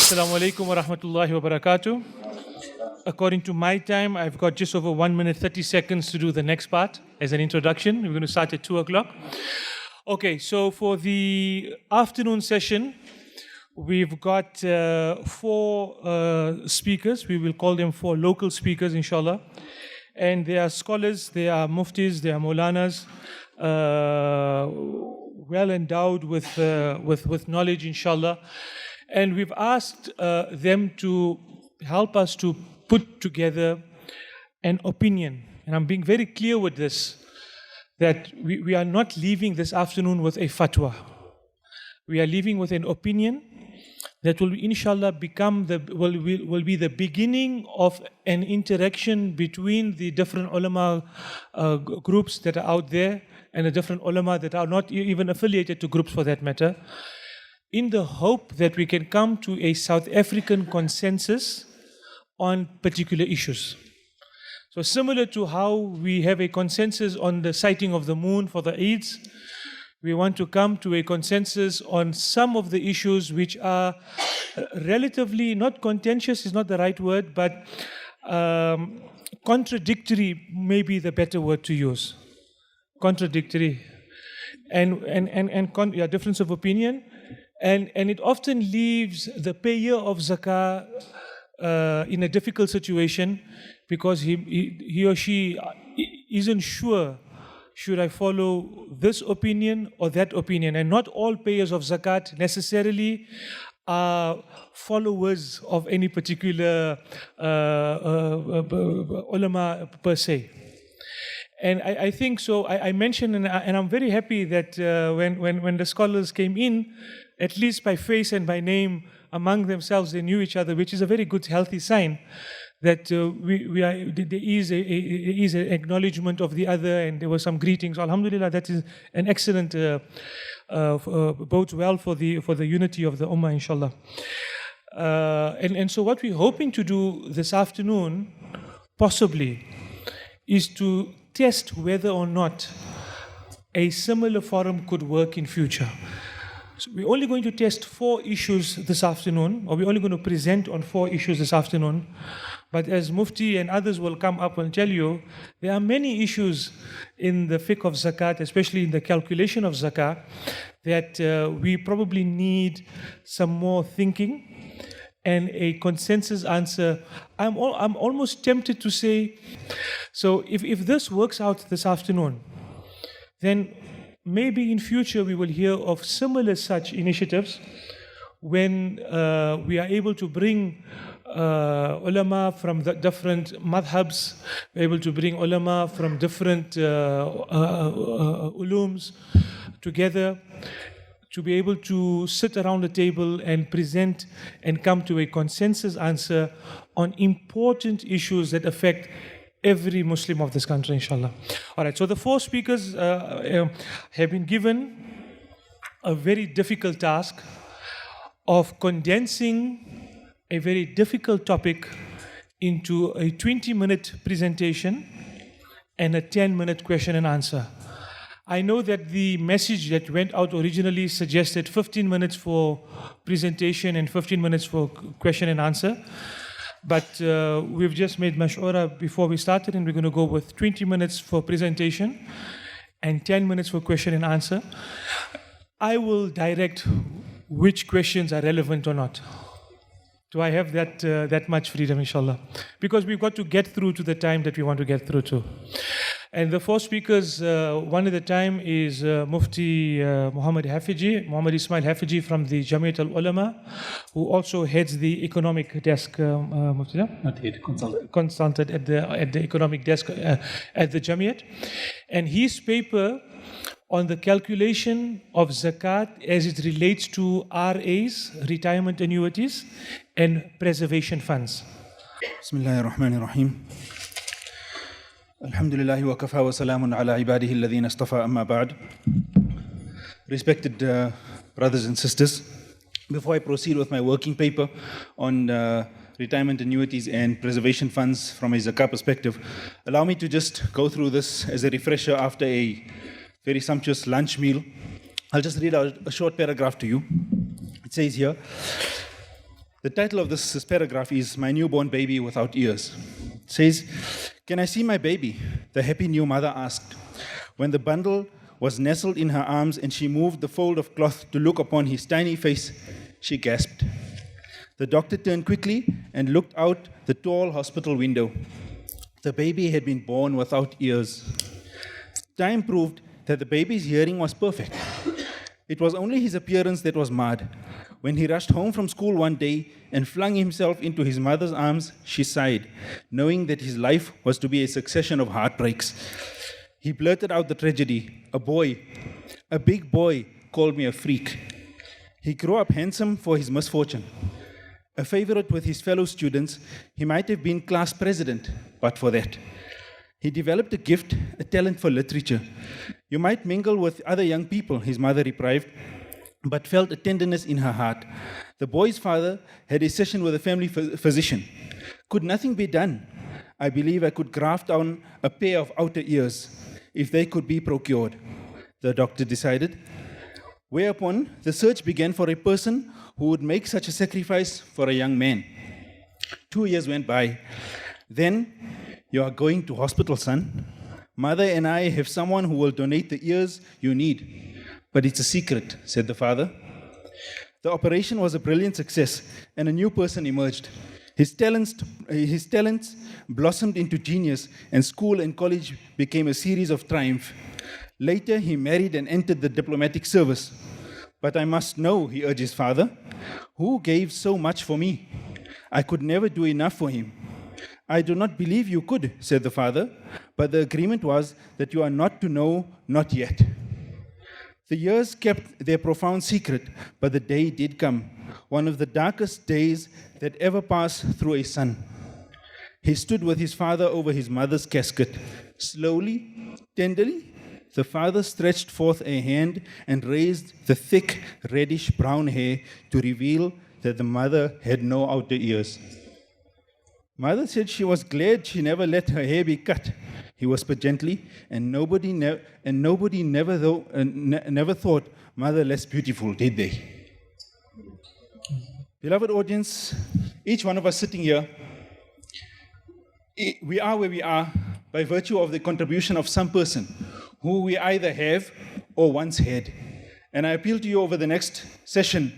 Assalamu alaikum wa rahmatullahi wa barakatuh. According to my time, I've got just over 1 minute, 30 seconds to do the next part as an introduction. We're going to start at 2 o'clock. Okay, so for the afternoon session, we've got 4 speakers. We will call them 4 local speakers, inshallah. And they are scholars, they are Muftis, they are Moulanas, well endowed with knowledge, inshallah. And we've asked them to help us to put together an opinion. And I'm being very clear with this, that we are not leaving this afternoon with a fatwa. We are leaving with an opinion that will, inshallah, become will be the beginning of an interaction between the different ulama groups that are out there and the different ulama that are not even affiliated to groups for that matter, in the hope that we can come to a South African consensus on particular issues. So similar to how we have a consensus on the sighting of the moon for the Eids, we want to come to a consensus on some of the issues which are relatively, not contentious is not the right word, but contradictory may be the better word to use. Contradictory. And difference of opinion. And it often leaves the payer of zakah in a difficult situation because he or she isn't sure, should I follow this opinion or that opinion? And not all payers of zakat necessarily are followers of any particular ulama per se. And I think so. I mentioned, and I'm very happy that when the scholars came in, at least by face and by name, among themselves, they knew each other, which is a very good, healthy sign that there is an acknowledgement of the other, and there were some greetings. Alhamdulillah, that is an excellent, bodes well for the unity of the ummah, inshallah. And so what we're hoping to do this afternoon, possibly, is to test whether or not a similar forum could work in future. So we're only going to test 4 issues this afternoon, or we're only going to present on 4 issues this afternoon. But as Mufti and others will come up and tell you, there are many issues in the fiqh of zakat, especially in the calculation of zakat, that we probably need some more thinking and a consensus answer. I'm almost tempted to say, so if this works out this afternoon, then maybe in future we will hear of similar such initiatives when we are able to bring ulama from the different madhabs, we're able to bring ulama from different ulums together, to be able to sit around the table and present and come to a consensus answer on important issues that affect every Muslim of this country, inshallah. All right, so the 4 speakers have been given a very difficult task of condensing a very difficult topic into a 20-minute presentation and a 10-minute question and answer. I know that the message that went out originally suggested 15 minutes for presentation and 15 minutes for question and answer. But we've just made mash'ura before we started, and we're going to go with 20 minutes for presentation and 10 minutes for question and answer. I will direct which questions are relevant or not. Do I have that much freedom, inshallah? Because we've got to get through to the time that we want to get through to. And the 4 speakers, one at a time, is Mufti Muhammad Haffejee, Muhammad Ismail Haffejee from the Jamiat al-Ulema, who also heads the economic desk, Mufti, yeah? Not head, consultant at the economic desk at the Jamiat. And his paper on the calculation of zakat as it relates to RAs, retirement annuities, and preservation funds. Bismillahir Rahmanir Rahim. Alhamdulillah wa kafa wa salamun ala ibadihi alladhina istafa amma ba'd. Respected brothers and sisters, before I proceed with my working paper on retirement annuities and preservation funds from a zakah perspective, allow me to just go through this as a refresher after a very sumptuous lunch meal. I'll just read out a short paragraph to you. It says here, The title of this paragraph is My Newborn Baby Without Ears. It says, "Can I see my baby?" the happy new mother asked. When the bundle was nestled in her arms and she moved the fold of cloth to look upon his tiny face, she gasped. The doctor turned quickly and looked out the tall hospital window. The baby had been born without ears. Time proved that the baby's hearing was perfect. It was only his appearance that was marred. When he rushed home from school one day and flung himself into his mother's arms, she sighed, knowing that his life was to be a succession of heartbreaks. He blurted out the tragedy. A big boy, called me a freak. He grew up handsome for his misfortune. A favorite with his fellow students, he might have been class president, but for that. He developed a gift, a talent for literature. You might mingle with other young people, his mother replied, but felt a tenderness in her heart. The boy's father had a session with a family physician. Could nothing be done? I believe I could graft on a pair of outer ears, if they could be procured, the doctor decided. Whereupon the search began for a person who would make such a sacrifice for a young man. 2 years went by. Then, "You are going to hospital, son. Mother and I have someone who will donate the ears you need. But it's a secret," said the father. The operation was a brilliant success, and a new person emerged. His talents blossomed into genius, and school and college became a series of triumph. Later, he married and entered the diplomatic service. "But I must know," he urged his father, "who gave so much for me? I could never do enough for him." "I do not believe you could," said the father, "but the agreement was that you are not to know, not yet." The years kept their profound secret, but the day did come, one of the darkest days that ever passed through a son. He stood with his father over his mother's casket. Slowly, tenderly, the father stretched forth a hand and raised the thick, reddish brown hair to reveal that the mother had no outer ears. Mother said she was glad she never let her hair be cut, he whispered gently, and nobody never thought mother less beautiful, did they? Beloved audience, each one of us sitting here, we are where we are by virtue of the contribution of some person who we either have or once had. And I appeal to you over the next session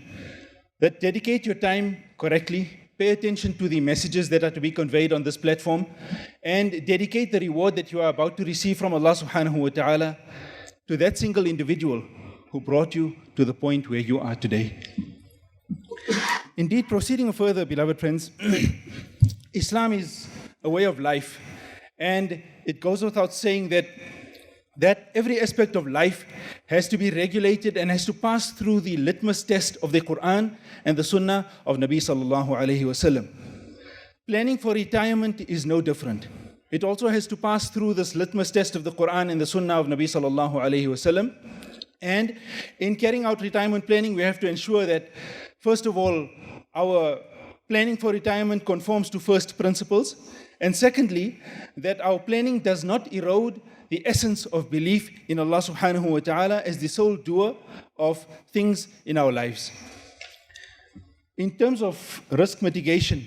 that dedicate your time correctly, pay attention to the messages that are to be conveyed on this platform, and dedicate the reward that you are about to receive from Allah subhanahu wa ta'ala to that single individual who brought you to the point where you are today. Indeed, proceeding further, beloved friends, Islam is a way of life, and it goes without saying that every aspect of life has to be regulated and has to pass through the litmus test of the Quran and the Sunnah of Nabi sallallahu alayhi wasallam. Planning for retirement is no different. It also has to pass through this litmus test of the Quran and the Sunnah of Nabi sallallahu alayhi wasallam. And in carrying out retirement planning, we have to ensure that, first of all, our planning for retirement conforms to first principles, and secondly, that our planning does not erode the essence of belief in Allah subhanahu wa ta'ala as the sole doer of things in our lives. In terms of risk mitigation,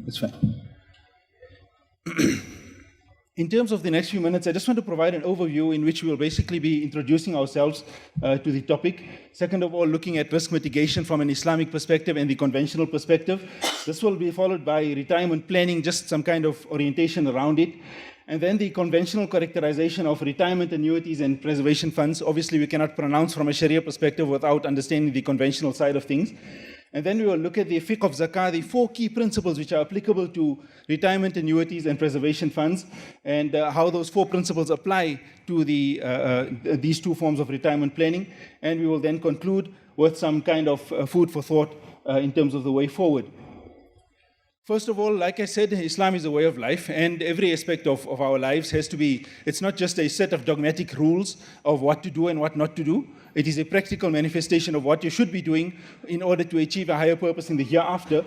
That's fine. In terms of the next few minutes, I just want to provide an overview in which we will basically be introducing ourselves to the topic. Second of all, looking at risk mitigation from an Islamic perspective and the conventional perspective. This will be followed by retirement planning, just some kind of orientation around it. And then the conventional characterization of retirement annuities and preservation funds. Obviously, we cannot pronounce from a Sharia perspective without understanding the conventional side of things. And then we will look at the fiqh of zakah, the 4 key principles which are applicable to retirement annuities and preservation funds, and how those 4 principles apply to these 2 forms of retirement planning. And we will then conclude with some kind of food for thought in terms of the way forward. First of all, like I said, Islam is a way of life, and every aspect of our lives has to be, it's not just a set of dogmatic rules of what to do and what not to do. It is a practical manifestation of what you should be doing in order to achieve a higher purpose in the hereafter.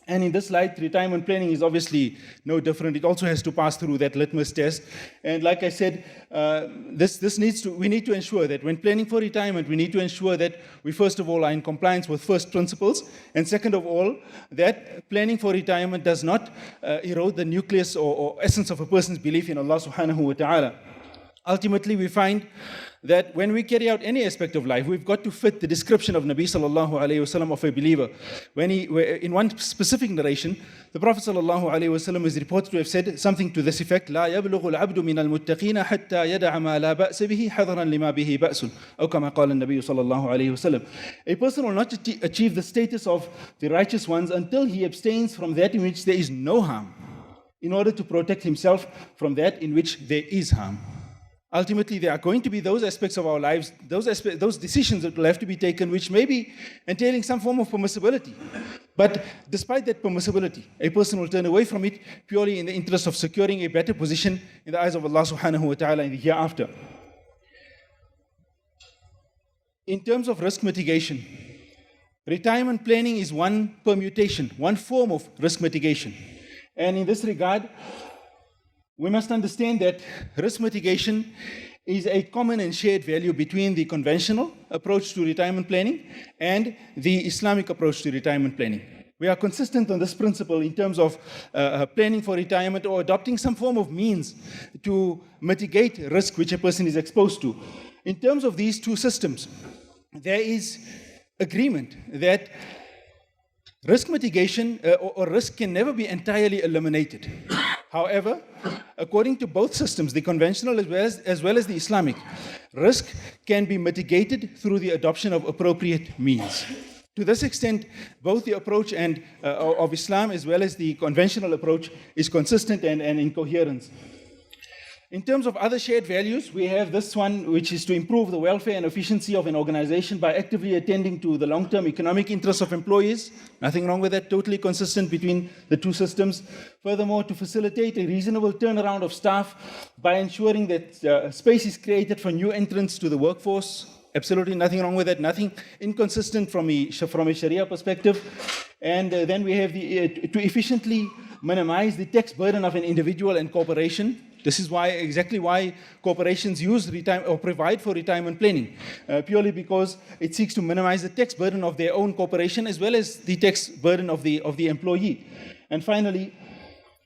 And in this light, retirement planning is obviously no different. It also has to pass through that litmus test. And like I said, we need to ensure that when planning for retirement, we need to ensure that we first of all are in compliance with first principles, and second of all, that planning for retirement does not erode the nucleus or essence of a person's belief in Allah subhanahu wa ta'ala. Ultimately, we find that when we carry out any aspect of life, we've got to fit the description of Nabi sallallahu alayhi wasallam of a believer. In one specific narration, the Prophet sallallahu alayhi wasallam is reported to have said something to this effect: "لا يبلغ العبد من المتقين حتى يدع ما لا بأس به حذرا لما به بأس." أو كما قال النبي صلى الله عليه وسلم. A person will not achieve the status of the righteous ones until he abstains from that in which there is no harm, in order to protect himself from that in which there is harm. Ultimately, there are going to be those aspects of our lives, those decisions that will have to be taken, which may be entailing some form of permissibility. But despite that permissibility, a person will turn away from it purely in the interest of securing a better position in the eyes of Allah subhanahu wa ta'ala in the hereafter. In terms of risk mitigation, retirement planning is one permutation, one form of risk mitigation. And in this regard, we must understand that risk mitigation is a common and shared value between the conventional approach to retirement planning and the Islamic approach to retirement planning. We are consistent on this principle in terms of planning for retirement or adopting some form of means to mitigate risk which a person is exposed to. In terms of these two systems, there is agreement that risk mitigation or risk can never be entirely eliminated. However, according to both systems, the conventional as well as the Islamic, risk can be mitigated through the adoption of appropriate means. To this extent, both the approach of Islam as well as the conventional approach is consistent and in coherence. In terms of other shared values, we have this one, which is to improve the welfare and efficiency of an organization by actively attending to the long-term economic interests of employees. Nothing wrong with that, totally consistent between the two systems. Furthermore, to facilitate a reasonable turnaround of staff by ensuring that space is created for new entrants to the workforce. Absolutely nothing wrong with that, nothing inconsistent from a Sharia perspective. And then we have to efficiently minimize the tax burden of an individual and corporation. This is exactly why corporations use or provide for retirement planning, purely because it seeks to minimize the tax burden of their own corporation as well as the tax burden of the employee. And finally,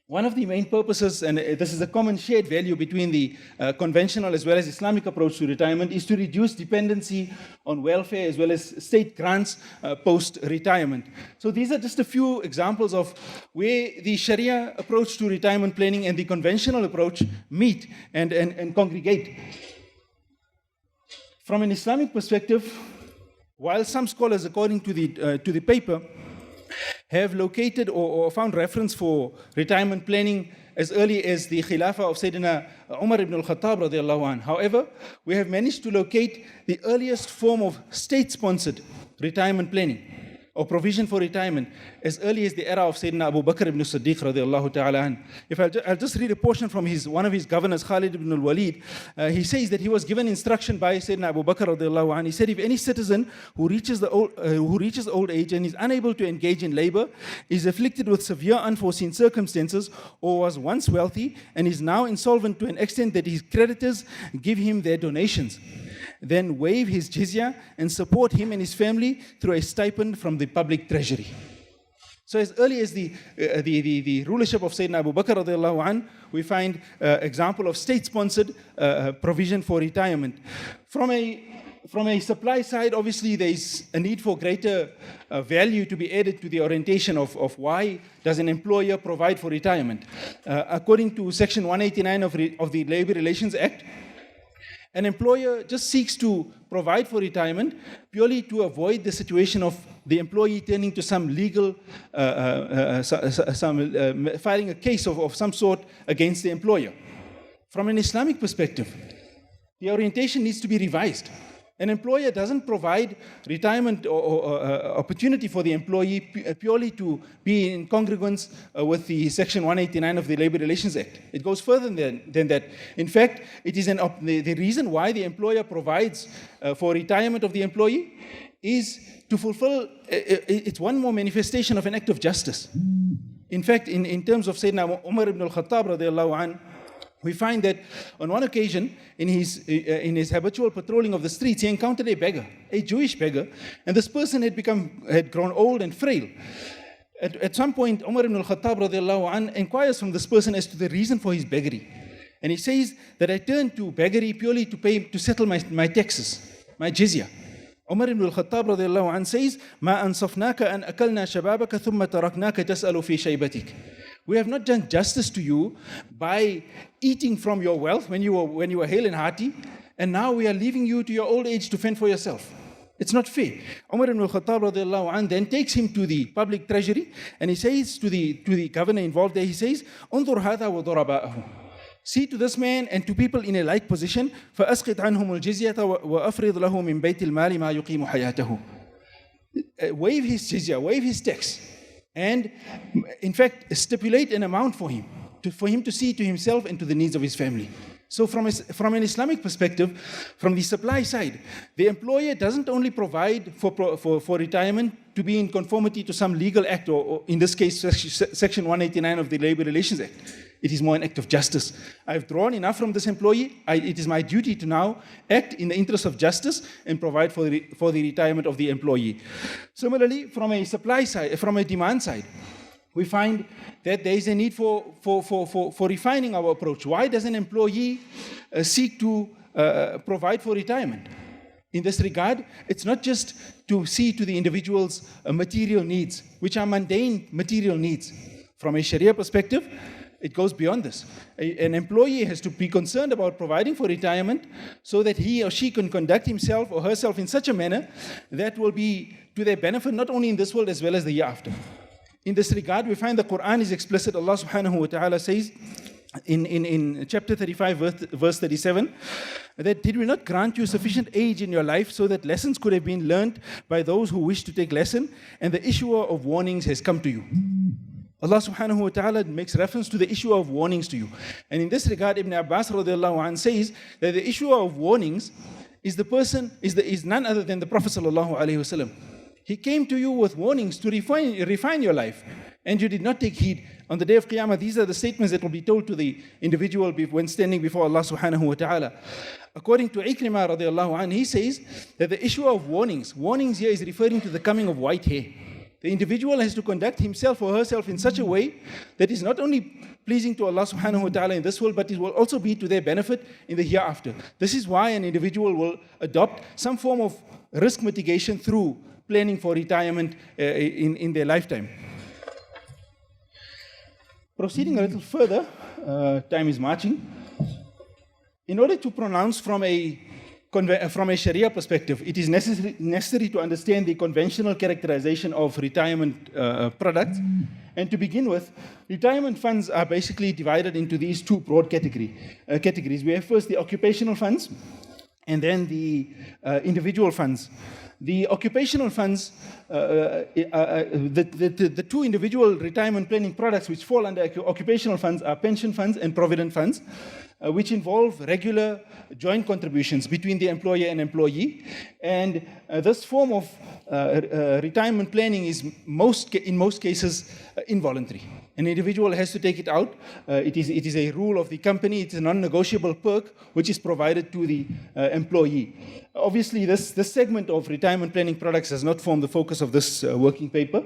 one of the main purposes, and this is a common shared value between the conventional as well as Islamic approach to retirement, is to reduce dependency on welfare as well as state grants post-retirement. So these are just a few examples of where the Sharia approach to retirement planning and the conventional approach meet and congregate. From an Islamic perspective, while some scholars, according to the paper, have located or found reference for retirement planning as early as the Khilafah of Sayyidina Omar ibn al-Khattab radiallahu anh. However, we have managed to locate the earliest form of state-sponsored retirement planning or provision for retirement as early as the era of Sayyidina Abu Bakr ibn Siddiq radiallahu ta'ala anh. I'll just read a portion from one of his governors, Khalid ibn al-Walid. He says that he was given instruction by Sayyidina Abu Bakr radiallahu anh. He said, if any citizen who reaches old age and is unable to engage in labor, is afflicted with severe unforeseen circumstances, or was once wealthy and is now insolvent to an extent that his creditors give him their donations, then waive his jizya and support him and his family through a stipend from the public treasury. So as early as the rulership of Sayyidina Abu Bakr radiallahu anh, we find example of state-sponsored provision for retirement. From a supply side, obviously there is a need for greater value to be added to the orientation of why does an employer provide for retirement. According to Section 189 of the Labor Relations Act, an employer just seeks to provide for retirement purely to avoid the situation of the employee turning to some legal, filing a case of some sort against the employer. From an Islamic perspective, the orientation needs to be revised. An employer doesn't provide retirement or opportunity for the employee purely to be in congruence with the Section 189 of the Labor Relations Act. It goes further than that. In fact, it is the reason why the employer provides for retirement of the employee is to fulfill, it's one more manifestation of an act of justice. In fact, in terms of Sayyidina Umar ibn al-Khattab radiallahu anhu, we find that on one occasion, in his habitual patrolling of the streets, he encountered a beggar, a Jewish beggar, and this person had grown old and frail. At some point, Umar ibn al-Khattab radiallahu anhu inquires from this person as to the reason for his beggary. And he says that I turned to beggary purely to settle my taxes, my jizya. Umar ibn al-Khattab radiallahu anhu says, "Ma ansafnaka an akalna shababaka thumma taraknaka tas'alu fi shaybatik." We have not done justice to you by eating from your wealth when you were hale and hearty, and now we are leaving you to your old age to fend for yourself. It's not fair. Umar ibn al-Khattab radiallahu anhu then takes him to the public treasury, and he says to the governor involved there, he says, "Unzur hadha wa daraba'ahu." See to this man and to people in a like position, فَأَسْقِطْ عَنْهُمُ الْجِزْيَةَ وَأَفْرِضْ لَهُ مِنْ بَيْتِ الْمَالِ مَا يُقِيمُ حَيَاتَهُ. Waive his jizya, waive his tax, and in fact stipulate an amount for him to see to himself and to the needs of his family. So from an Islamic perspective, from the supply side, the employer doesn't only provide for retirement to be in conformity to some legal act, or in this case Section 189 of the Labor Relations Act. It is more an act of justice. I've drawn enough from this employee. It is my duty to now act in the interest of justice and provide for the retirement of the employee. Similarly, from a supply side, from a demand side, we find that there is a need for refining our approach. Why does an employee seek to provide for retirement? In this regard, it's not just to see to the individual's material needs, which are mundane material needs. From a Sharia perspective, it goes beyond this. An employee has to be concerned about providing for retirement so that he or she can conduct himself or herself in such a manner that will be to their benefit not only in this world as well as the year after. In this regard, we find the Quran is explicit. Allah subhanahu wa ta'ala says in chapter 35, verse 37, that did we not grant you sufficient age in your life so that lessons could have been learned by those who wish to take lesson, and the issuer of warnings has come to you. Allah subhanahu wa ta'ala makes reference to the issue of warnings to you. And in this regard, Ibn Abbas radiallahu anhu says that the issuer of warnings is none other than the Prophet sallallahu alaihi wasallam. He came to you with warnings to refine your life, and you did not take heed. On the day of Qiyamah, these are the statements that will be told to the individual when standing before Allah subhanahu wa ta'ala. According to Ikrimah radiallahu anhu, he says that the issue of warnings here is referring to the coming of white hair. The individual has to conduct himself or herself in such a way that is not only pleasing to Allah subhanahu wa ta'ala in this world, but it will also be to their benefit in the hereafter. This is why an individual will adopt some form of risk mitigation through planning for retirement in their lifetime. Proceeding a little further, time is marching. In order to pronounce from a Sharia perspective, it is necessary to understand the conventional characterization of retirement products. And to begin with, retirement funds are basically divided into these two broad categories. We have first the occupational funds, and then the individual funds. The occupational funds, the two individual retirement planning products which fall under occupational funds are pension funds and provident funds, which involve regular joint contributions between the employer and employee. And this form of retirement planning is in most cases involuntary. An individual has to take it out. It is a rule of the company. It's a non-negotiable perk which is provided to the employee. Obviously, this segment of retirement planning products does not form the focus of this working paper.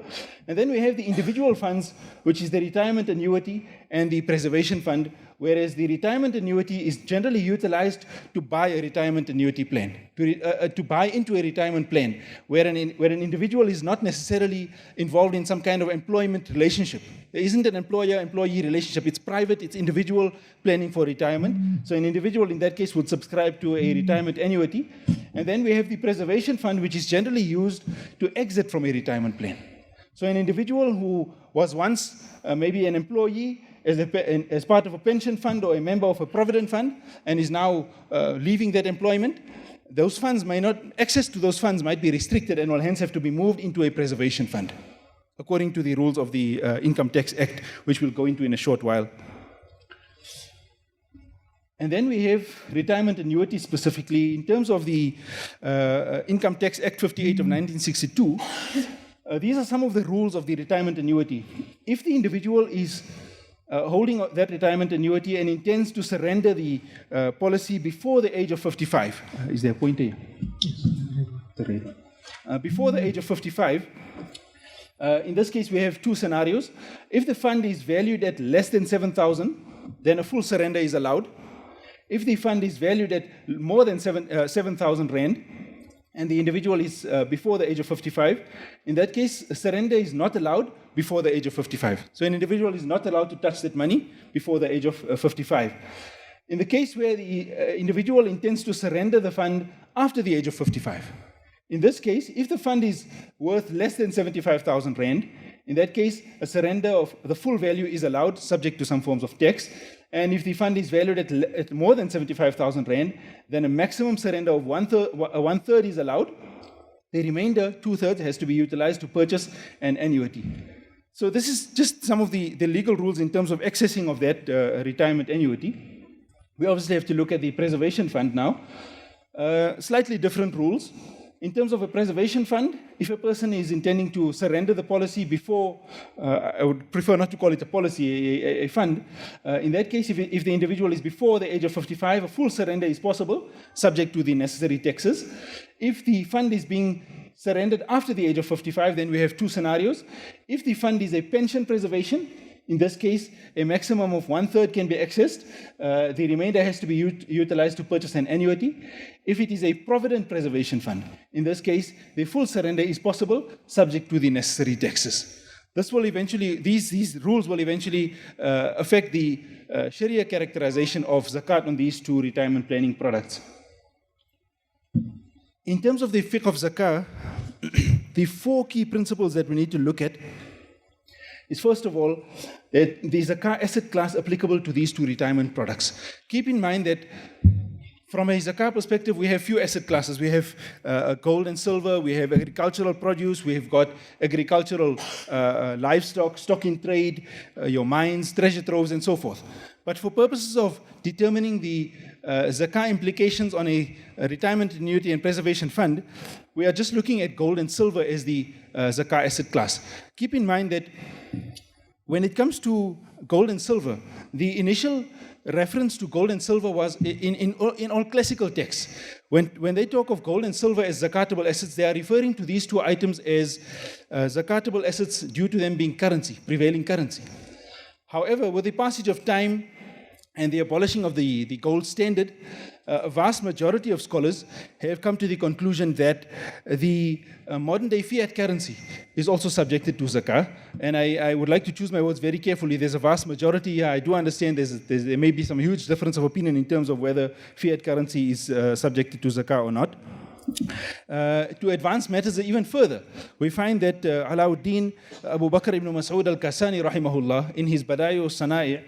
And then we have the individual funds, which is the retirement annuity and the preservation fund, whereas the retirement annuity is generally utilized to buy a retirement annuity plan, to buy into a retirement plan, where an individual is not necessarily involved in some kind of employment relationship. There isn't an employer-employee relationship. It's private, it's individual planning for retirement. So an individual in that case would subscribe to a retirement annuity. And then we have the preservation fund, which is generally used to exit from a retirement plan. So an individual who was once maybe an employee as part of a pension fund or a member of a provident fund and is now leaving that employment, those funds might not, access to those funds might be restricted and will hence have to be moved into a preservation fund, according to the rules of the Income Tax Act, which we'll go into in a short while. And then we have retirement annuity specifically. In terms of the Income Tax Act 58 of 1962, these are some of the rules of the retirement annuity. If the individual is holding that retirement annuity and intends to surrender the policy before the age of 55, is there a pointer here? Yes. Before the age of 55, in this case we have two scenarios. If the fund is valued at less than 7,000, then a full surrender is allowed. If the fund is valued at more than 7,000 Rand, and the individual is before the age of 55, in that case, a surrender is not allowed before the age of 55. So an individual is not allowed to touch that money before the age of 55. In the case where the individual intends to surrender the fund after the age of 55, in this case, if the fund is worth less than 75,000 Rand, in that case, a surrender of the full value is allowed, subject to some forms of tax. And if the fund is valued at more than 75,000 Rand, then a maximum surrender of one third is allowed. The remainder, 2/3, has to be utilized to purchase an annuity. So this is just some of the legal rules in terms of accessing of that retirement annuity. We obviously have to look at the preservation fund now. Slightly different rules. In terms of a preservation fund, if a person is intending to surrender the policy before, I would prefer not to call it a policy, a fund. In that case, if the individual is before the age of 55, a full surrender is possible, subject to the necessary taxes. If the fund is being surrendered after the age of 55, then we have two scenarios. If the fund is a pension preservation, in this case, a maximum of 1/3 can be accessed. The remainder has to be utilized to purchase an annuity. If it is a provident preservation fund, in this case, the full surrender is possible, subject to the necessary taxes. This will eventually, these rules will eventually affect the Sharia characterization of zakat on these two retirement planning products. In terms of the fiqh of zakah, the four key principles that we need to look at is, first of all, that the zakah asset class applicable to these two retirement products. Keep in mind that from a zakah perspective, we have few asset classes. We have gold and silver, we have agricultural produce, we have got agricultural livestock, stock in trade, your mines, treasure troves, and so forth. But for purposes of determining the zakah implications on a retirement annuity and preservation fund, we are just looking at gold and silver as the zakah asset class. Keep in mind that when it comes to gold and silver, the initial reference to gold and silver was in all classical texts. When they talk of gold and silver as zakatable assets, they are referring to these two items as zakatable assets due to them being currency, prevailing currency. However, with the passage of time and the abolishing of the gold standard, a vast majority of scholars have come to the conclusion that the modern-day fiat currency is also subjected to zakah. And I would like to choose my words very carefully. There's a vast majority here. I do understand there may be some huge difference of opinion in terms of whether fiat currency is subjected to zakah or not. To advance matters even further, we find that Alauddin Abu Bakr ibn Mas'ud al-Kasani rahimahullah, in his Bada'i al-Sana'i',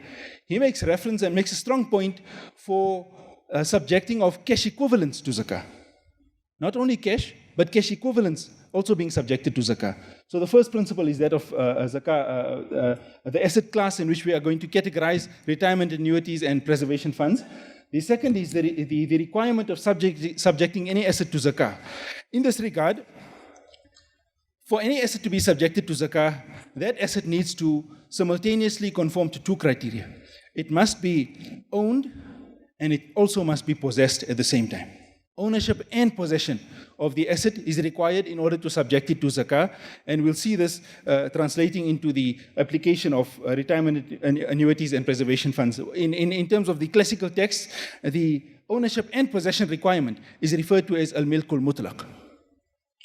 he makes reference and makes a strong point for subjecting of cash equivalents to zakah. Not only cash, but cash equivalents also being subjected to zakah. So the first principle is that of zakah, the asset class in which we are going to categorize retirement annuities and preservation funds. The second is the requirement of subjecting any asset to zakah. In this regard, for any asset to be subjected to zakah, that asset needs to simultaneously conform to two criteria. It must be owned, and it also must be possessed at the same time. Ownership and possession of the asset is required in order to subject it to zakah, and we'll see this translating into the application of retirement annuities and preservation funds. In terms of the classical text, the ownership and possession requirement is referred to as al-milkul mutlaq.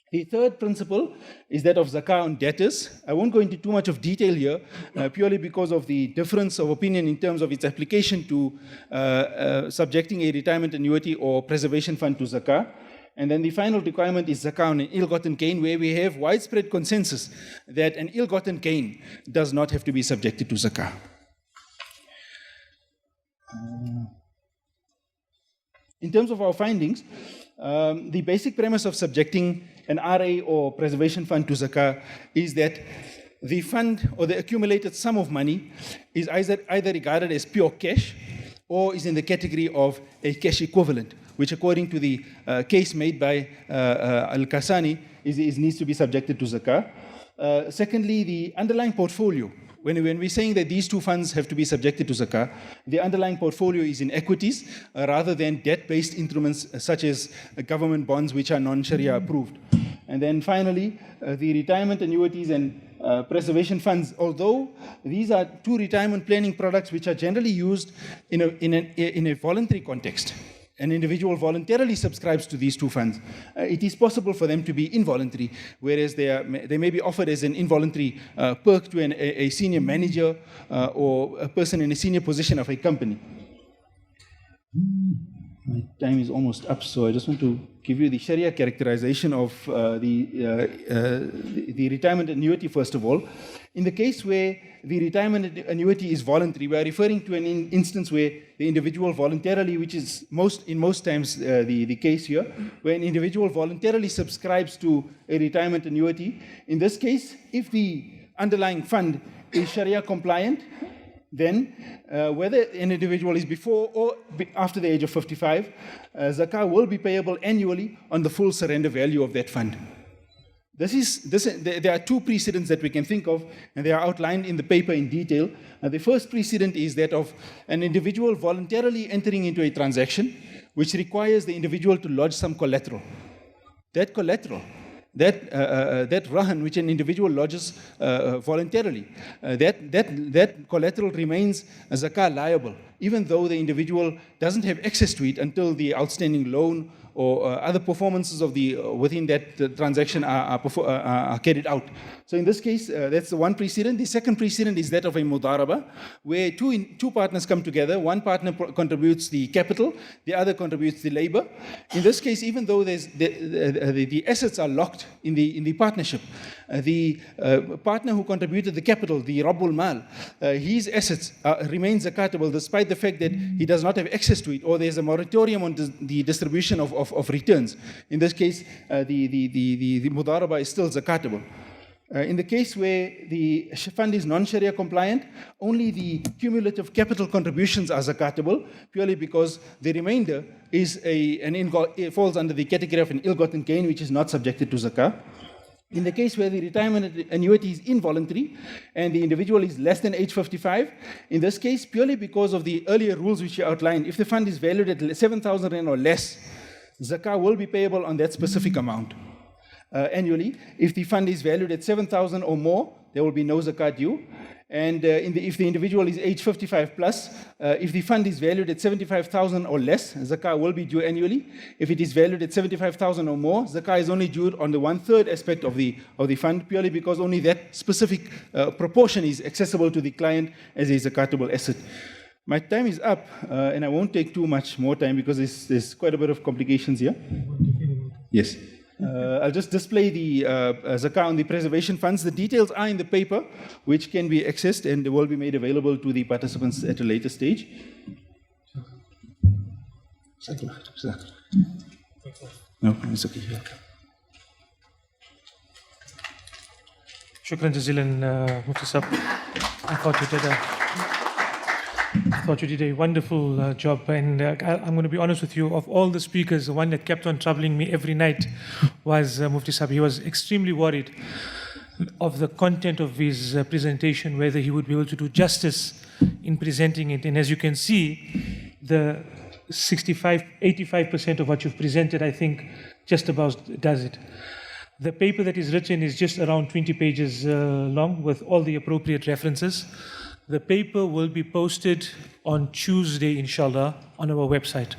The third principle is that of zakah on debtors. I won't go into too much of detail here, purely because of the difference of opinion in terms of its application to subjecting a retirement annuity or preservation fund to zakah. And then the final requirement is zakah on an ill-gotten gain, where we have widespread consensus that an ill-gotten gain does not have to be subjected to zakah. In terms of our findings, the basic premise of subjecting an RA or preservation fund to zakah is that the fund or the accumulated sum of money is either regarded as pure cash or is in the category of a cash equivalent, which according to the case made by Al-Kasani needs to be subjected to zakah. Secondly, the underlying portfolio. When we're saying that these two funds have to be subjected to zakah, the underlying portfolio is in equities rather than debt-based instruments such as government bonds, which are non-Sharia approved. And then finally, the retirement annuities and preservation funds, although these are two retirement planning products which are generally used in a voluntary context. An individual voluntarily subscribes to these two funds. It is possible for them to be involuntary, whereas they may be offered as an involuntary perk to a senior manager or a person in a senior position of a company. My time is almost up, so I just want to give you the Sharia characterization of the retirement annuity, first of all. In the case where the retirement annuity is voluntary, we are referring to an instance where the individual voluntarily, which is in most times the case here, where an individual voluntarily subscribes to a retirement annuity. In this case, if the underlying fund is Sharia compliant, then whether an individual is before or after the age of 55, zakah will be payable annually on the full surrender value of that fund. There are two precedents that we can think of, and they are outlined in the paper in detail. The first precedent is that of an individual voluntarily entering into a transaction which requires the individual to lodge some collateral. That collateral, that rahan which an individual lodges voluntarily, that collateral remains zakah liable, even though the individual doesn't have access to it until the outstanding loan or other performances of within that transaction are carried out. So in this case, that's the one precedent. The second precedent is that of a mudaraba, where two partners come together. One partner contributes the capital, the other contributes the labor. In this case, even though the assets are locked in the partnership, the partner who contributed the capital, the Rabbul Mal, his assets remain zakatable despite the fact that he does not have access to it, or there's a moratorium on the distribution of returns. In this case, the mudaraba is still zakatable. In the case where the fund is non-Sharia compliant, only the cumulative capital contributions are zakatable, purely because the remainder is it falls under the category of an ill-gotten gain, which is not subjected to zakah. In the case where the retirement annuity is involuntary and the individual is less than age 55, in this case, purely because of the earlier rules which you outlined, if the fund is valued at 7,000 rand or less, zakah will be payable on that specific amount. Annually. If the fund is valued at 7,000 or more, there will be no zakat due. And if the individual is age 55 plus, if the fund is valued at 75,000 or less, zakah will be due annually. If it is valued at 75,000 or more, zakah is only due on the 1/3 aspect of the fund, purely because only that specific proportion is accessible to the client as a zakatable asset. My time is up, and I won't take too much more time because there's quite a bit of complications here. Yes. I'll just display the zakah on the preservation funds. The details are in the paper, which can be accessed and will be made available to the participants at a later stage. No, it's okay. Shukran jazilan, Mufti Sahib. I thought you did a wonderful job, and I'm going to be honest with you, of all the speakers, the one that kept on troubling me every night was Mufti Sahib. He was extremely worried of the content of his presentation, whether he would be able to do justice in presenting it. And as you can see, the 85% of what you've presented, I think, just about does it. The paper that is written is just around 20 pages long with all the appropriate references. The paper will be posted on Tuesday, inshallah, on our website.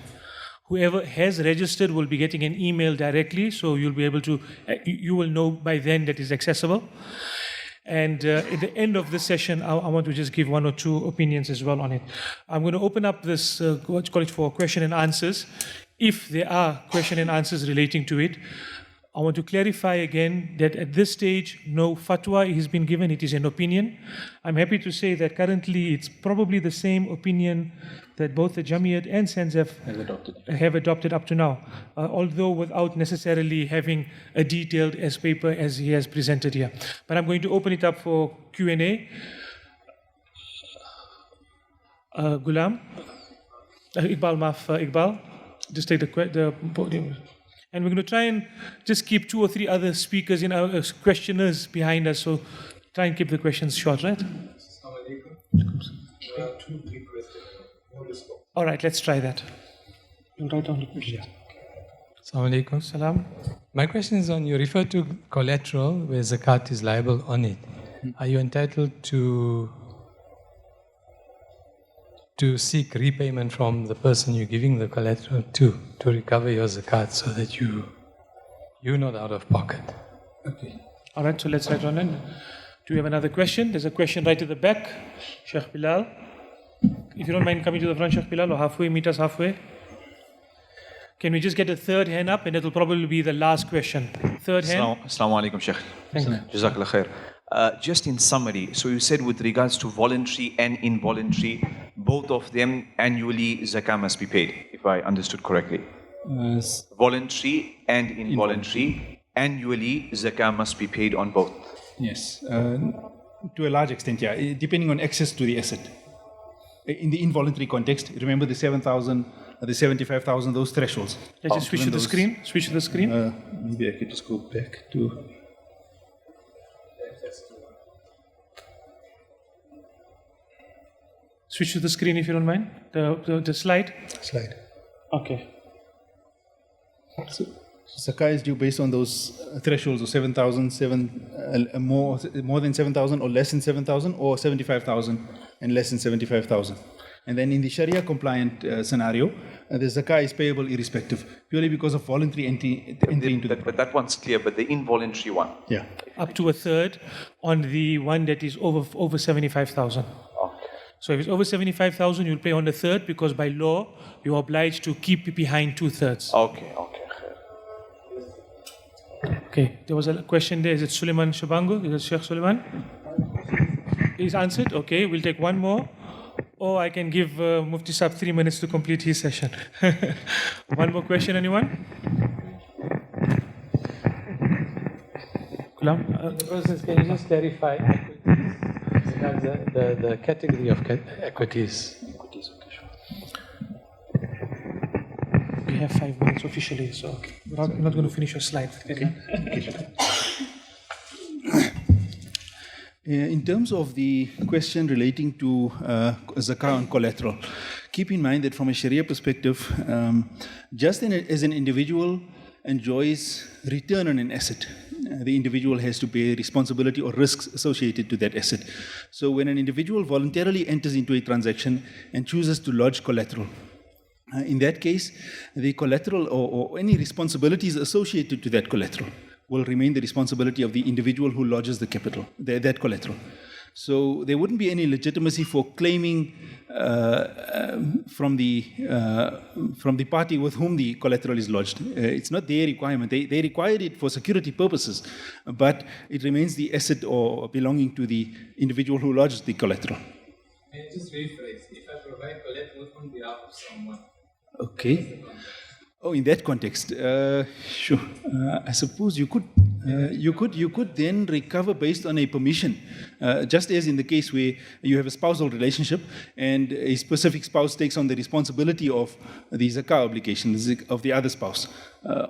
Whoever has registered will be getting an email directly, so you will know by then that it's accessible. And at the end of this session, I want to just give one or two opinions as well on it. I'm going to open up this, for question and answers. If there are question and answers relating to it, I want to clarify again that at this stage, no fatwa has been given, it is an opinion. I'm happy to say that currently it's probably the same opinion that both the Jamiyat and Sanzaf have adopted up to now, although without necessarily having a detailed as paper as he has presented here. But I'm going to open it up for Q&A. Ghulam, Iqbal, just take the podium. And we're going to try and just keep 2 or 3 other speakers in our questioners behind us. So try and keep the questions short, right? All right, let's try that. You'll write down the question. Assalamu alaikum. Salam. My question is on, you refer to collateral where zakat is liable on it. Are you entitled to seek repayment from the person you're giving the collateral to recover your zakat so that you're not out of pocket? Okay. All right, so let's write on it. Do we have another question? There's a question right at the back. Sheikh Bilal. If you don't mind coming to the front, Sheikh Bilal, or halfway, meet us halfway. Can we just get a third hand up, and it'll probably be the last question. Third hand. Assalamu alaikum, Sheikh. Thank you. Jazakallah khair. Just in summary, so you said with regards to voluntary and involuntary, both of them annually zakah must be paid, if I understood correctly. Voluntary and involuntary, annually zakah must be paid on both. Yes, to a large extent, yeah, depending on access to the asset. In the involuntary context, remember the 7,000, the 75,000, those thresholds. Let's just switch to the screen. Switch to the screen. Maybe I could just go back to... Switch to the screen if you don't mind. The slide. Slide. Okay. So zakah is due based on those thresholds of 7,000, more than 7,000 or less than 7,000, or 75,000 and less than 75,000. And then in the Sharia compliant scenario, the zakah is payable irrespective, purely because of voluntary entry into the But that one's clear, but the involuntary one. Yeah. Up to a third on the one that is over 75,000. So if it's over 75,000, you'll pay on the third, because by law, you're obliged to keep behind 2/3. Okay. Okay, there was a question there. Is it Suleiman Shabangu? Is it Sheikh Suleiman? He's answered. Okay, we'll take one more. Or I can give Mufti Sahib 3 minutes to complete his session. One more question, anyone? Ghulam? The person, can you just clarify the category of equities? We have 5 minutes officially, so we're not going to finish your slide. Okay. In terms of the question relating to zakah on collateral, keep in mind that from a Sharia perspective, just as an individual enjoys return on an asset, the individual has to pay responsibility or risks associated to that asset. So when an individual voluntarily enters into a transaction and chooses to lodge collateral, in that case, the collateral or any responsibilities associated to that collateral will remain the responsibility of the individual who lodges the capital, that collateral. So there wouldn't be any legitimacy for claiming from the party with whom the collateral is lodged. It's not their requirement. They required it for security purposes, but it remains the asset or belonging to the individual who lodged the collateral. Can you just rephrase? If I provide collateral on behalf of someone. Okay. Oh, in that context, sure. I suppose you could then recover based on a permission, just as in the case where you have a spousal relationship and a specific spouse takes on the responsibility of the zakah obligations of the other spouse.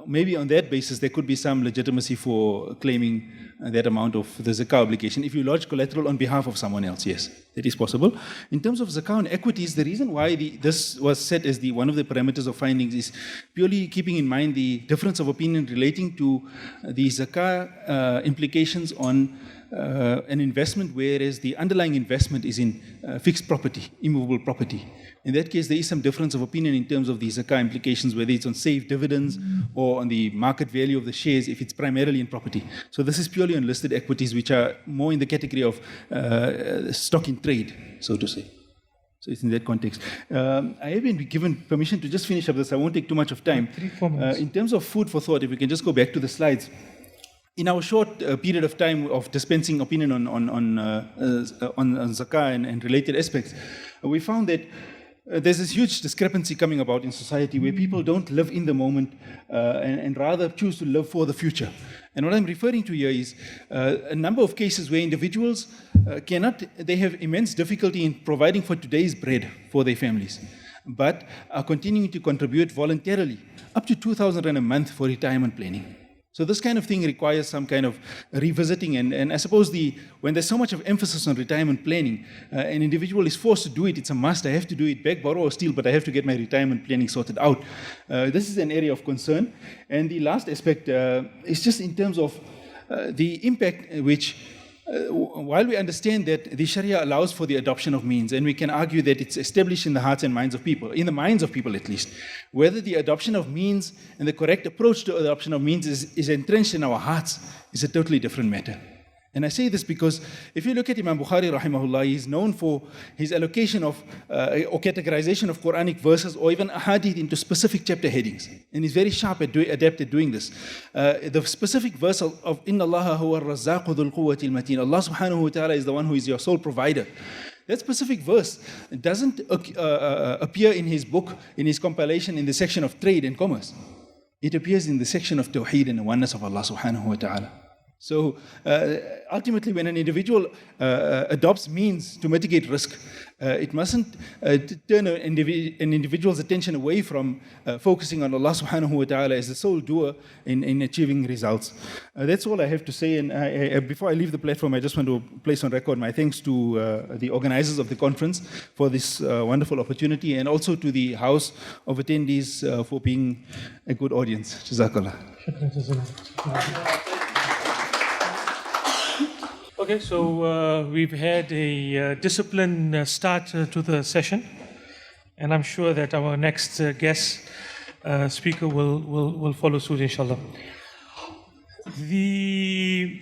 Maybe on that basis there could be some legitimacy for claiming that amount of the zakah obligation. If you lodge collateral on behalf of someone else, yes, that is possible. In terms of zakah on equities, the reason why this was set as one of the parameters of findings is purely keeping in mind the difference of opinion relating to the zakah implications on an investment, whereas the underlying investment is in fixed property, immovable property. In that case, there is some difference of opinion in terms of the zakah implications, whether it's on saved dividends or on the market value of the shares, if it's primarily in property. So this is purely on listed equities, which are more in the category of stock in trade, so to say. So it's in that context. I have been given permission to just finish up this. I won't take too much of time. 3-4 minutes. In terms of food for thought, if we can just go back to the slides. In our short period of time of dispensing opinion on zakah and related aspects, we found that there's this huge discrepancy coming about in society where people don't live in the moment and rather choose to live for the future. And what I'm referring to here is a number of cases where individuals they have immense difficulty in providing for today's bread for their families, but are continuing to contribute voluntarily up to 2,000 rand a month for retirement planning. So this kind of thing requires some kind of revisiting, and I suppose when there's so much of emphasis on retirement planning, an individual is forced to do it. It's a must. I have to do it, beg, borrow, or steal, but I have to get my retirement planning sorted out. This is an area of concern. And the last aspect is just in terms of the impact which, while we understand that the Sharia allows for the adoption of means, and we can argue that it's established in the hearts and minds of people, in the minds of people at least, whether the adoption of means and the correct approach to adoption of means is entrenched in our hearts is a totally different matter. And I say this because if you look at Imam Bukhari rahimahullah, he's known for his allocation of or categorization of Quranic verses or even ahadith into specific chapter headings. And he's very sharp at adept at doing this. The specific verse of Inna Allaha huwa ar-razzaqu dhul quwwati al-mateen. Allah subhanahu wa ta'ala is the one who is your sole provider. That specific verse doesn't appear in his book, in his compilation in the section of trade and commerce. It appears in the section of tawheed and the oneness of Allah subhanahu wa ta'ala. So ultimately, when an individual adopts means to mitigate risk, it mustn't turn an individual's attention away from focusing on Allah subhanahu wa ta'ala as the sole doer in achieving results. That's all I have to say. And before I leave the platform, I just want to place on record my thanks to the organizers of the conference for this wonderful opportunity, and also to the house of attendees for being a good audience. Jazakallah. Okay, so we've had a disciplined start to the session, and I'm sure that our next guest speaker will follow suit, inshallah. The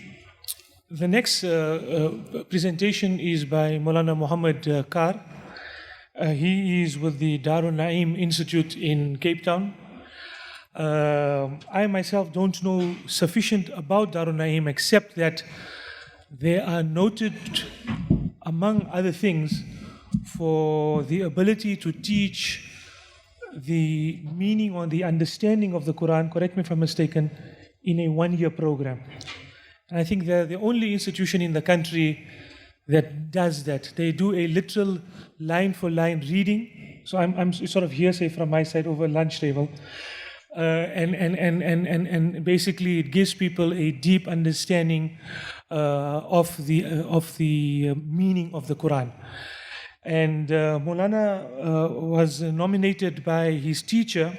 next presentation is by Moulana Muhammed Carr. He is with the Darul Naim Institute in Cape Town. I myself don't know sufficient about Darul Naim except that they are noted, among other things, for the ability to teach the meaning or the understanding of the Quran, correct me if I'm mistaken, in a one-year program. And I think they're the only institution in the country that does that. They do a literal line-for-line reading. So I'm sort of hearsay from my side over lunch table. And basically it gives people a deep understanding of the meaning of the Quran. And Moulana was nominated by his teacher,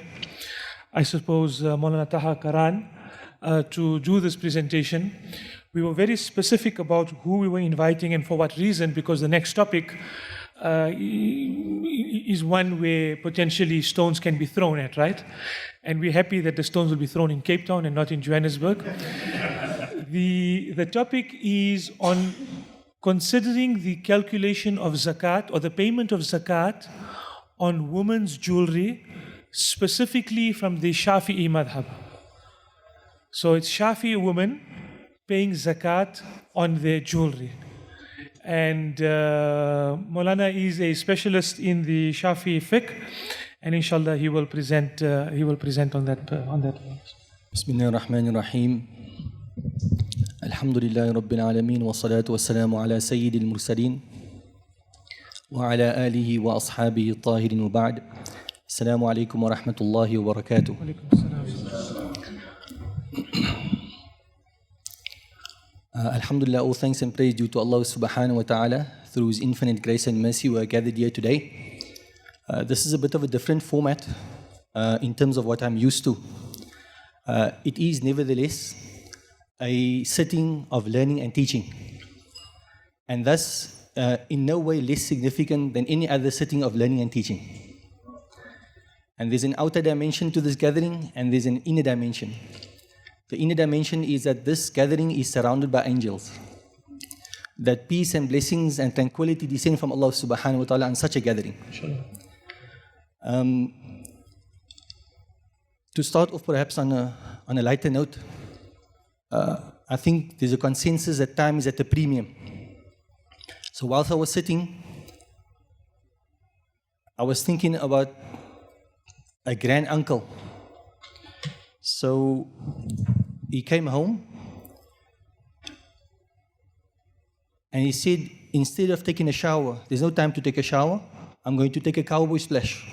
I suppose Moulana Taha Karan, to do this presentation. We were very specific about who we were inviting and for what reason, because the next topic is one where potentially stones can be thrown at, right? And we're happy that the stones will be thrown in Cape Town and not in Johannesburg. The topic is on considering the calculation of zakat or the payment of zakat on women's jewelry, specifically from the Shafi'i madhab. So it's Shafi'i women paying zakat on their jewelry. And Moulana is a specialist in the Shafi Fiqh, and inshallah he will present on that. Bismillah ar-Rahman ar-Rahim. Alhamdulillah Rabbil Alameen wa salatu wa salamu ala Sayyidil Mursaleen wa ala alihi wa ashabihi tahirin wa ba'd. Assalamu alaikum wa rahmatullahi wa barakatuh. Alhamdulillah, all thanks and praise due to Allah subhanahu wa ta'ala. Through His infinite grace and mercy, we are gathered here today. This is a bit of a different format in terms of what I'm used to. It is nevertheless a sitting of learning and teaching, and thus in no way less significant than any other sitting of learning and teaching. And there's an outer dimension to this gathering, and there's an inner dimension. The inner dimension is that this gathering is surrounded by angels. that peace and blessings and tranquility descend from Allah subhanahu wa ta'ala on such a gathering. To start off perhaps on a lighter note, I think there's a consensus that time is at a premium. So whilst I was sitting, I was thinking about a grand uncle. So he came home and he said, instead of taking a shower, there's no time to take a shower, I'm going to take a cowboy splash.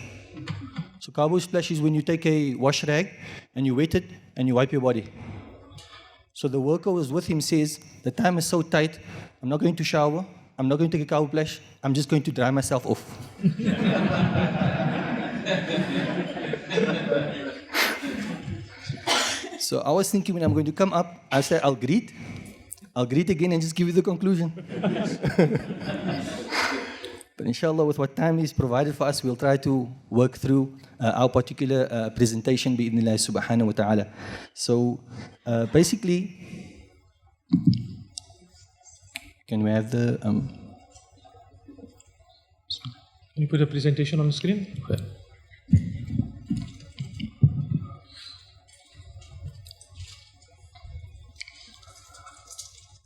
So cowboy splash is when you take a wash rag and you wet it and you wipe your body. So the worker who was with him says, the time is so tight, I'm not going to shower, I'm not going to take a cowboy splash, I'm just going to dry myself off. So I was thinking when I'm going to come up, I said, I'll greet again and just give you the conclusion. But inshallah, with what time is provided for us, we'll try to work through our particular presentation bi'idhnillah subhanahu wa ta'ala. So basically, can we have the... Can you put a presentation on the screen? Okay.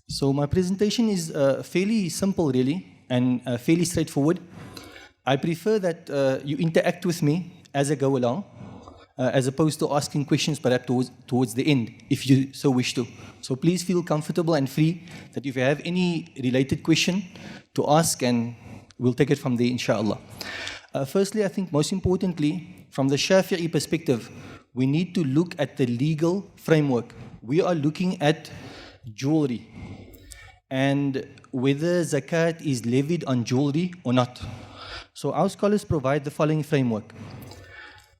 So my presentation is fairly simple really and fairly straightforward. I prefer that you interact with me as I go along as opposed to asking questions perhaps towards the end if you so wish to. So please feel comfortable and free that if you have any related question to ask, and we'll take it from there inshallah. Firstly, I think most importantly, from the Shafi'i perspective, we need to look at the legal framework. We are looking at jewelry and whether zakat is levied on jewelry or not. So our scholars provide the following framework.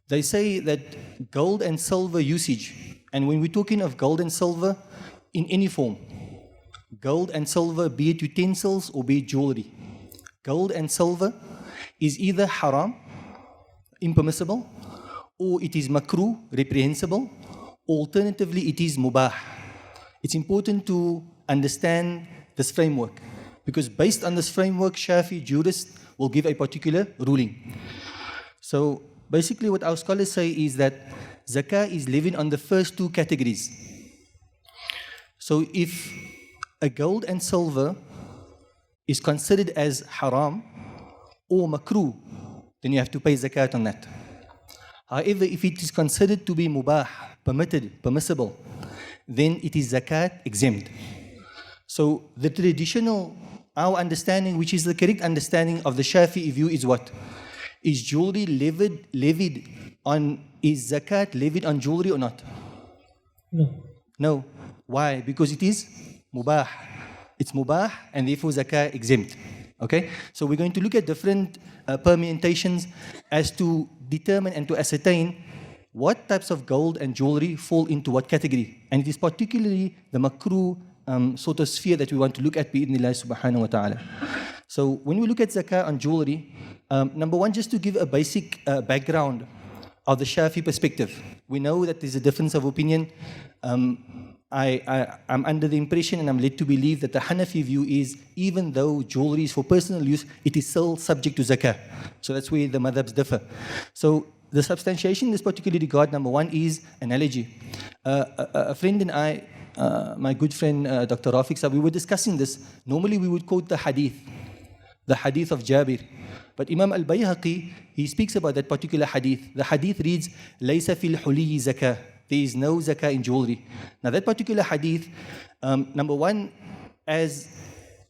They say that gold and silver usage, and when we're talking of gold and silver in any form, gold and silver, be it utensils or be it jewelry, gold and silver is either haram, impermissible, or it is makruh, reprehensible, alternatively it is mubah. It's important to understand this framework, because based on this framework, Shafi jurists will give a particular ruling. So basically what our scholars say is that zakah is levied on the first two categories. So if a gold and silver is considered as haram or makruh, then you have to pay zakat on that. However, if it is considered to be mubah, permitted, permissible, then it is zakat exempt. So the traditional, our understanding, which is the correct understanding of the Shafi'i view, is what? Is jewelry levied on, is zakat levied on jewelry or not? No. No. Why? Because it is mubah. It's mubah and therefore zakah exempt. Okay? So we're going to look at different permutations as to determine and to ascertain what types of gold and jewelry fall into what category. And it is particularly the makruh sort of sphere that we want to look at bi'idhnillah subhanahu wa ta'ala. So when we look at zakah on jewelry, number one, just to give a basic background of the Shafi perspective. We know that there's a difference of opinion. I'm under the impression and I'm led to believe that the Hanafi view is even though jewelry is for personal use, it is still subject to zakah. So that's where the madhabs differ. So the substantiation in this particular regard, number one, is analogy. A friend and I, my good friend Dr. Rafiq Sahib, we were discussing this. Normally we would quote the hadith of Jabir. But Imam al-Bayhaqi, he speaks about that particular hadith. The hadith reads, "Laysa fil huliyi zakah." There is no zakah in jewelry. Now that particular hadith, number one, as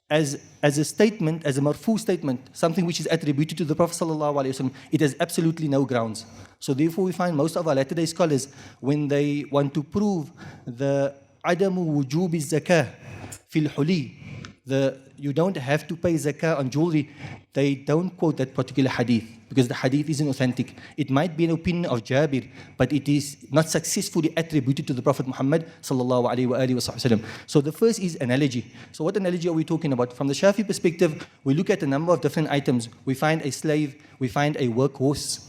a statement, as a marfu statement, something which is attributed to the Prophet ﷺ, it has absolutely no grounds. So therefore we find most of our latter day scholars, when they want to prove the adamu wujubi zakah fil huli, you don't have to pay zakah on jewelry, they don't quote that particular hadith because the hadith isn't authentic. It might be an opinion of Jabir, but it is not successfully attributed to the Prophet Muhammad sallallahu alaihi wasallam. So the first is analogy. So what analogy are we talking about? From the Shafi perspective, we look at a number of different items. We find a slave, we find a workhorse,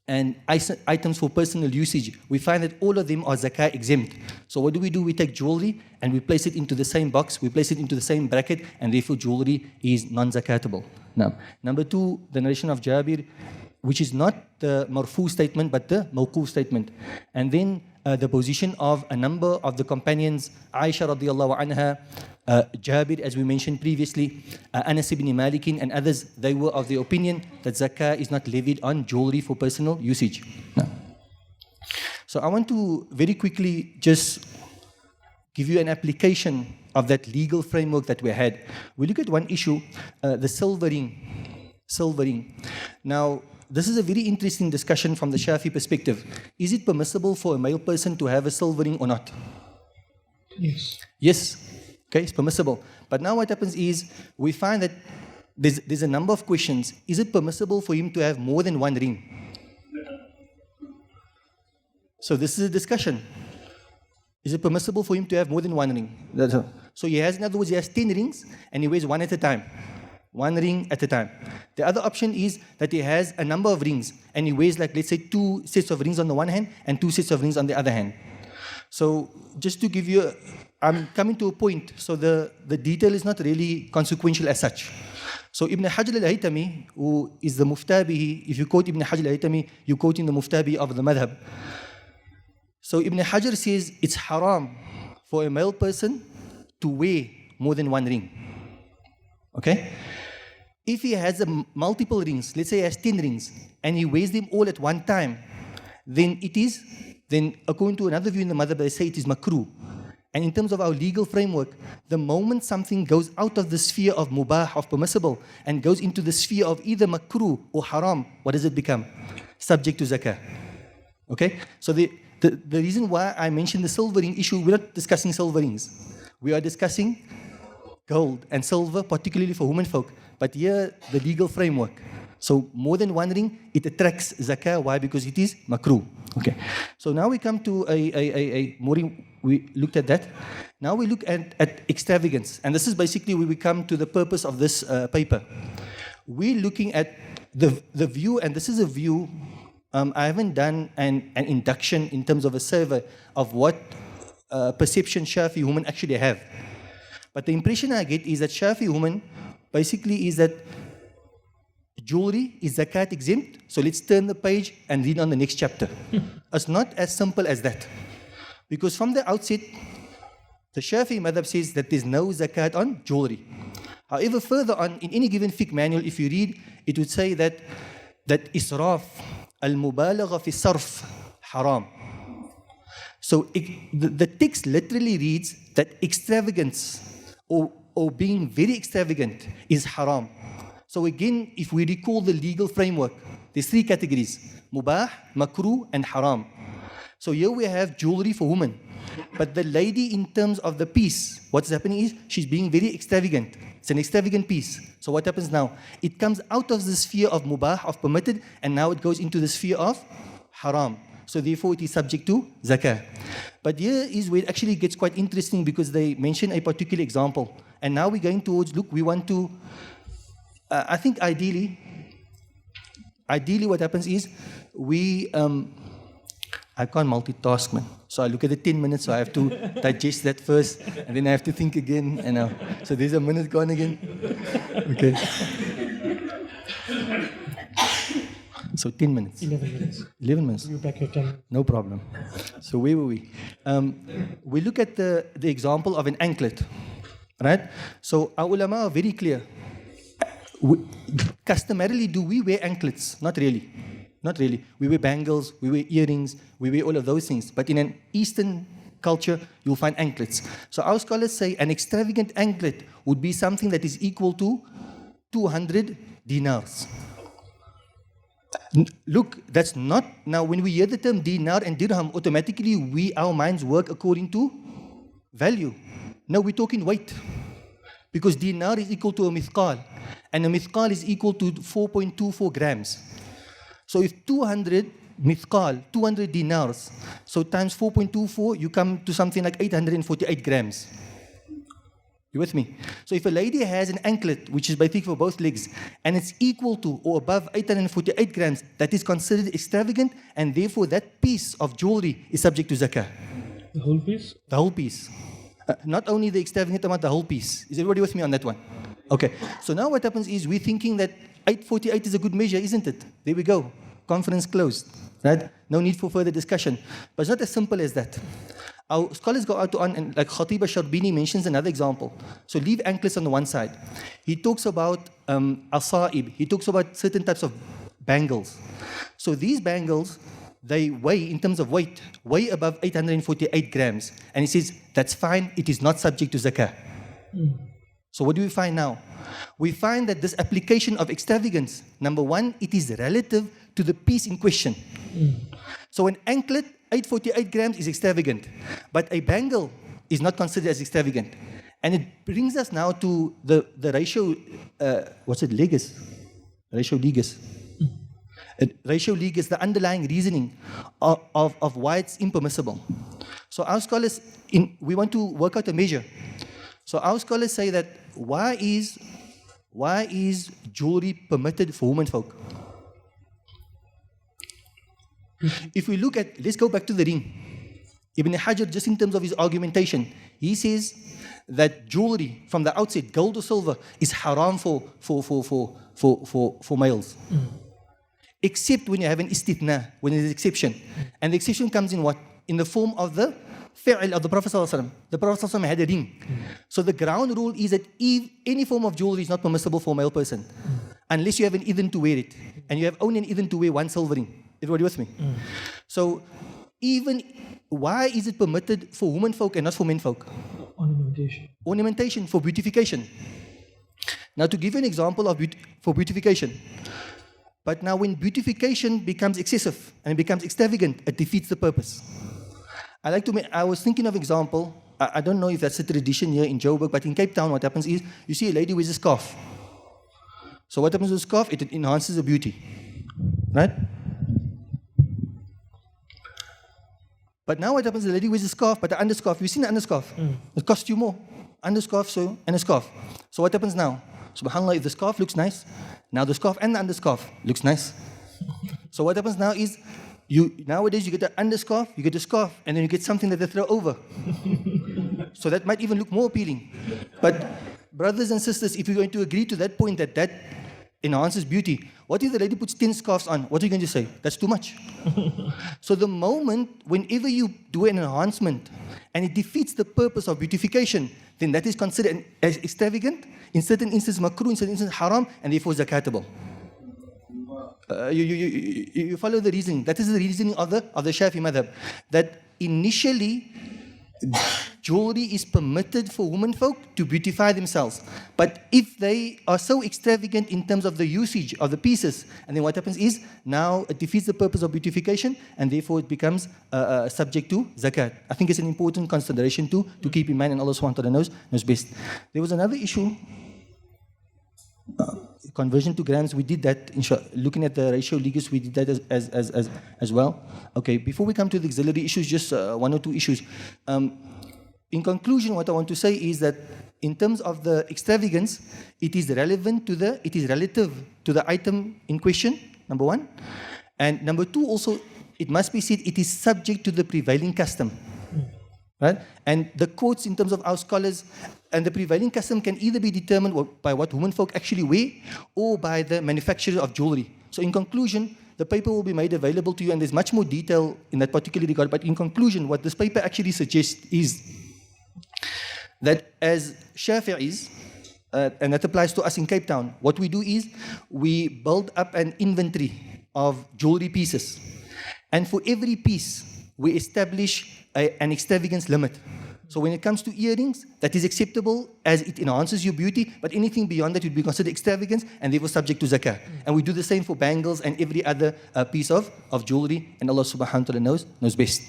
and items for personal usage. We find that all of them are zakah exempt. So what do? We take jewelry and we place it into the same box, we place it into the same bracket, and therefore jewelry is non-zakatable. Now, number two, the narration of Jabir, which is not the marfu statement, but the mawquf statement. And then the position of a number of the companions, Aisha radiallahu anha, Jabir, as we mentioned previously, Anas ibn Malik and others, they were of the opinion that zakah is not levied on jewelry for personal usage. Now, so I want to very quickly just give you an application of that legal framework that we had. We look at one issue, the silvering. Now, this is a very interesting discussion from the Shafi perspective. Is it permissible for a male person to have a silvering or not? Yes. Yes. Okay, it's permissible. But now what happens is, we find that there's a number of questions. Is it permissible for him to have more than one ring? So this is a discussion. Is it permissible for him to have more than one ring? That's all. So he has, in other words, he has 10 rings and he wears one at a time. One ring at a time. The other option is that he has a number of rings and he wears, like, let's say 2 sets of rings on the one hand and 2 sets of rings on the other hand. So just to give you, I'm coming to a point, so the detail is not really consequential as such. So Ibn Hajar al-Haytami, who is the Muftabihi, if you quote Ibn Hajar al-Haytami, you're quoting the Muftabihi of the madhab. So Ibn Hajar says it's haram for a male person to wear more than one ring. Okay? If he has multiple rings, let's say he has 10 rings, and he wears them all at one time, then according to another view in the madhab, they say it is makruh. And in terms of our legal framework, the moment something goes out of the sphere of mubah, of permissible, and goes into the sphere of either makruh or haram, what does it become? Subject to zakah. Okay? So the reason why I mentioned the silvering issue, we're not discussing silver rings. We are discussing gold and silver, particularly for women folk. But here, the legal framework. So more than one ring, it attracts zakah. Why? Because it is makruh. Okay. So now we come to we looked at that. Now we look at extravagance. And this is basically where we come to the purpose of this paper. We're looking at the view, and this is a view, I haven't done an induction in terms of a survey of what perception Shafi women actually have. But the impression I get is that Shafi women basically is that jewelry is zakat exempt, so let's turn the page and read on the next chapter. It's not as simple as that. Because from the outset, the Shafi madhab says that there's no zakat on jewelry. However, further on, in any given fiqh manual, if you read, it would say that israf, al-mubalagha fi sarf, haram. So the text literally reads that extravagance or being very extravagant is haram. So again, if we recall the legal framework, there's 3 categories: mubah, makruh, and haram. So here we have jewelry for women. But the lady, in terms of the piece, what's happening is she's being very extravagant. It's an extravagant piece. So what happens now? It comes out of the sphere of mubah, of permitted, and now it goes into the sphere of haram. So therefore it is subject to zakah. But here is where it actually gets quite interesting, because they mention a particular example. And now we're going towards, look, we want to, I think ideally what happens is I can't multitask, man. So I look at the 10 minutes, so I have to digest that first, and then I have to think again. And so there's a minute gone again. Okay. So 10 minutes. 11 minutes. 11 minutes. You're back your 10. No problem. So where were we? We look at the example of an anklet, right? So our ulama are very clear. Customarily, do we wear anklets? Not really. Not really. We wear bangles, we wear earrings, we wear all of those things. But in an Eastern culture, you'll find anklets. So our scholars say an extravagant anklet would be something that is equal to 200 dinars. Look, that's not, now when we hear the term dinar and dirham, automatically our minds work according to value. No, we're talking weight. Because dinar is equal to a mithqal, and a mithqal is equal to 4.24 grams. So if 200 mithqal, 200 dinars, so times 4.24, you come to something like 848 grams. You with me? So if a lady has an anklet, which is basically for both legs, and it's equal to or above 848 grams, that is considered extravagant, and therefore that piece of jewelry is subject to zakah. The whole piece? The whole piece. Not only the extravagant amount, the whole piece. Is everybody with me on that one? Okay. So now what happens is we're thinking that 848 is a good measure, isn't it? There we go. Conference closed. Right? No need for further discussion. But it's not as simple as that. Our scholars go out on, and like Khatib al-Sharbini mentions another example. So leave anklets on the one side. He talks about asaib. He talks about certain types of bangles. So these bangles, they weigh, in terms of weight, way above 848 grams. And he says, that's fine, it is not subject to zakah. So what do we find now? We find that this application of extravagance, number one, it is relative to the piece in question. So an anklet, 848 grams is extravagant, but a bangle is not considered as extravagant. And it brings us now to the ratio, what's it, legis? Ratio legis. Ratio legis, the underlying reasoning of why it's impermissible. So our scholars, we want to work out a measure. So our scholars say that why is jewelry permitted for women folk? If we look at, let's go back to the ring. Ibn Hajar, just in terms of his argumentation, he says that jewelry from the outset, gold or silver, is haram for males. Except when you have an istithna, when there's an exception. And the exception comes in what? In the form of the fi'l of the Prophet ﷺ. The Prophet ﷺ had a ring. So the ground rule is that any form of jewelry is not permissible for a male person, unless you have an idhn to wear it. And you have only an idhn to wear one silver ring. Everybody with me? So even, why is it permitted for women folk and not for men folk? Ornamentation. Ornamentation, for beautification. Now to give you an example of for beautification. But now when beautification becomes excessive and becomes extravagant, it defeats the purpose. I was thinking of example, I don't know if that's a tradition here in Joburg, but in Cape Town what happens is, you see a lady wears a scarf. So what happens with a scarf? It enhances the beauty. Right? But now what happens, the lady wears a scarf, but the underscarf, you've seen the underscarf? It costs you more. Underscarf, and a scarf. So what happens now? SubhanAllah, if the scarf looks nice, now the scarf and the underscarf looks nice. So what happens now is, nowadays you get the underscarf, you get the scarf, and then you get something that they throw over. So that might even look more appealing. But brothers and sisters, if you're going to agree to that point that enhances beauty, what if the lady puts 10 scarves on? What are you going to say? That's too much. So the moment, whenever you do an enhancement, and it defeats the purpose of beautification, then that is considered as extravagant, in certain instances makruh, in certain instances haram, and therefore zakatable. You follow the reasoning. That is the reasoning of the Shafi madhab. That initially, jewelry is permitted for women folk to beautify themselves. But if they are so extravagant in terms of the usage of the pieces, and then what happens is, now it defeats the purpose of beautification, and therefore it becomes subject to zakat. I think it's an important consideration to keep in mind, and Allah subhanahu wa ta'ala knows best. There was another issue. Conversion to grams, we did that. Looking at the ratio legis, we did that as well. Okay, before we come to the auxiliary issues, just one or two issues. In conclusion, what I want to say is that in terms of the extravagance, it is relative to the item in question, number one. And number two, also, it must be said, it is subject to the prevailing custom. Right? And the quotes in terms of our scholars, and the prevailing custom can either be determined by what women folk actually wear or by the manufacturer of jewelry. So in conclusion, the paper will be made available to you, and there's much more detail in that particular regard. But in conclusion, what this paper actually suggests is that as Shafi'is, and that applies to us in Cape Town, what we do is we build up an inventory of jewelry pieces. And for every piece, we establish an extravagance limit. So when it comes to earrings, that is acceptable as it enhances your beauty, but anything beyond that would be considered extravagance and therefore subject to zakah. And we do the same for bangles and every other piece of jewelry, and Allah subhanahu wa ta'ala knows best.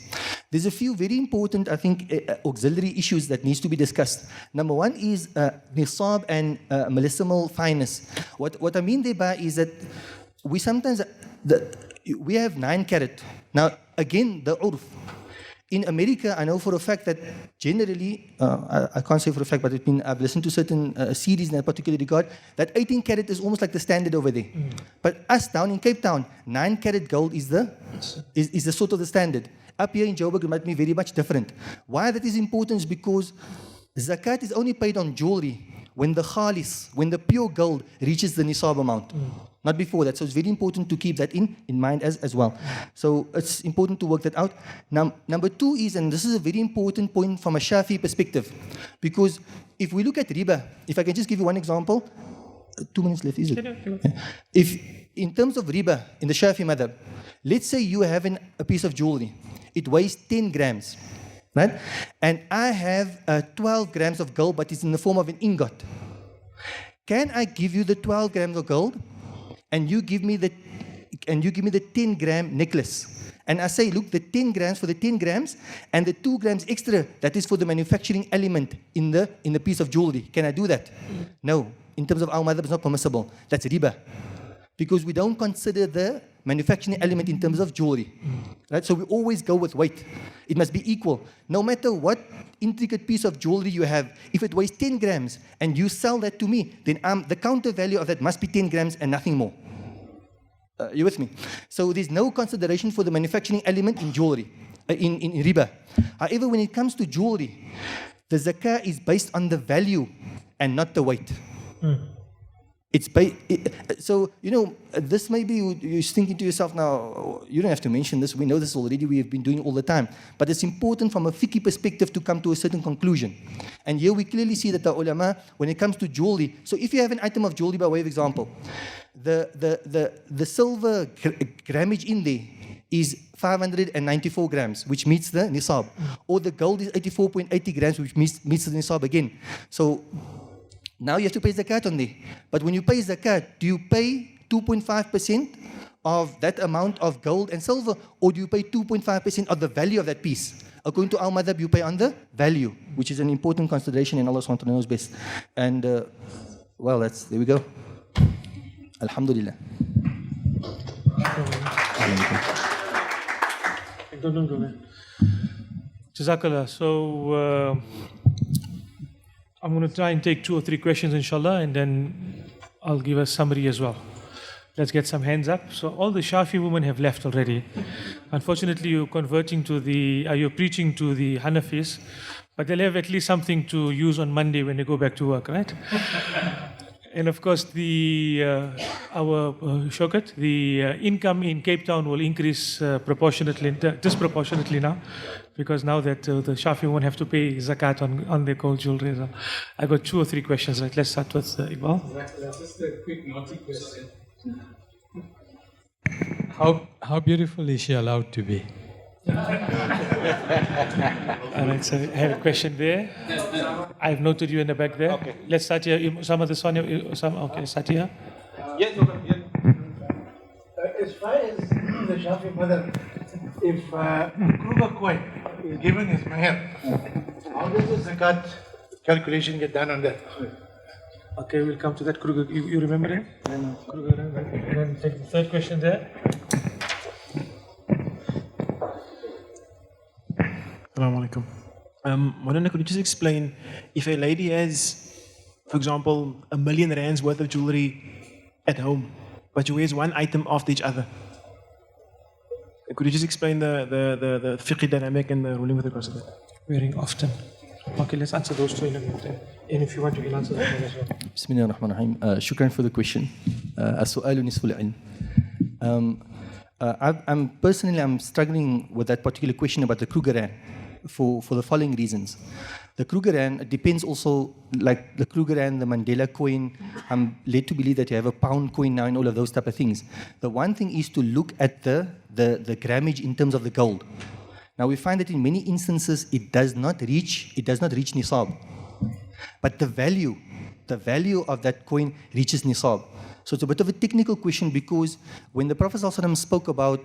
There's a few very important, I think, auxiliary issues that needs to be discussed. Number one is nisab and millesimal fineness. What I mean thereby is that we sometimes, we have 9 carat. Now, again, the urf. In America, I know for a fact that generally, I can't say for a fact, but I've listened to certain series in that particular regard, that 18 karat is almost like the standard over there. But us down in Cape Town, 9 karat gold is the sort of the standard. Up here in Joburg, it might be very much different. Why that is important is because zakat is only paid on jewelry when the khalis, when the pure gold reaches the nisab amount. Not before that. So it's very important to keep that in mind as well. So it's important to work that out. Now, number two is, and this is a very important point from a Shafi perspective, because if we look at riba, if I can just give you one example, 2 minutes left, is it? If in terms of riba in the Shafi madhab, let's say you have a piece of jewelry, it weighs 10 grams, right? And I have 12 grams of gold, but it's in the form of an ingot. Can I give you the 12 grams of gold, and you give me the 10 gram necklace? And I say, look, the 10 grams for the 10 grams, and the 2 grams extra, that is for the manufacturing element in the piece of jewelry. Can I do that? No. In terms of our madhab, it's not permissible. That's riba. Because we don't consider the manufacturing element in terms of jewelry. Right? So we always go with weight. It must be equal. No matter what intricate piece of jewelry you have, if it weighs 10 grams and you sell that to me, then the counter value of that must be 10 grams and nothing more. You with me? So there's no consideration for the manufacturing element in jewelry, in riba. However, when it comes to jewelry, the zakah is based on the value and not the weight. So, this may be, you're thinking to yourself now, you don't have to mention this, we know this already, we have been doing it all the time. But it's important from a fiqh perspective to come to a certain conclusion. And here we clearly see that the ulama, when it comes to jewelry, so if you have an item of jewelry by way of example, the silver grammage in there is 594 grams, which meets the nisab. Or the gold is 84.80 grams, which meets the nisab again. So, now you have to pay zakat on there. But when you pay zakat, do you pay 2.5% of that amount of gold and silver, or do you pay 2.5% of the value of that piece? According to our madhab, you pay on the value, which is an important consideration, and Allah SWT knows best. And, there we go. Alhamdulillah. Don't go there. Jazakallah. So, I'm going to try and take 2 or 3 questions, inshallah, and then I'll give a summary as well. Let's get some hands up. So all the Shafi women have left already. Unfortunately, you're preaching to the Hanafis, but they'll have at least something to use on Monday when they go back to work, right? And of course, our Shaukat, the income in Cape Town will increase disproportionately now, because now that the Shafi won't have to pay zakat on their gold jewelry. So I got 2 or 3 questions. Right, let's start with Iqbal. That's just a quick naughty question. How beautiful is she allowed to be? All right, so I have a question there. I've noted you in the back there. Okay. Let's start here. Some of the Sonia, okay, start here. Yes, as far as the Shafi mother, if Kruger coin is given as maher, how does the zakat calculation get done on that? Okay, we'll come to that. Kruger, you remember him? No. Kruger, right? And then take the third question there. Assalamu alaikum. Moulana, could you just explain, if a lady has, for example, R1 million worth of jewelry at home, but she wears one item after each other, could you just explain the fiqh dynamic and the ruling with regards to that? Wearing often. Okay, let's answer those 2 in a minute. And if you want, you can answer that one as well. Bismillah ar-Rahman ar-Rahim. Shukran for the question. As-su'alu nisful ilm. I'm struggling with that particular question about the Krugeran for the following reasons. The Krugeran depends also, like the Krugeran, the Mandela coin. I'm led to believe that you have a pound coin now and all of those type of things. The one thing is to look at the grammage in terms of the gold. Now we find that in many instances it does not reach nisab, but the value of that coin reaches nisab. So it's a bit of a technical question, because when the Prophet ﷺ spoke about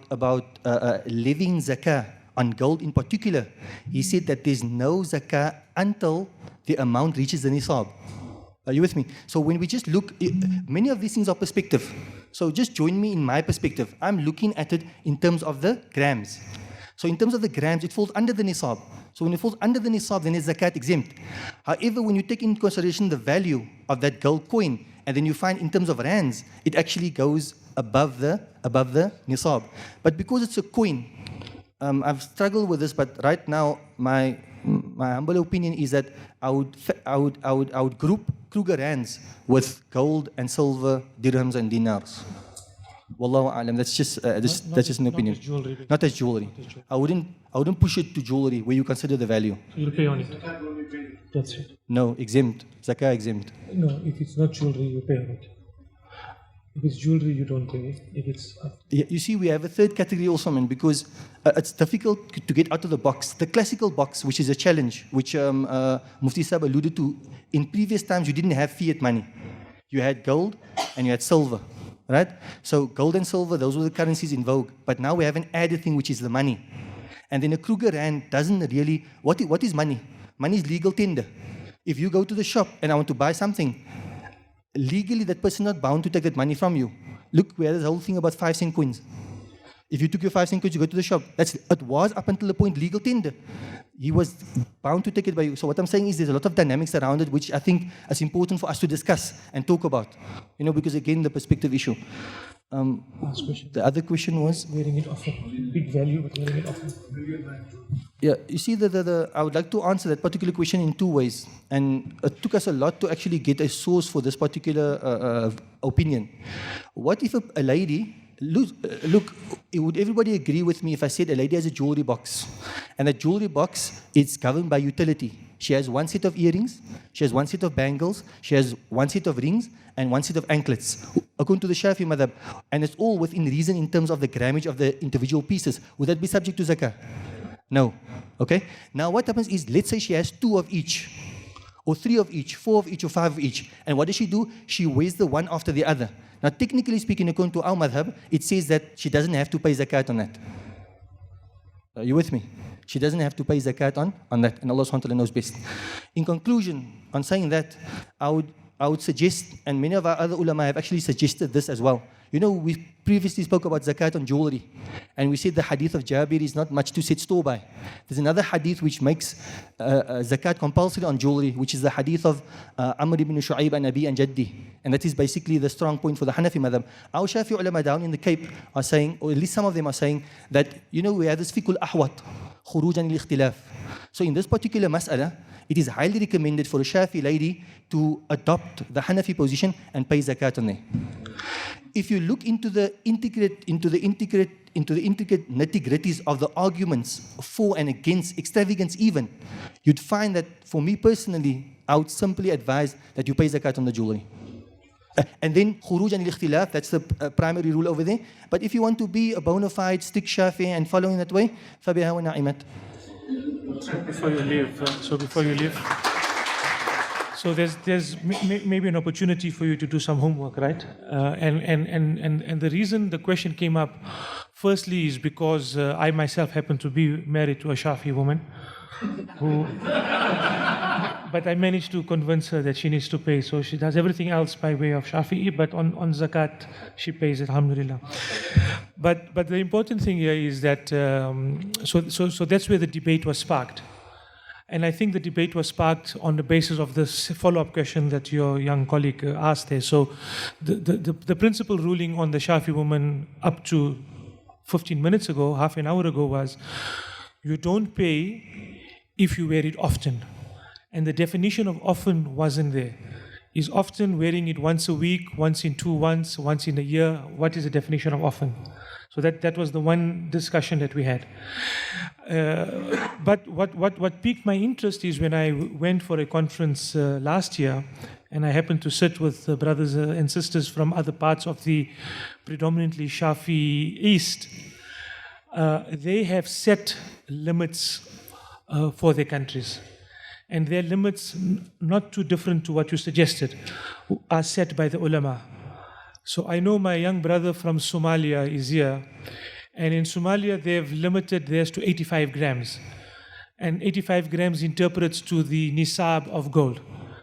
levying zakah on gold in particular, he said that there's no zakah until the amount reaches the nisab. Are you with me? So when we just look, many of these things are perspective. So just join me in my perspective. I'm looking at it in terms of the grams. So in terms of the grams, it falls under the nisab. So when it falls under the nisab, then it's zakat exempt. However, when you take into consideration the value of that gold coin, and then you find in terms of rands, it actually goes above the nisab. But because it's a coin, I've struggled with this, but right now my humble opinion is that I would group Kruger rands with gold and silver, dirhams and dinars. Wallahu alam. That's just an opinion. Not as jewelry. Not as jewelry. I wouldn't push it to jewelry where you consider the value. So you'll pay on it. That's it. No, exempt. Zakah exempt. No, if it's not jewelry, you pay on it. If it's jewelry, you don't pay. If it's You see, we have a third category also, man, because it's difficult to get out of the box. The classical box, which is a challenge, which Mufti Sahib alluded to, in previous times you didn't have fiat money. You had gold and you had silver, right? So gold and silver, those were the currencies in vogue. But now we have an added thing, which is the money. And then a Kruger rand doesn't really, what is money? Money is legal tender. If you go to the shop and I want to buy something, legally that person is not bound to take that money from you. Look, we had this whole thing about 5 cent coins. If you took your 5 cent coins, you go to the shop. It was up until the point legal tender. He was bound to take it by you. So what I'm saying is there's a lot of dynamics around it, which I think is important for us to discuss and talk about. Because again, the perspective issue. last question. The other question was? Wearing it often. Big value, but wearing it often. Yeah, you see, I would like to answer that particular question in 2 ways. And it took us a lot to actually get a source for this particular opinion. What if a lady, look, would everybody agree with me if I said a lady has a jewelry box? And that jewelry box is governed by utility. She has 1 set of earrings, she has 1 set of bangles, she has 1 set of rings, and 1 set of anklets, according to the Shafi madhab. And it's all within reason in terms of the grammage of the individual pieces. Would that be subject to zakah? No. Okay? Now what happens is, let's say she has 2 of each, or 3 of each, 4 of each, or 5 of each. And what does she do? She weighs the one after the other. Now technically speaking, according to our madhab, it says that she doesn't have to pay zakat on that. Are you with me? She doesn't have to pay zakat on that, and Allah subhanahu wa ta'ala knows best. In conclusion, on saying that, I would suggest, and many of our other ulama have actually suggested this as well. You know, we previously spoke about zakat on jewelry, and we said the hadith of Jabir is not much to set store by. There's another hadith which makes zakat compulsory on jewelry, which is the hadith of Amr ibn Shoaib and Nabi and Jaddi. And that is basically the strong point for the Hanafi madhab. Our Shafi ulama down in the Cape are saying, or at least some of them are saying, that, you know, we have this fiqh al-ahwat, khurujan al-ikhtilaf. So in this particular mas'ala, it is highly recommended for a Shafi lady to adopt the Hanafi position and pay zakat on there. If you look into the intricate nitty-gritties of the arguments for and against extravagance even, you'd find that, for me personally, I would simply advise that you pay zakat on the jewelry. And then khuruj an al-ikhtilaf, that's the primary rule over there. But if you want to be a bona fide strict Shafi and following that way, fabiha wa na'imat. Before you leave, so there's maybe an opportunity for you to do some homework, right? And the reason the question came up, firstly, is because I myself happen to be married to a Shafi woman, but I managed to convince her that she needs to pay. So she does everything else by way of Shafi'i, but on zakat she pays it, alhamdulillah. But the important thing here is that so that's where the debate was sparked. And I think the debate was sparked on the basis of this follow-up question that your young colleague asked there. So the principal ruling on the Shafi woman up to 15 minutes ago, half an hour ago, was you don't pay if you wear it often. And the definition of often wasn't there. Is often wearing it once a week, once in 2 months, once in a year? What is the definition of often? So that was the one discussion that we had. But what piqued my interest is when I went for a conference last year, and I happened to sit with brothers and sisters from other parts of the predominantly Shafi East. They have set limits for their countries. And their limits, not too different to what you suggested, are set by the ulama. So I know my young brother from Somalia is here, and in Somalia they've limited theirs to 85 grams. And 85 grams interprets to the nisab of gold.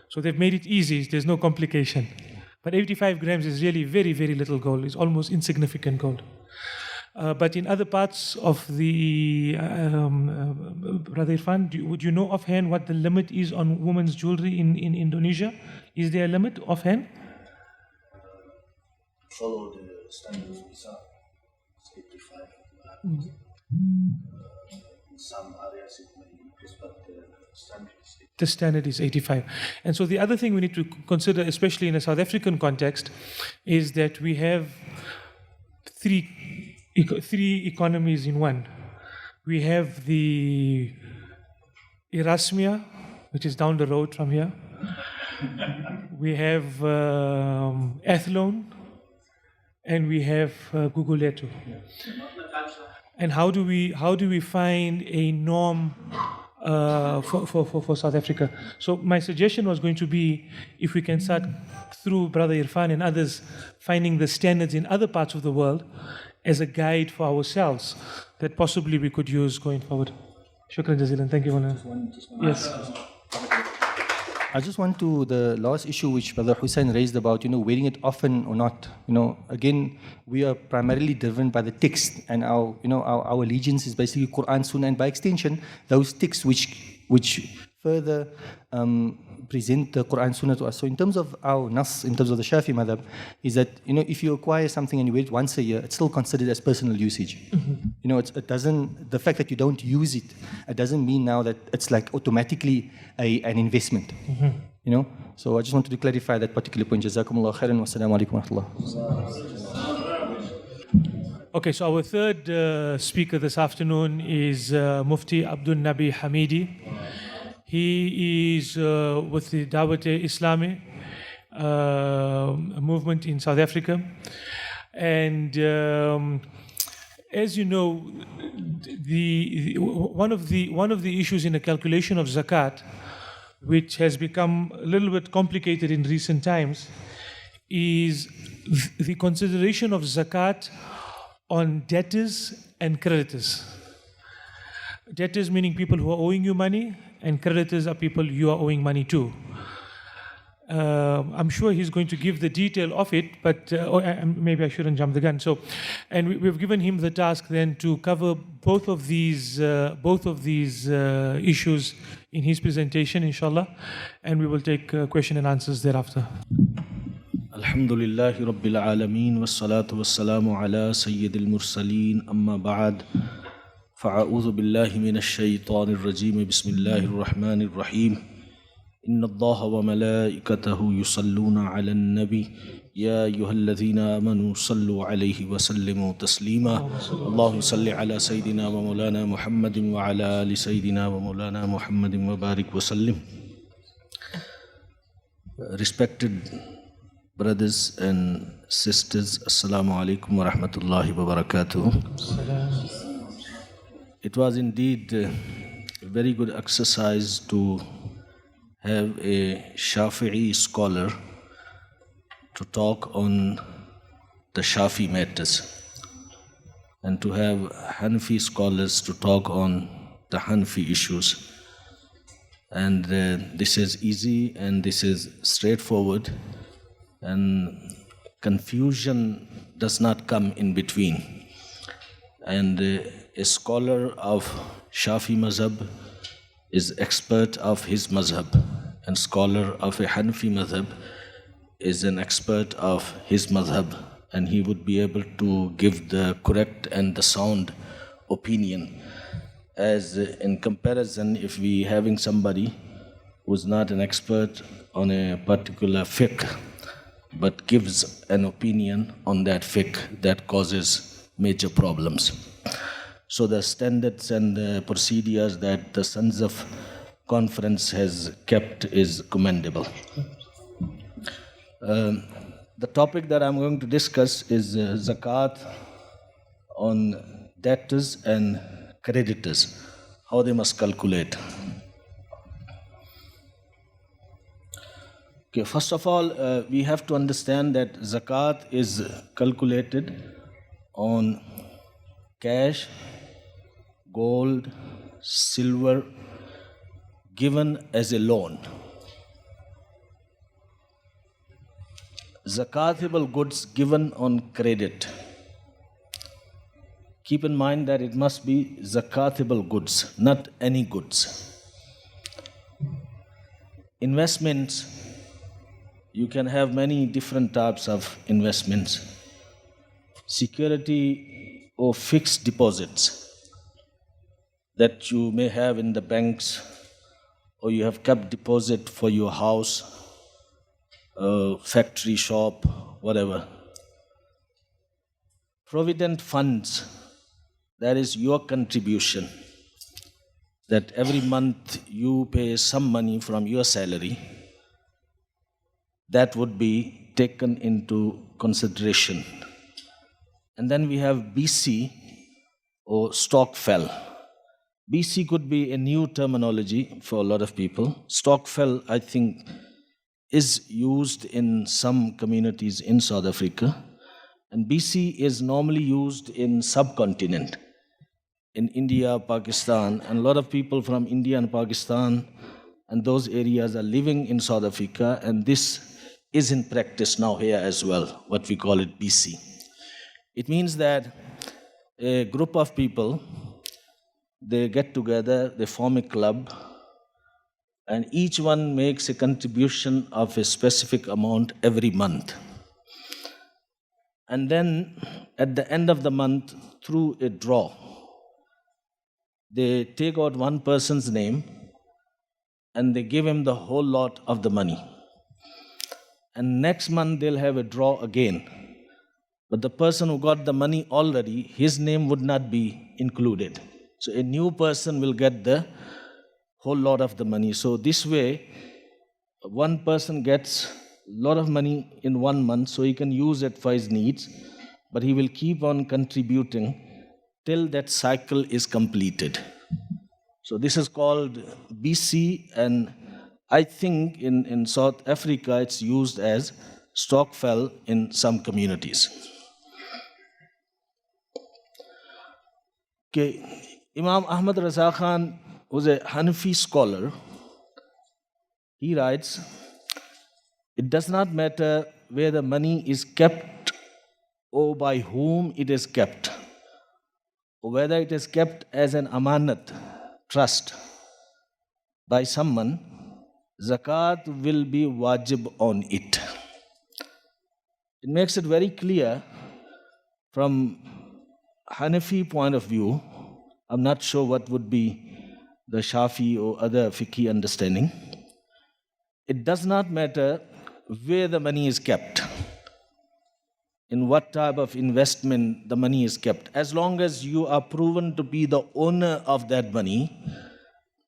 So they've made it easy, there's no complication. But 85 grams is really very, very little gold, it's almost insignificant gold. But in other parts of the, Brother Irfan, would you know offhand what the limit is on women's jewelry in Indonesia? Is there a limit offhand? Follow the standard of Islam, 85. some areas it may increase, but standard is 85. The standard is 85. And so the other thing we need to consider, especially in a South African context, is that we have three economies in one. We have the Erasmia, which is down the road from here. We have Athlone, and we have Guguletu. And how do we find a norm for South Africa? So my suggestion was going to be, if we can start through Brother Irfan and others finding the standards in other parts of the world as a guide for ourselves that possibly we could use going forward. Shukran jazilan. Thank you, Moulana. Yes. I just want to, the last issue which Brother Hussein raised about, wearing it often or not. Again, we are primarily driven by the text, and our allegiance is basically Quran, Sunnah, and by extension, those texts which further present the Quran, Sunnah to us. So in terms of our nas, in terms of the Shafi madhab, is that, if you acquire something and you wear it once a year, it's still considered as personal usage. Mm-hmm. It doesn't, the fact that you don't use it, it doesn't mean now that it's like automatically an investment. Mm-hmm. So I just wanted to clarify that particular point. Jazakumullah khairan wa assalamu alaikum wa rahmatullah. Okay, so our third speaker this afternoon is Mufti Abdun Nabi Hamidi. He is with the Dawat-e Islami movement in South Africa. And as you know, one of the issues in the calculation of zakat, which has become a little bit complicated in recent times, is the consideration of zakat on debtors and creditors. Debtors meaning people who are owing you money, and creditors are people you are owing money to. I'm sure he's going to give the detail of it, but maybe I shouldn't jump the gun. So, and we've given him the task then to cover both of these issues in his presentation, inshallah, and we will take question and answers thereafter. Alhamdulillahi Rabbil Alameen, wassalatu wassalamu ala Sayyidil Mursaleen, amma ba'd. فأعوذ بالله من الشيطان الرجيم بسم الله الرحمن الرحيم إن الله وملائكته يصلون على النبي يا أيها الذين آمنوا صلوا عليه وسلموا تسليما اللهم صل على سيدنا ومولانا محمد وعلى آل سيدنا ومولانا محمد وبارك وسلم. Respected brothers and sisters, Assalamu alaikum wa rahmatullahi wa barakatuh. It was indeed a very good exercise to have a Shafi'i scholar to talk on the Shafi matters, and to have Hanafi scholars to talk on the Hanafi issues. And this is easy and this is straightforward, and confusion does not come in between. And a scholar of Shafi mazhab is expert of his mazhab, and scholar of a Hanafi mazhab is an expert of his madhab, and he would be able to give the correct and the sound opinion. As in comparison, if we having somebody who's not an expert on a particular fiqh, but gives an opinion on that fiqh, that causes major problems. So the standards and the procedures that the Sons of Conference has kept is commendable. The topic that I'm going to discuss is zakat on debtors and creditors, how they must calculate. Okay, first of all, we have to understand that zakat is calculated on cash, gold, silver, given as a loan. Zakatable goods given on credit. Keep in mind that it must be zakatable goods, not any goods. Investments, you can have many different types of investments. Security or fixed deposits. that you may have in the banks, or you have kept deposit for your house, factory, shop, whatever. Provident funds, that is your contribution, that every month you pay some money from your salary, that would be taken into consideration. And then we have BC, or stock fell. BC could be a new terminology for a lot of people. Stock fell, I think, is used in some communities in South Africa. And BC is normally used in subcontinent, in India, Pakistan. And a lot of people from India and Pakistan and those areas are living in South Africa. And this is in practice now here as well, what we call it BC. It means that a group of people, they get together, they form a club, and each one makes a contribution of a specific amount every month. And then at the end of the month, through a draw, they take out one person's name and they give him the whole lot of the money. And next month they'll have a draw again. But the person who got the money already, his name would not be included. So a new person will get the whole lot of the money. So this way, one person gets a lot of money in 1 month, so he can use it for his needs, but he will keep on contributing till that cycle is completed. So this is called BC, and I think in South Africa it's used as stokvel in some communities. Okay. Imam Ahmad Raza Khan was a Hanafi scholar. He writes, it does not matter where the money is kept or by whom it is kept, or whether it is kept as an amanat, trust, by someone, zakat will be wajib on it. It makes it very clear from Hanafi point of view. I'm not sure what would be the Shafi or other fiqh understanding. It does not matter where the money is kept, in what type of investment the money is kept. As long as you are proven to be the owner of that money,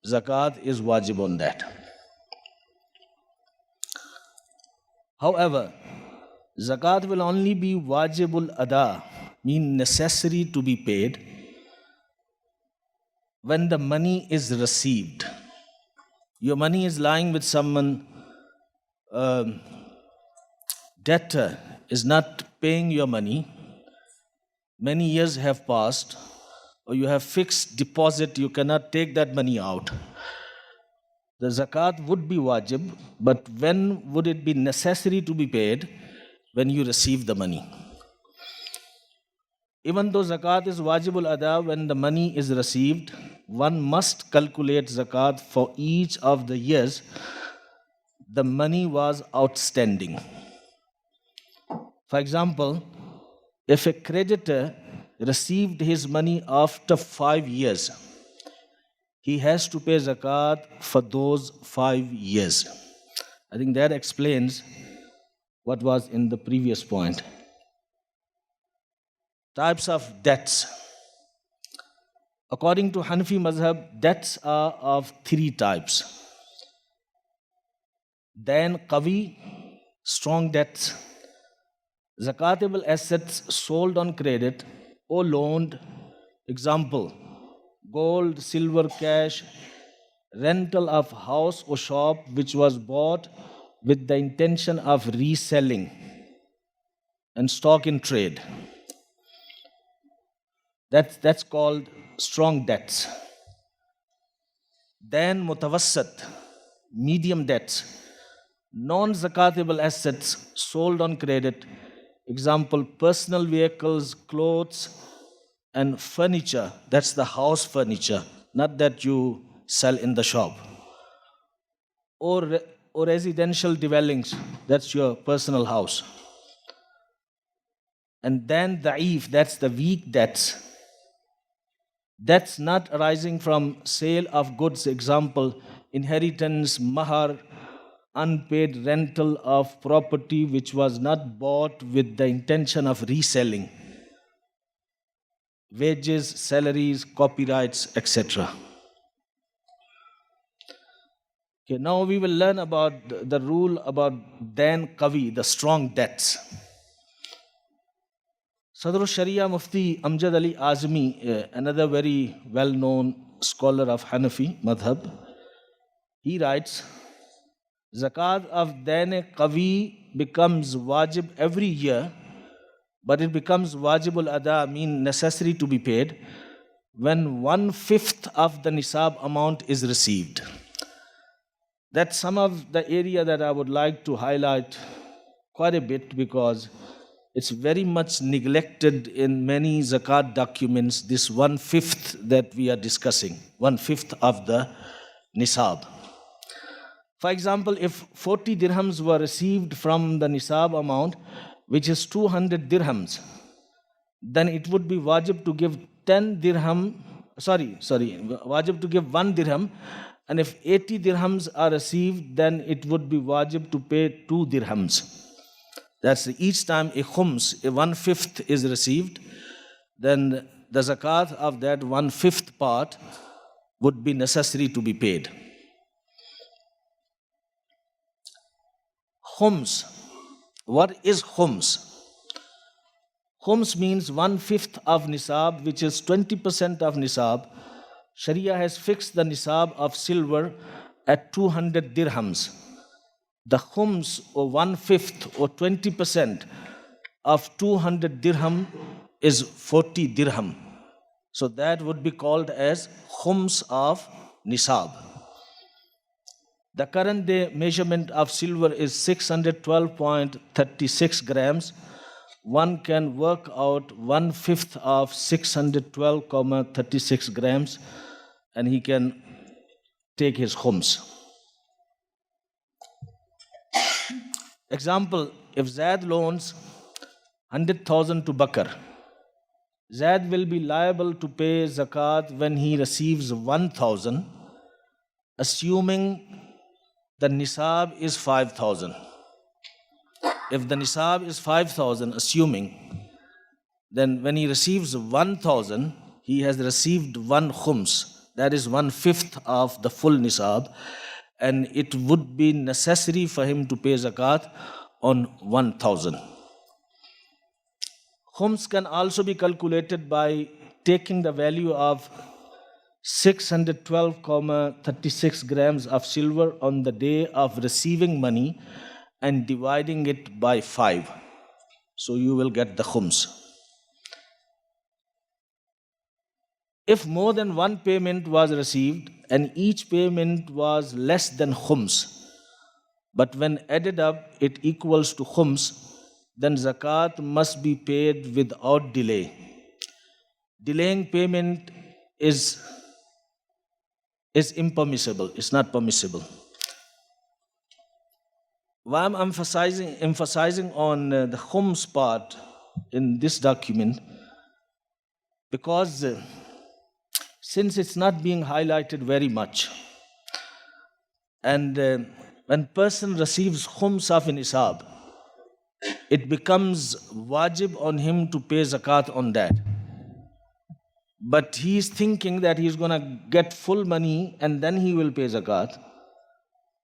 zakat is wajib on that. However, zakat will only be wajibul ada, mean necessary to be paid, when the money is received. Your money is lying with someone, debtor is not paying your money, many years have passed, or you have fixed deposit, you cannot take that money out. The zakat would be wajib, but when would it be necessary to be paid? When you receive the money. Even though zakat is wajibul ada, when the money is received, one must calculate zakat for each of the years the money was outstanding. For example, if a creditor received his money after 5 years, he has to pay zakat for those 5 years. I think that explains what was in the previous point. Types of debts. According to Hanafi Mazhab, debts are of 3 types. Then qawi, strong debts, zakatable assets sold on credit or loaned, example, gold, silver, cash, rental of house or shop which was bought with the intention of reselling, and stock in trade. That's called strong debts. Then mutawassat, medium debts, non-zakatable assets sold on credit, example, personal vehicles, clothes, and furniture. That's the house furniture, not that you sell in the shop. Or residential dwellings, that's your personal house. And then da'if, that's the weak debts. That's not arising from sale of goods, example, inheritance, mahar, unpaid rental of property which was not bought with the intention of reselling, wages, salaries, copyrights, etc. Okay, now we will learn about the rule about Dan Kavi, the strong debts. Sadr Sharia Mufti Amjad Ali Azmi, another very well-known scholar of Hanafi madhab, he writes, Zakat of Dan Kavi becomes wajib every year, but it becomes wajibul ada, mean necessary to be paid, when 1/5 of the nisab amount is received. That's some of the area that I would like to highlight quite a bit, because it's very much neglected in many zakat documents, this 1/5 that we are discussing, 1/5 of the nisab. For example, if 40 dirhams were received from the nisab amount, which is 200 dirhams, then it would be wajib to give 10 dirham, wajib to give 1 dirham, and if 80 dirhams are received, then it would be wajib to pay 2 dirhams. That's each time a khums, a 1/5 is received, then the zakat of that 1/5 part would be necessary to be paid. Khums. What is khums? Khums means 1/5 of nisab, which is 20% of nisab. Sharia has fixed the nisab of silver at 200 dirhams. The khums, or 1/5 or 20% of 200 dirham is 40 dirham. So that would be called as khums of nisab. The current day measurement of silver is 612.36 grams. One can work out 1/5 of 612.36 grams, and he can take his khums. Example, if Zaid loans 100,000 to Bakr, Zaid will be liable to pay zakat when he receives 1,000, assuming the nisab is 5,000. If the nisab is 5,000, assuming, then when he receives 1,000, he has received 1 khums. That is 1/5 of the full nisab, and it would be necessary for him to pay zakat on 1,000. Khums can also be calculated by taking the value of 612.36 grams of silver on the day of receiving money and dividing it by 5. So you will get the khums. If more than one payment was received and each payment was less than khums, but when added up it equals to khums, then zakat must be paid without delay. Delaying payment is impermissible, it's not permissible. Why I'm emphasizing on the khums part in this document, because since it's not being highlighted very much, and when person receives khums of an nisab, it becomes wajib on him to pay zakat on that. But he is thinking that he is going to get full money and then he will pay zakat.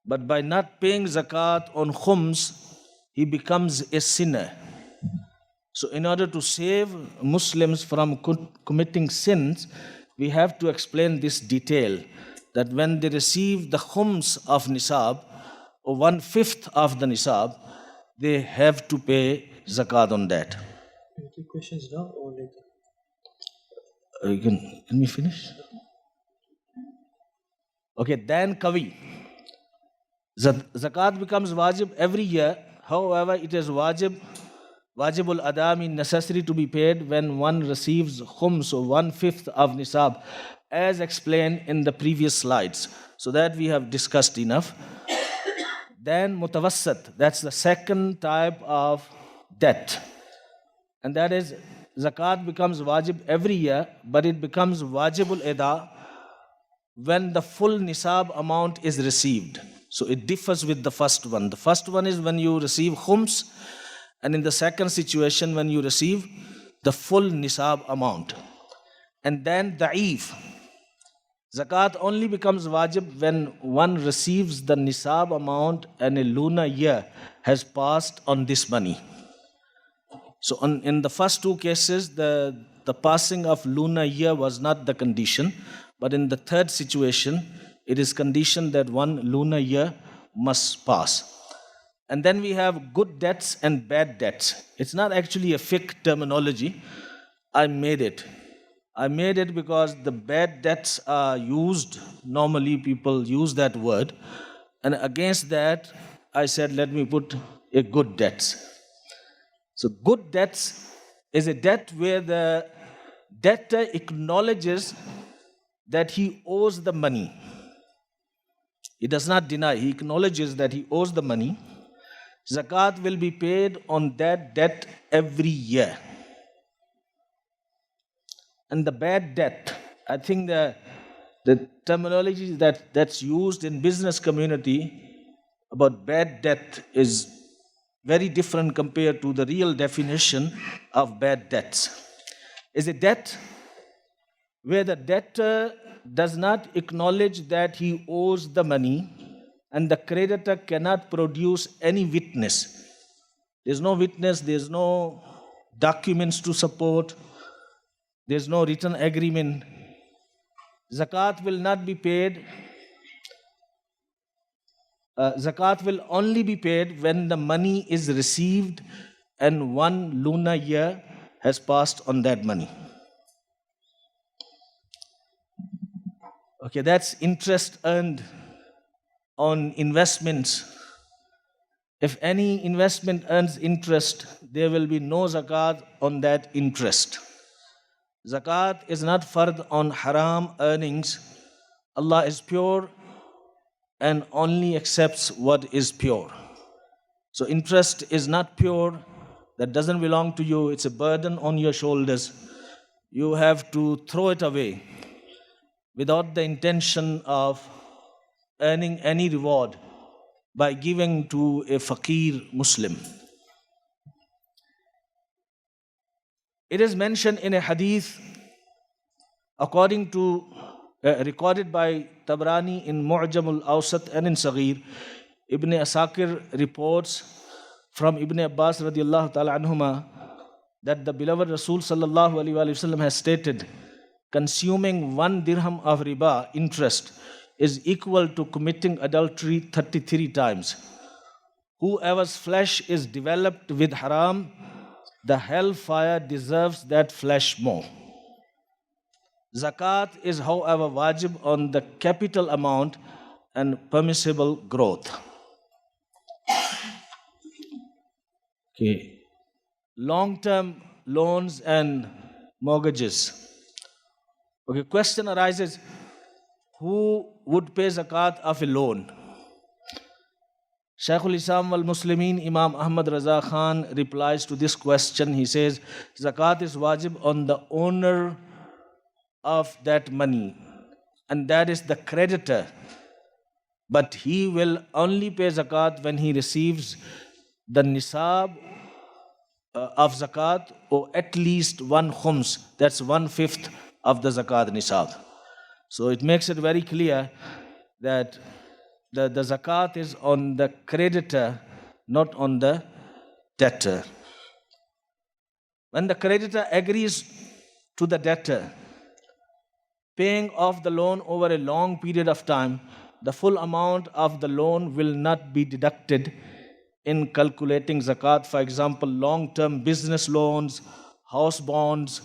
But by not paying zakat on khums, he becomes a sinner. So in order to save Muslims from committing sins, we have to explain this detail, that when they receive the khums of nisab, or 1/5 of the nisab, they have to pay zakat on that. Can you take questions now or later? Can we finish? Okay, then Kavi. Zakat becomes wajib every year. However, it is wajibul ada, mean necessary to be paid when one receives khums, or 1/5 of nisab, as explained in the previous slides. So that we have discussed enough. Then mutawassat, that's the second type of debt. And that is zakat becomes wajib every year, but it becomes wajibul eda when the full nisab amount is received. So it differs with the first one. The first one is when you receive khums, and in the second situation when you receive the full nisab amount. And then da'if. Zakat only becomes wajib when one receives the nisab amount and a lunar year has passed on this money. So in the first two cases, the passing of lunar year was not the condition, but in the third situation, it is conditioned that one lunar year must pass. And then we have good debts and bad debts. It's not actually a fiqh terminology. I made it because the bad debts are used, normally people use that word. And against that, I said, let me put a good debts. So good debts is a debt where the debtor acknowledges that he owes the money. He does not deny, he acknowledges that he owes the money. Zakat will be paid on that debt every year. And the bad debt, I think the terminology that's used in business community about bad debt is very different compared to the real definition of bad debts. Is a debt where the debtor does not acknowledge that he owes the money and the creditor cannot produce any witness. There's no witness, there's no documents to support, there's no written agreement. Zakat will not be paid. Zakat will only be paid when the money is received and one lunar year has passed on that money. Okay, that's interest earned on investments. If any investment earns interest, there will be no zakat on that interest. Zakat is not fard on haram earnings. Allah is pure and only accepts what is pure. So interest is not pure. That doesn't belong to you. It's a burden on your shoulders. You have to throw it away without the intention of earning any reward by giving to a fakir Muslim. It is mentioned in a hadith according to recorded by Tabrani in Mu'jam al-Awsat and in Saghir. Ibn Asakir reports from Ibn Abbas radiyallahu ta'ala anhuma that the beloved Rasul sallallahu alaihi wasallam has stated, consuming 1 dirham of riba interest is equal to committing adultery 33 times. Whoever's flesh is developed with haram, the hellfire deserves that flesh more. Zakat is, however, wajib on the capital amount and permissible growth. Okay. Long-term loans and mortgages. Okay, question arises, who would pay zakat of a loan? Shaykh al-Islam wal-Muslimin Imam Ahmad Raza Khan replies to this question. He says, zakat is wajib on the owner of that money, and that is the creditor. But he will only pay zakat when he receives the nisab of zakat, or at least 1 khums, that's 1/5 of the zakat nisab. So it makes it very clear that the zakat is on the creditor, not on the debtor. When the creditor agrees to the debtor paying off the loan over a long period of time, the full amount of the loan will not be deducted in calculating zakat. For example, long-term business loans, house bonds,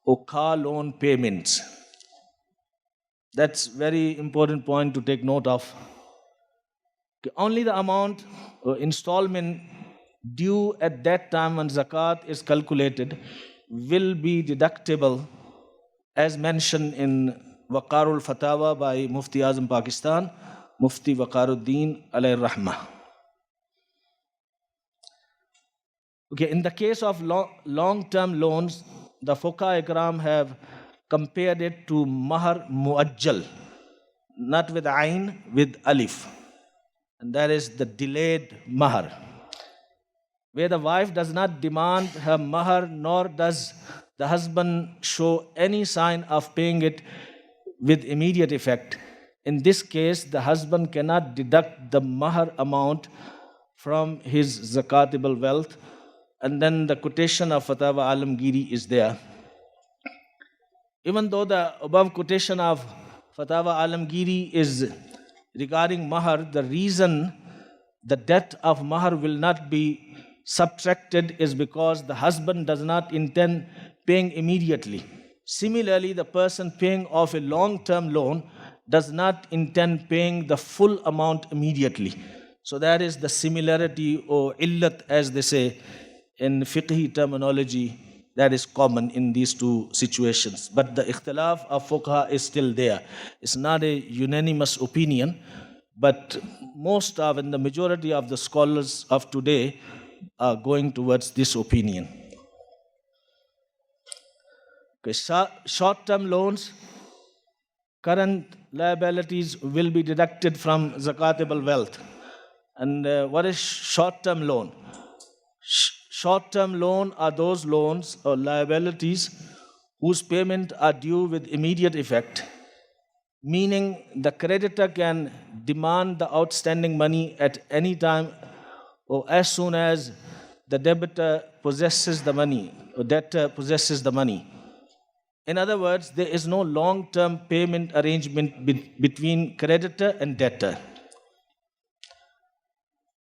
or car loan payments. That's very important point to take note of. Only the amount or installment due at that time when zakat is calculated will be deductible, as mentioned in Waqarul Fatawa by Mufti Azam Pakistan, Mufti Waqaruddin alayhi rahmah. Okay, in the case of long-term loans, the Fuqaha Ikram have compared it to mahar muajjal, not with ayn, with alif. And that is the delayed mahar, where the wife does not demand her mahar, nor does the husband show any sign of paying it with immediate effect. In this case, the husband cannot deduct the mahar amount from his zakatable wealth. And then the quotation of Fatawa Alamgiri is there. Even though the above quotation of Fatawa Alamgiri is regarding mahar, the reason the debt of mahar will not be subtracted is because the husband does not intend paying immediately. Similarly, the person paying off a long-term loan does not intend paying the full amount immediately. So that is the similarity or illat, as they say in fiqhi terminology, that is common in these two situations. But the ikhtilaf of fuqaha is still there. It's not a unanimous opinion, but most of and the majority of the scholars of today are going towards this opinion. Okay, short-term loans, current liabilities will be deducted from zakatable wealth. And what is short-term loan? Short-term loan are those loans or liabilities whose payment are due with immediate effect, meaning the creditor can demand the outstanding money at any time or as soon as the debtor possesses the money or debtor possesses the money. In other words, there is no long-term payment arrangement between creditor and debtor.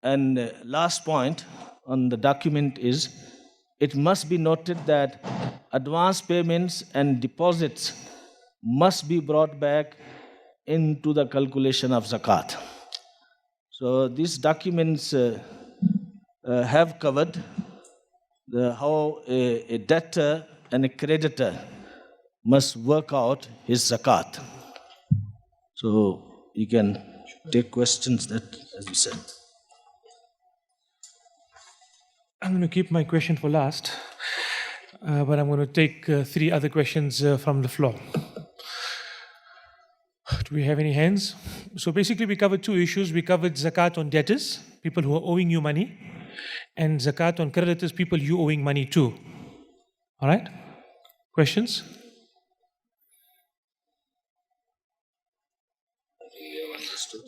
And last point on the document is, it must be noted that advance payments and deposits must be brought back into the calculation of zakat. So these documents have covered how a debtor and a creditor must work out his zakat. So you can take questions that, as you said. I'm going to keep my question for last, but I'm going to take 3 other questions from the floor. Do we have any hands? So basically we covered 2 issues. We covered zakat on debtors, people who are owing you money, and zakat on creditors, people you owing money to. All right? Questions?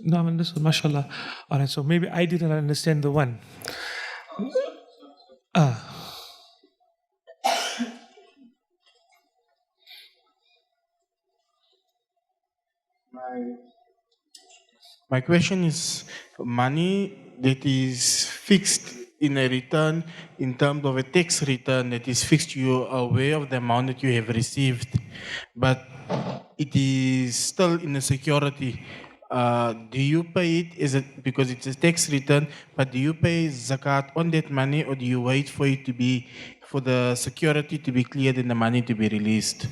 No, I understood, mashallah. All right, so maybe I didn't understand the one. My question is, money that is fixed in a return, in terms of a tax return that is fixed, you are aware of the amount that you have received, but it is still in a security. Do you pay it? Is it because it's a tax return? But do you pay zakat on that money, or do you wait for it to be, for the security to be cleared and the money to be released?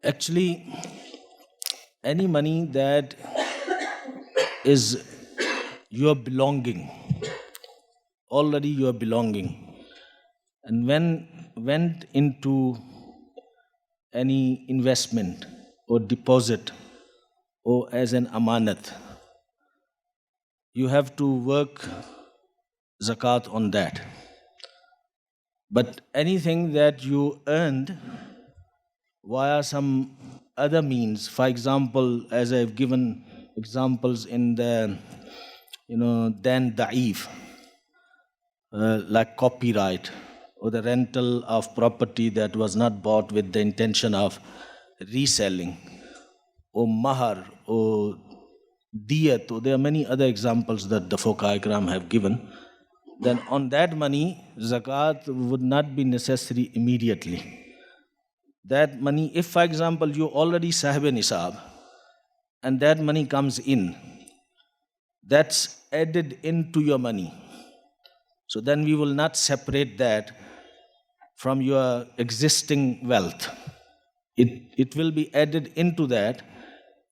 Actually, any money that is your belonging, already your belonging, and when went into any investment or deposit or as an amanat, you have to work zakat on that. But anything that you earned via some other means, for example, as I've given examples in the, Dan Da'if, like copyright or the rental of property that was not bought with the intention of reselling, or mahar, or diyat, or there are many other examples that the Fuqaha Ikram have given, then on that money, zakat would not be necessary immediately. That money, if for example you already sahib nisab, and that money comes in, that's added into your money. So then we will not separate that from your existing wealth. It will be added into that,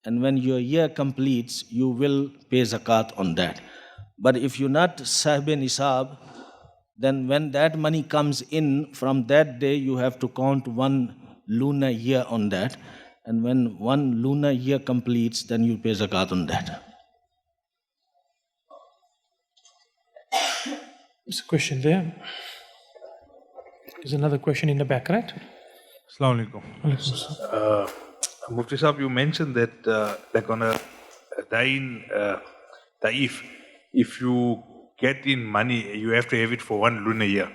and when your year completes, you will pay zakat on that. But if you're not sahib nisab, then when that money comes in, from that day you have to count 1 lunar year on that. And when 1 lunar year completes, then you pay zakat on that. There's a question there. There's another question in the back, right? Assalamu alaikum. Mufti Sahib, you mentioned that like on a dying daif, if you get in money, you have to have it for 1 lunar year.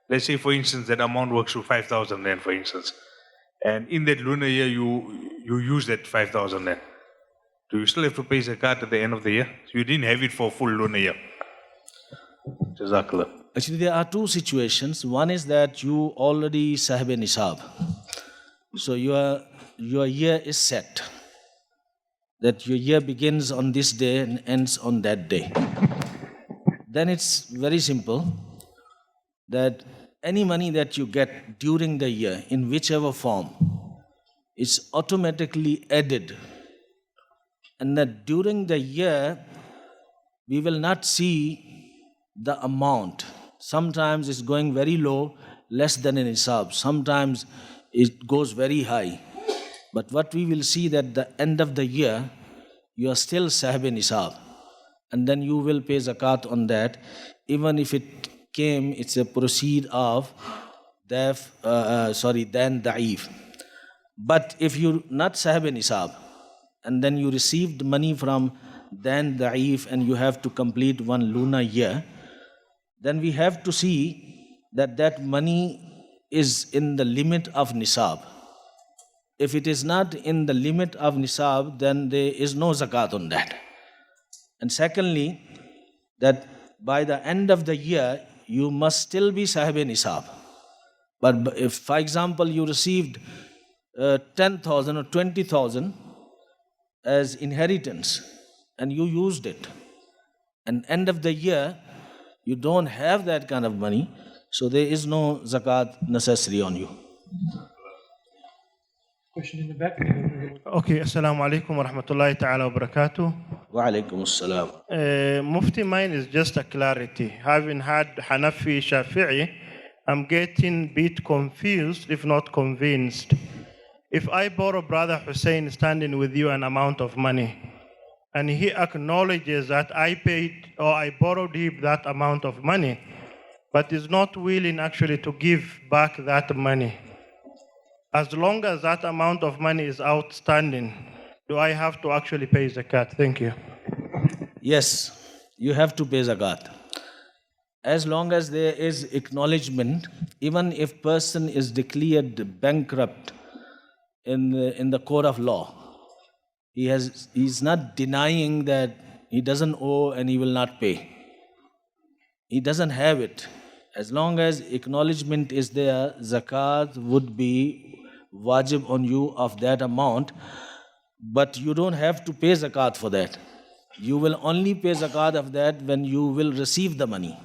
Let's say, for instance, that amount works to 5,000 rand, for instance. And in that lunar year, you use that 5,000 rand. Do you still have to pay zakat at the end of the year? So you didn't have it for a full lunar year. Jazakallah. Actually, there are two situations. One is that you already sahib nisab. So your year is set. That your year begins on this day and ends on that day. Then it's very simple that any money that you get during the year, in whichever form, is automatically added. And that during the year, we will not see the amount. Sometimes it's going very low, less than an nisab. Sometimes it goes very high. But what we will see that the end of the year, you are still sahib nisab. And then you will pay zakat on that. Even if it came, it's a proceed of then da'if. But if you're not sahib nisab, and then you received money from then da'if and you have to complete 1 lunar year, then we have to see that money is in the limit of nisab. If it is not in the limit of nisab, then there is no zakat on that. And secondly, that by the end of the year, you must still be sahib nisab. But if, for example, you received 10,000 or 20,000 as inheritance, and you used it, and end of the year, you don't have that kind of money, so there is no zakat necessary on you. Question in the back. Okay, assalamu alaikum wa rahmatullahi ta'ala wa barakatuh. Wa alaikum assalam. Mufti, mine is just a clarity. Having had Hanafi, Shafi'i, I'm getting a bit confused, if not convinced. If I borrow Brother Hussein standing with you an amount of money, and he acknowledges that I paid or I borrowed him that amount of money, but is not willing actually to give back that money, as long as that amount of money is outstanding, do I have to actually pay zakat? Thank you. Yes, you have to pay zakat. As long as there is acknowledgement, even if person is declared bankrupt in the court of law, he's not denying that he doesn't owe and he will not pay. He doesn't have it. As long as acknowledgement is there, zakat would be wajib on you of that amount, but you don't have to pay zakat for that. You will only pay zakat of that when you will receive the money.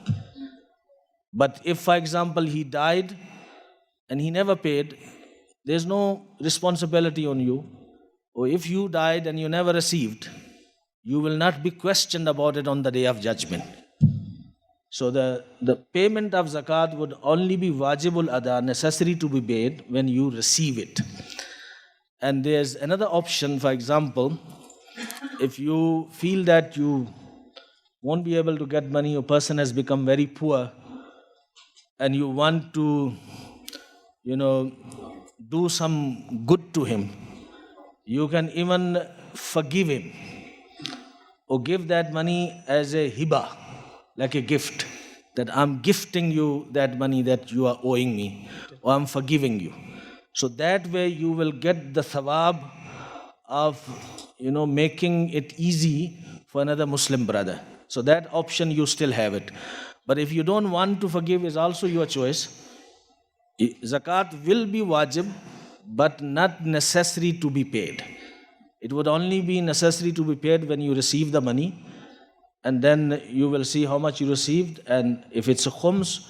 But if, for example, he died and he never paid, there's no responsibility on you. Or if you died and you never received, you will not be questioned about it on the day of judgment. So the payment of zakat would only be wajibul ada, necessary to be paid when you receive it. And there's another option, for example, if you feel that you won't be able to get money, a person has become very poor, and you want to, do some good to him, you can even forgive him or give that money as a hiba, like a gift, that I'm gifting you that money that you are owing me, or I'm forgiving you. So that way you will get the thawab of, making it easy for another Muslim brother. So that option you still have it. But if you don't want to forgive, is also your choice. Zakat will be wajib, but not necessary to be paid. It would only be necessary to be paid when you receive the money, and then you will see how much you received, and if it's a khums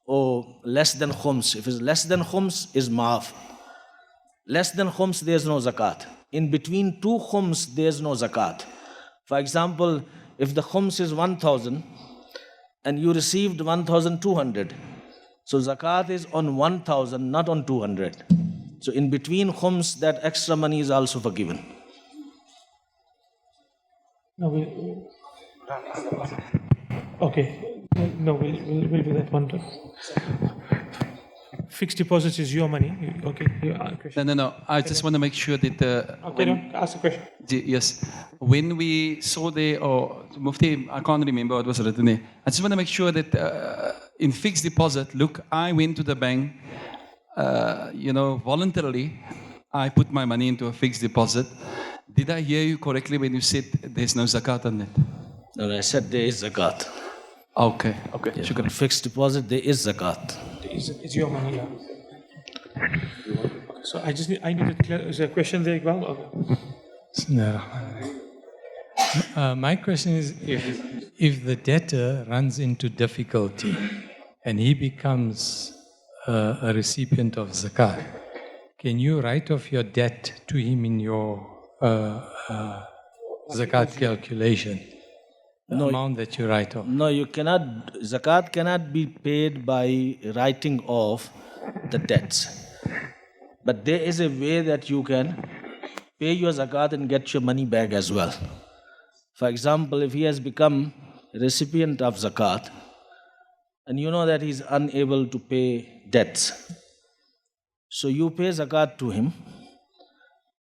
or less than khums. If it's less than khums, is maaf. Less than khums, there's no zakat. In between 2 khums, there's no zakat. For example, if the khums is 1,000, and you received 1,200. So zakat is on 1,000, not on 200. So in between khums, that extra money is also forgiven. No, okay. No, we'll do that one time. Fixed deposits is your money. Okay. No. I just want to make sure that. Okay, ask a question. Yes. When we saw Mufti, I can't remember what was written there. I just want to make sure that in fixed deposit, look, I went to the bank, voluntarily, I put my money into a fixed deposit. Did I hear you correctly when you said there's no zakat on it? No, I said there is zakat. Okay. Yeah, shukran. Fixed deposit, there is zakat. It's your money now. So I need to clear. Is there a question there, Iqbal? Okay. No. My question is, if the debtor runs into difficulty and he becomes a recipient of zakat, can you write off your debt to him in your zakat calculation? The amount that you write off? No, you cannot. Zakat cannot be paid by writing off the debts. But there is a way that you can pay your zakat and get your money back as well. For example, if he has become a recipient of zakat and you know that he is unable to pay debts, so you pay zakat to him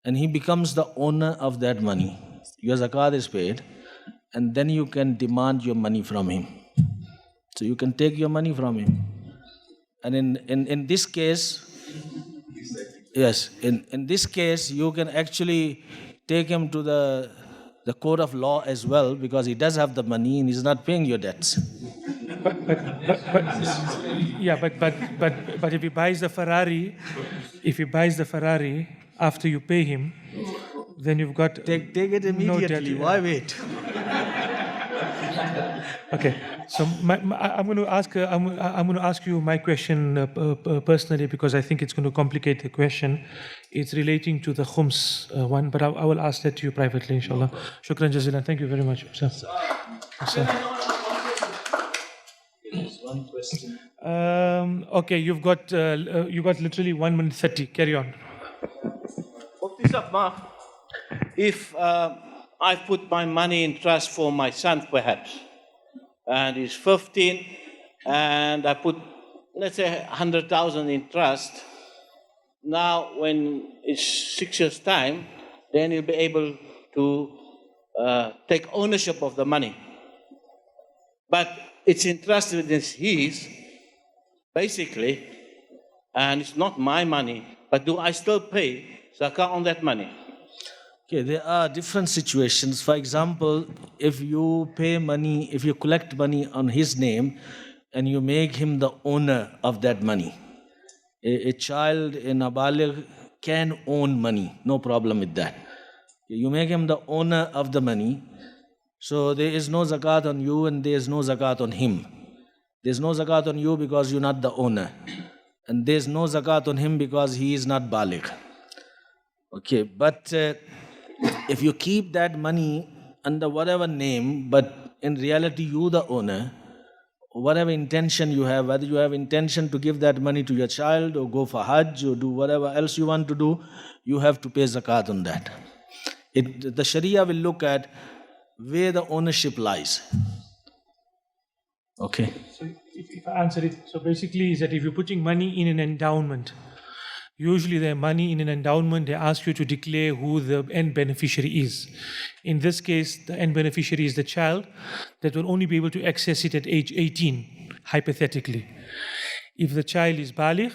and he becomes the owner of that money. Your zakat is paid, and then you can demand your money from him. So you can take your money from him. And in this case, yes, in this case, you can actually take him to the court of law as well, because he does have the money and he's not paying your debts. But if he buys the Ferrari, after you pay him, then you've got take it immediately. Why wait? Okay, so I'm going to ask you my question personally, because I think it's going to complicate the question. It's relating to the khums one, but I will ask that to you privately, inshallah. Shukran jazilan. Thank you very much. One question. Okay, you got literally 1 minute 30. Carry on. If I put my money in trust for my son, perhaps, and he's 15, and I put, let's say, 100,000 in trust. Now, when it's 6 years' time, then he'll be able to take ownership of the money. But it's entrusted with his, basically, and it's not my money. But do I still pay zakah on that money? Okay, there are different situations. For example, if you pay money, if you collect money on his name and you make him the owner of that money, a child in a baligh can own money, no problem with that. You make him the owner of the money, so there is no zakat on you and there is no zakat on him. There is no zakat on you because you're not the owner, and there is no zakat on him because he is not baligh. Okay, but if you keep that money under whatever name, but in reality you the owner, whatever intention you have, whether you have intention to give that money to your child or go for Hajj or do whatever else you want to do, you have to pay zakat on that. The Sharia will look at where the ownership lies. Okay. So if I answer it, so basically is that if you're putting money in an endowment, usually the money in an endowment, they ask you to declare who the end beneficiary is. In this case, the end beneficiary is the child that will only be able to access it at age 18, hypothetically. If the child is baligh,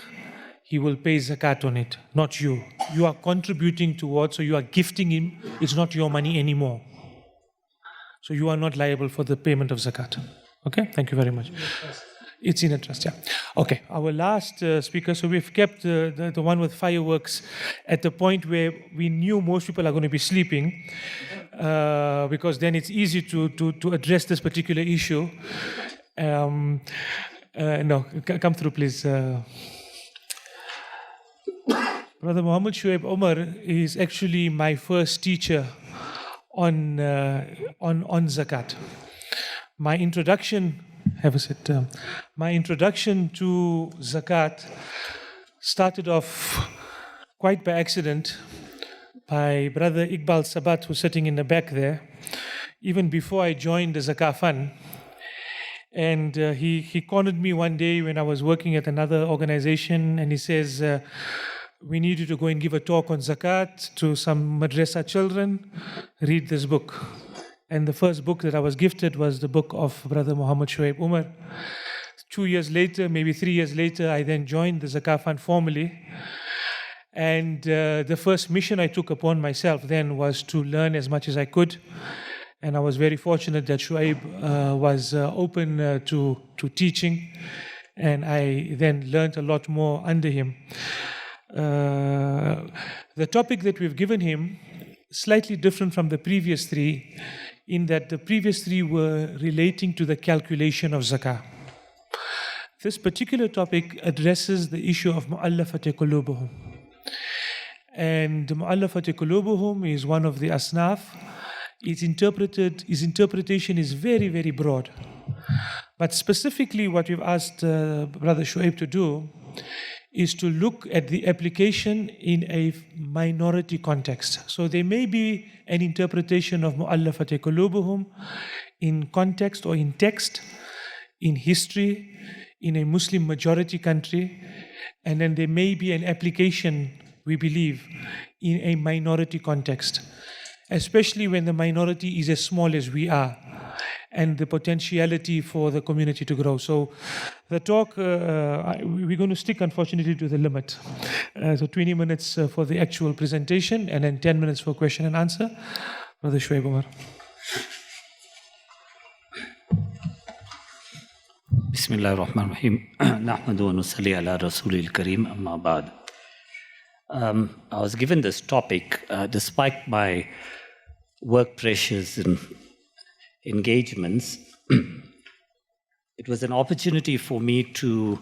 he will pay zakat on it, not you. You are contributing towards, so you are gifting him, it's not your money anymore. So you are not liable for the payment of zakat. Okay, thank you very much. It's in a trust, yeah. Okay, our last speaker, so we've kept the one with fireworks at the point where we knew most people are going to be sleeping, because then it's easy to address this particular issue. No, come through, please. Brother Muhammad Shoaib Omar is actually my first teacher on zakat. My introduction Have a sit. My introduction to zakat started off quite by accident by Brother Iqbal Sabat, who's sitting in the back there, even before I joined the Zakah Fund. And he cornered me one day when I was working at another organization, and he says, we need you to go and give a talk on zakat to some madrasa children. Read this book. And the first book that I was gifted was the book of Brother Muhammad Shoaib Omar. 2 years later, maybe 3 years later, I then joined the Zakah Fund formally. And the first mission I took upon myself then was to learn as much as I could. And I was very fortunate that Shoaib was open to teaching. And I then learned a lot more under him. The topic that we've given him, slightly different from the previous three, in that the previous three were relating to the calculation of zakah. This particular topic addresses the issue of mu'allafati qulubuhum. And mu'allafati qulubuhum is one of the asnaf. His interpretation is very, very broad. But specifically what we've asked Brother Shoaib to do is to look at the application in a minority context. So there may be an interpretation of mu'allafati qulubuhum in context or in text, in history, in a Muslim majority country, and then there may be an application, we believe, in a minority context, especially when the minority is as small as we are, and the potentiality for the community to grow. So the talk, we're going to stick, unfortunately, to the limit. So 20 minutes for the actual presentation, and then 10 minutes for question and answer. Brother Shoaib Omar. Bismillah ar-Rahman ar-Rahim. Nahmadu wa nusalli ala Rasulil Kareem, amma ba'd. I was given this topic despite my work pressures and engagements. It was an opportunity for me to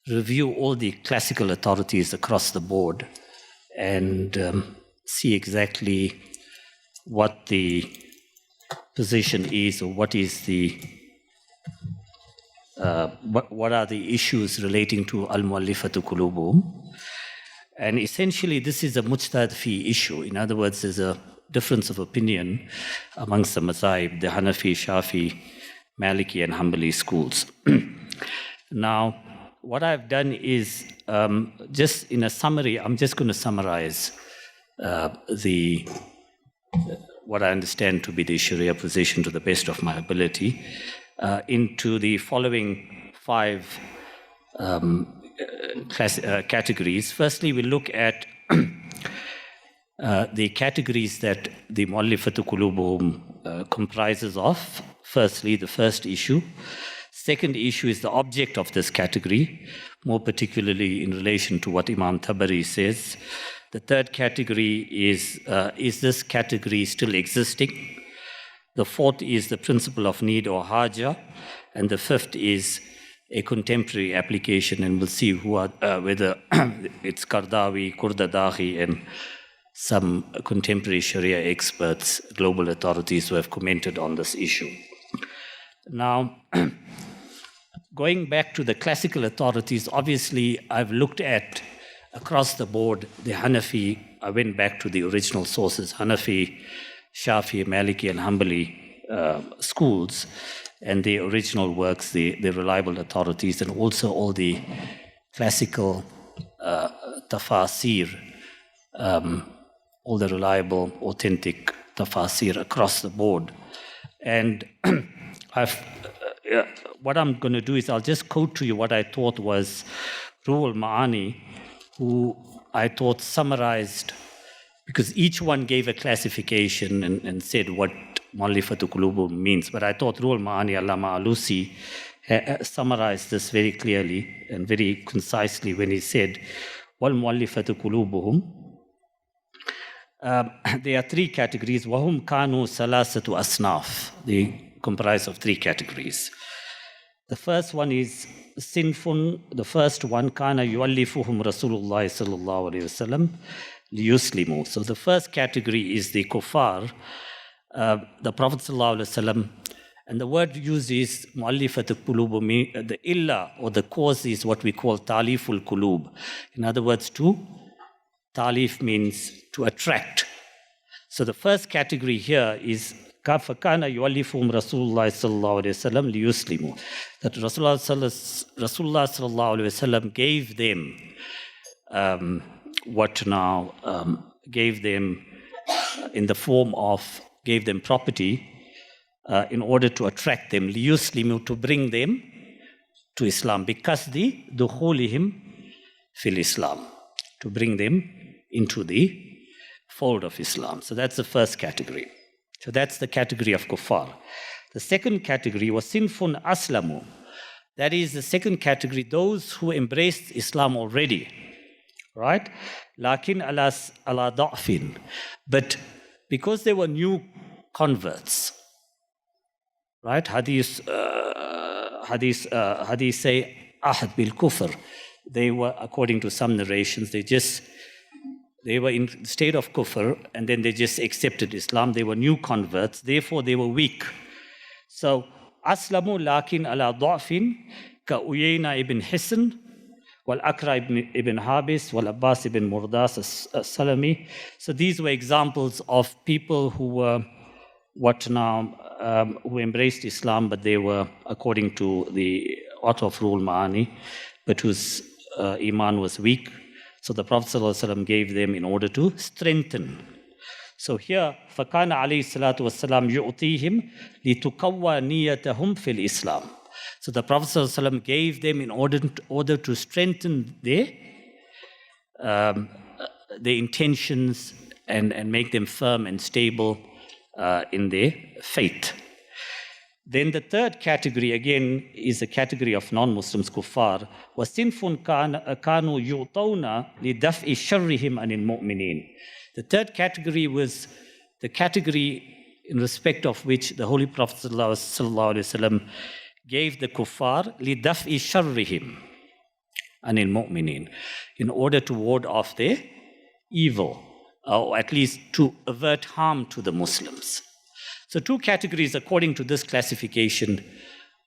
review all the classical authorities across the board and see exactly what the position is, or what is the what are the issues relating to al-mu'allifatu qulubuhum. And essentially this is a mujtahid fi issue. In other words, there's a difference of opinion amongst the mazahib, the Hanafi, Shafi, Maliki and Hanbali schools. Now, what I've done is, just in a summary, I'm just going to summarize what I understand to be the Sharia position to the best of my ability into the following 5 categories. Firstly, we look at the categories that the mu'allifatu qulubuhum comprises of. Firstly, the first issue. Second issue is the object of this category, more particularly in relation to what Imam Tabari says. The third category is this category still existing? The fourth is the principle of need or haja. And the fifth is a contemporary application, and we'll see whether it's Qardawi, Qurdadahi, and some contemporary Sharia experts, global authorities who have commented on this issue. Now, going back to the classical authorities, obviously I've looked at across the board the Hanafi. I went back to the original sources, Hanafi, Shafi, Maliki and Hanbali schools, and the original works, the reliable authorities, and also all the classical tafasir, all the reliable, authentic tafasir across the board. And what I'm going to do is I'll just quote to you what I thought was Ruhul Ma'ani, who I thought summarized, because each one gave a classification and said what mu'allifatu qulubuhum means. But I thought Ruhul Ma'ani, Allama Alusi, summarized this very clearly and very concisely when he said, wal mu'allifatu qulubuhum. There are 3 categories. Wahum kanu salasatu asnaf. They comprise of 3 categories. The first one is sinfun. The first one, kana yuallifuhum Rasulullah sallallahu alaihi wasallam liyuslimu. So the first category is the kuffar. The Prophet sallallahu alaihi wasallam And the word used is mu'allifatu qulubuhum. The illa or the cause is what we call taliful qulub. In other words, talif means to attract. So the first category here is فَكَانَ يُؤَلِّفُهُمْ رَسُولُ اللَّهِ صَلَّى اللَّهُ عَلَيْهِ وَسَلَّمْ لِيُسْلِمُوا. That Rasulullah sallallahu alaihi wasallam gave them gave them in the form of, gave them property in order to attract them, لِيُسْلِمُوا, to bring them to Islam, بِقَصْدِ دُخُولِهِمْ فِي الْإِسْلَامِ, to bring them into the fold of Islam. So that's the first category. So that's the category of kuffar. The second category was sinfun aslamu. That is the second category, those who embraced Islam already, right? Lakin ala da'fin. But because they were new converts, right? Hadith say ahad bil kufr. They were, according to some narrations, they were in state of kufr, and then they just accepted Islam. They were new converts, therefore they were weak. So, aslamu lakin ala da'fin ka Uyayna ibn Hisn, wal Akra ibn Habis, wal Abbas ibn Murdas as-Salami. So these were examples of people who were who embraced Islam, but they were, according to the author of Ruhul Ma'ani, but whose iman was weak. So the Prophet ﷺ gave them in order to strengthen. So here, فَكَانَ عَلَيْهِ الصَّلَاةُ وَالسَّلَامُ يُعْطِيهِمْ لِتُقَوَّى نِيَّتَهُمْ فِي الْإِسْلَامِ. So the Prophet ﷺ gave them in order to strengthen their intentions and make them firm and stable in their faith. Then the third category, again, is the category of non-Muslims, kuffar. وَسِنْفٌ كَانُوا يُعْطَوْنَ لِدَفْءِ شَرِّهِمْ عَنِ الْمُؤْمِنِينَ. The third category was the category in respect of which the Holy Prophet ﷺ gave the kuffar لِدَفْءِ شَرِّهِمْ عَنِ الْمُؤْمِنِينَ, in order to ward off their evil, or at least to avert harm to the Muslims. So two categories, according to this classification,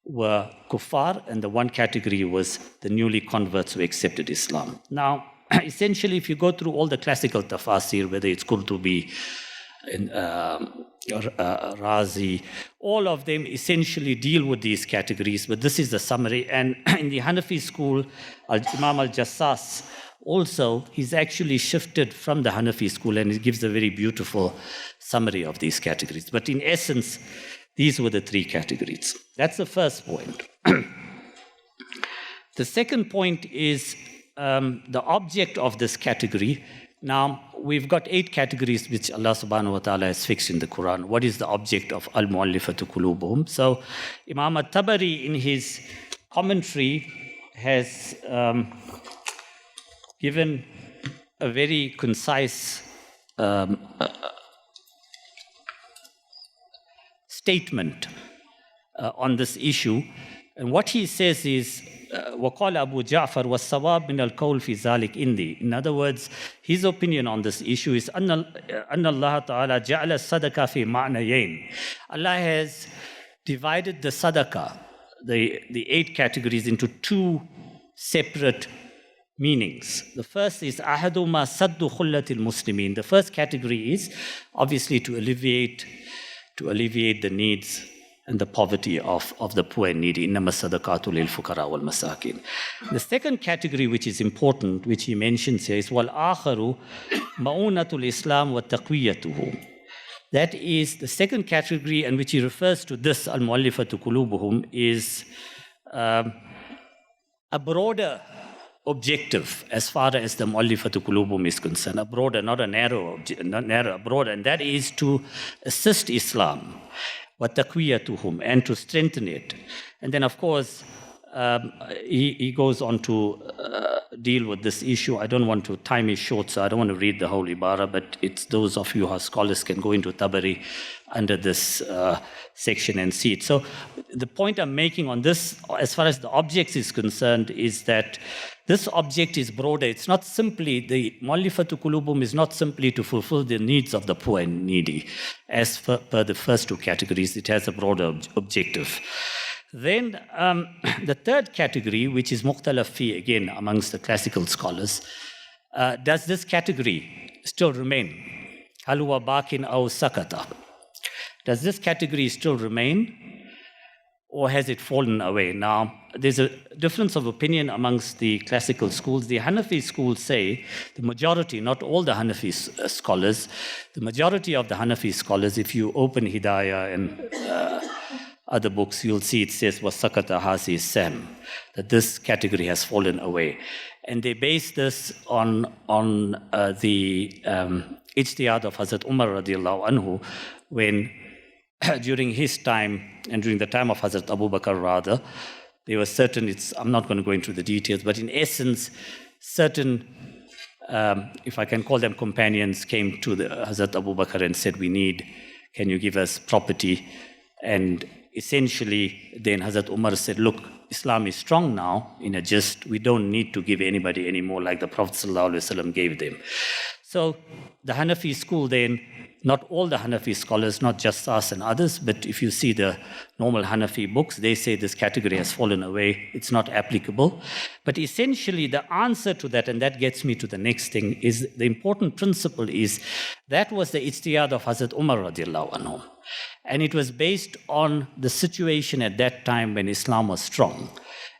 were kuffar, and the one category was the newly converts who accepted Islam. Now, essentially, if you go through all the classical tafasir, whether it's Qurtubi, Razi, all of them essentially deal with these categories, but this is the summary. And in the Hanafi school, Imam al-Jassas also, he's actually shifted from the Hanafi school, and he gives a very beautiful summary of these categories. But in essence, these were the three categories. That's the first point. The second point is the object of this category. Now, we've got 8 categories which Allah subhanahu wa ta'ala has fixed in the Quran. What is the object of al-mu'allifatu qulubuhum? So, Imam al-Tabari in his commentary has given a very concise statement on this issue. And what he says is, وَقَالَ أَبُو جَعْفَرْ وَالصَّوَابْ مِنَ الْقَوْلِ فِي ذَلِكَ إِنْدِي. In other words, his opinion on this issue is أَنَّ اللَّهَ تَعَالَى جَعَلَ الصَّدَقَةَ فِي مَعْنَيَيْنِ. Allah has divided the sadaqah, the 8 categories, into 2 separate meanings. The first is أَحَدُمَا سَدُّ خُلَّةِ الْمُسْلِمِينَ. The first category is obviously to alleviate the needs and the poverty of the poor and needy. إِنَّمَا الصَّدَقَاتُ لِلْفُقَرَاءِ وَالْمَسَاكِينِ. The second category, which is important, which he mentions here, is وَالْآخَرُ مَعُونَةُ الْإِسْلَامِ وَتَقْوِيَّتُهُ. That is the second category, and which he refers to this, al-mu'allifatu qulubuhum, is a broader objective as far as the mu'allifatu qulubuhum is concerned. A broader, not a narrow, a broader, and that is to assist Islam, وَتَقْوِيَّتُهُمْ, and to strengthen it. And then, of course, he goes on to deal with this issue. I don't want to, time is short, so I don't want to read the whole Ibara, but it's those of you who are scholars can go into Tabari under this section and see it. So the point I'm making on this, as far as the objects is concerned, is that this object is broader. It's not simply, the Mu'allafatu Qulubuhum is not simply to fulfill the needs of the poor and needy, as per the first two categories. It has a broader objective. Then the third category, which is Mukhtalaf fi, again amongst the classical scholars, does this category still remain? Hal huwa bakin aw sakata? Does this category still remain, or has it fallen away? Now, there's a difference of opinion amongst the classical schools. The Hanafi schools say, the majority, not all the Hanafi scholars, the majority of the Hanafi scholars, if you open Hidayah and other books, you'll see it says, وَسَكَتَ هَذِهِ السَّهْمُ, that this category has fallen away. And they base this on the ijtihad of Hazrat Umar radiallahu anhu, when during his time, and during the time of Hazrat Abu Bakr rather, there were certain, I'm not going to go into the details, but in essence, certain, if I can call them companions, came to the Hazrat Abu Bakr and said, can you give us property? And essentially, then Hazrat Umar said, look, Islam is strong now, we don't need to give anybody anymore like the Prophet ﷺ gave them. So the Hanafi school then, not all the Hanafi scholars, not just us and others, but if you see the normal Hanafi books, they say this category has fallen away, it's not applicable. But essentially the answer to that, and that gets me to the next thing, is the important principle is, that was the ijtihad of Hazrat Umar radiallahu anhu. And it was based on the situation at that time when Islam was strong.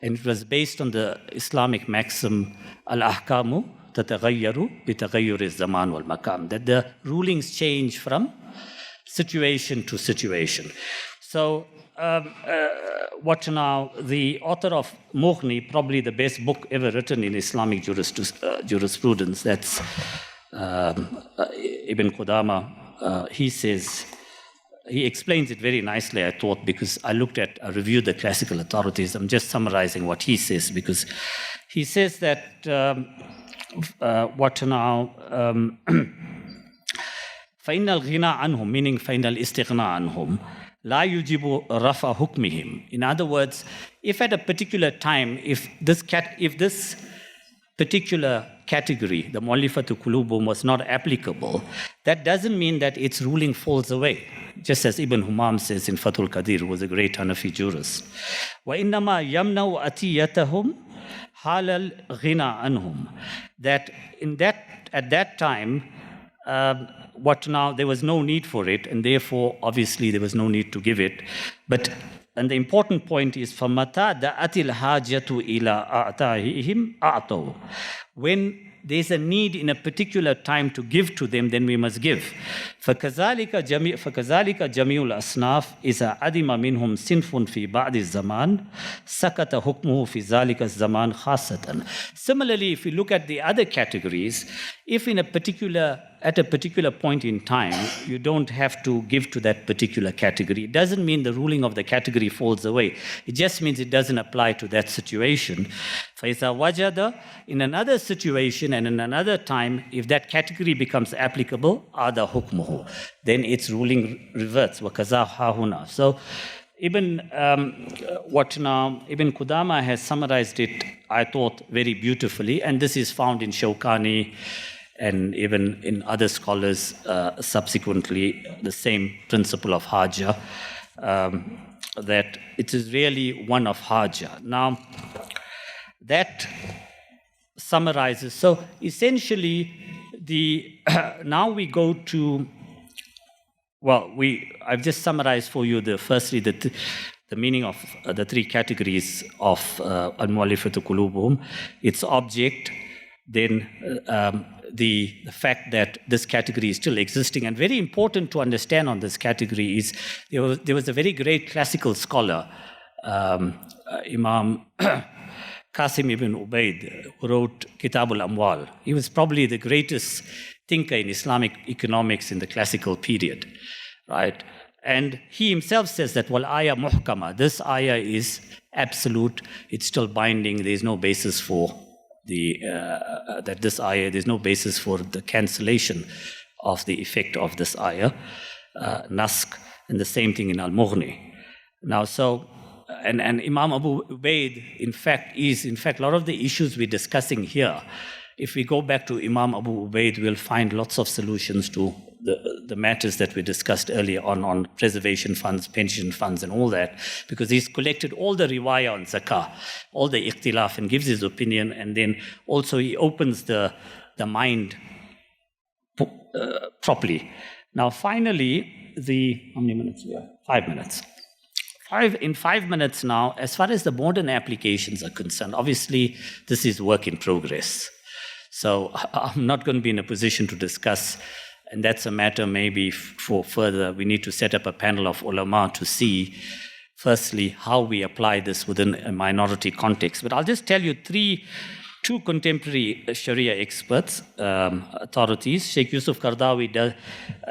And it was based on the Islamic maxim, al-ahkamu tatagayyaru bitaghayyur az-zaman wal makam, that the rulings change from situation to situation. So what now, the author of Mughni, probably the best book ever written in Islamic jurisprudence, that's Ibn Qudama, he says, he explains it very nicely, I thought, because I reviewed the classical authorities. I'm just summarizing what he says, because he says that فَإِنَّ الْغِنَى عَنْهُمْ, meaning فَإِنَّ الْإِسْتِغْنَى عَنْهُمْ لَا يُجِبُ رَفَى حُكْمِهِمْ. In other words, if at a particular time, if this particular category, the Mu'allafatu Qulubuhum, was not applicable, that doesn't mean that its ruling falls away. Just as Ibn Humam says in Fathul Qadir, who was a great Hanafi jurist. وَإِنَّمَا يَمْنَوْ أَتِيَّتَهُمْ حَالَ الْغِنَى عَنْهُمْ. That at that time, there was no need for it, and therefore, obviously, there was no need to give it. And the important point is, فَمَتَى دَأَتِ الْحَاجَةُ إِلَىٰ أَعْطَائِهِمْ أَعْطَوْا. When there's a need in a particular time to give to them, then we must give. فَكَذَلِكَ جَمِيعُ الْأَصْنَافِ إِذَا عَدِمَ مِنْهُمْ صِنْفٌ فِي بَعْضِ الزَّمَانِ سَكَتَ حُكْمُهُ فِي ذَلِكَ الزَّمَانِ خَاصَّةً. Similarly, if we look at the other categories, if at a particular point in time, you don't have to give to that particular category, it doesn't mean the ruling of the category falls away. It just means it doesn't apply to that situation. فَإِذَا وَجَدَ, in another situation and in another time, if that category becomes applicable, ada hukmuhu, then its ruling reverts. وَكَذَا هَاهُنَا. So Ibn Qudama has summarized it, I thought, very beautifully, and this is found in Shawkani and even in other scholars subsequently, the same principle of Haja, that it is really one of Haja. Now, that summarizes, so essentially, now we go to, I've just summarized for you the meaning of the three categories of Al-Mu'allafatu Qulubuhum, its object, then the fact that this category is still existing. And very important to understand on this category is, there was a very great classical scholar, Imam Qasim ibn Ubaid, who wrote Kitab al-Amwal. He was probably the greatest thinker in Islamic economics in the classical period, right? And he himself says that, wal ayah muhkama, this ayah is absolute, it's still binding, there is no basis for that this ayah, there's no basis for the cancellation of the effect of this ayah, nask, and the same thing in Al-Mughni. Now, so, and Imam Abu Ubaid, in fact, a lot of the issues we're discussing here, if we go back to Imam Abu Ubaid, we'll find lots of solutions to the matters that we discussed earlier on preservation funds, pension funds, and all that, because he's collected all the riwayah on zakah, all the ikhtilaf, and gives his opinion, and then also he opens the mind properly. Now, finally, how many minutes we are? 5 minutes. In 5 minutes now, as far as the modern applications are concerned, obviously this is work in progress. So I'm not going to be in a position to discuss, and that's a matter maybe for further. We need to set up a panel of ulama to see, firstly, how we apply this within a minority context. But I'll just tell you two contemporary Sharia experts, authorities. Sheikh Yusuf Qardawi does,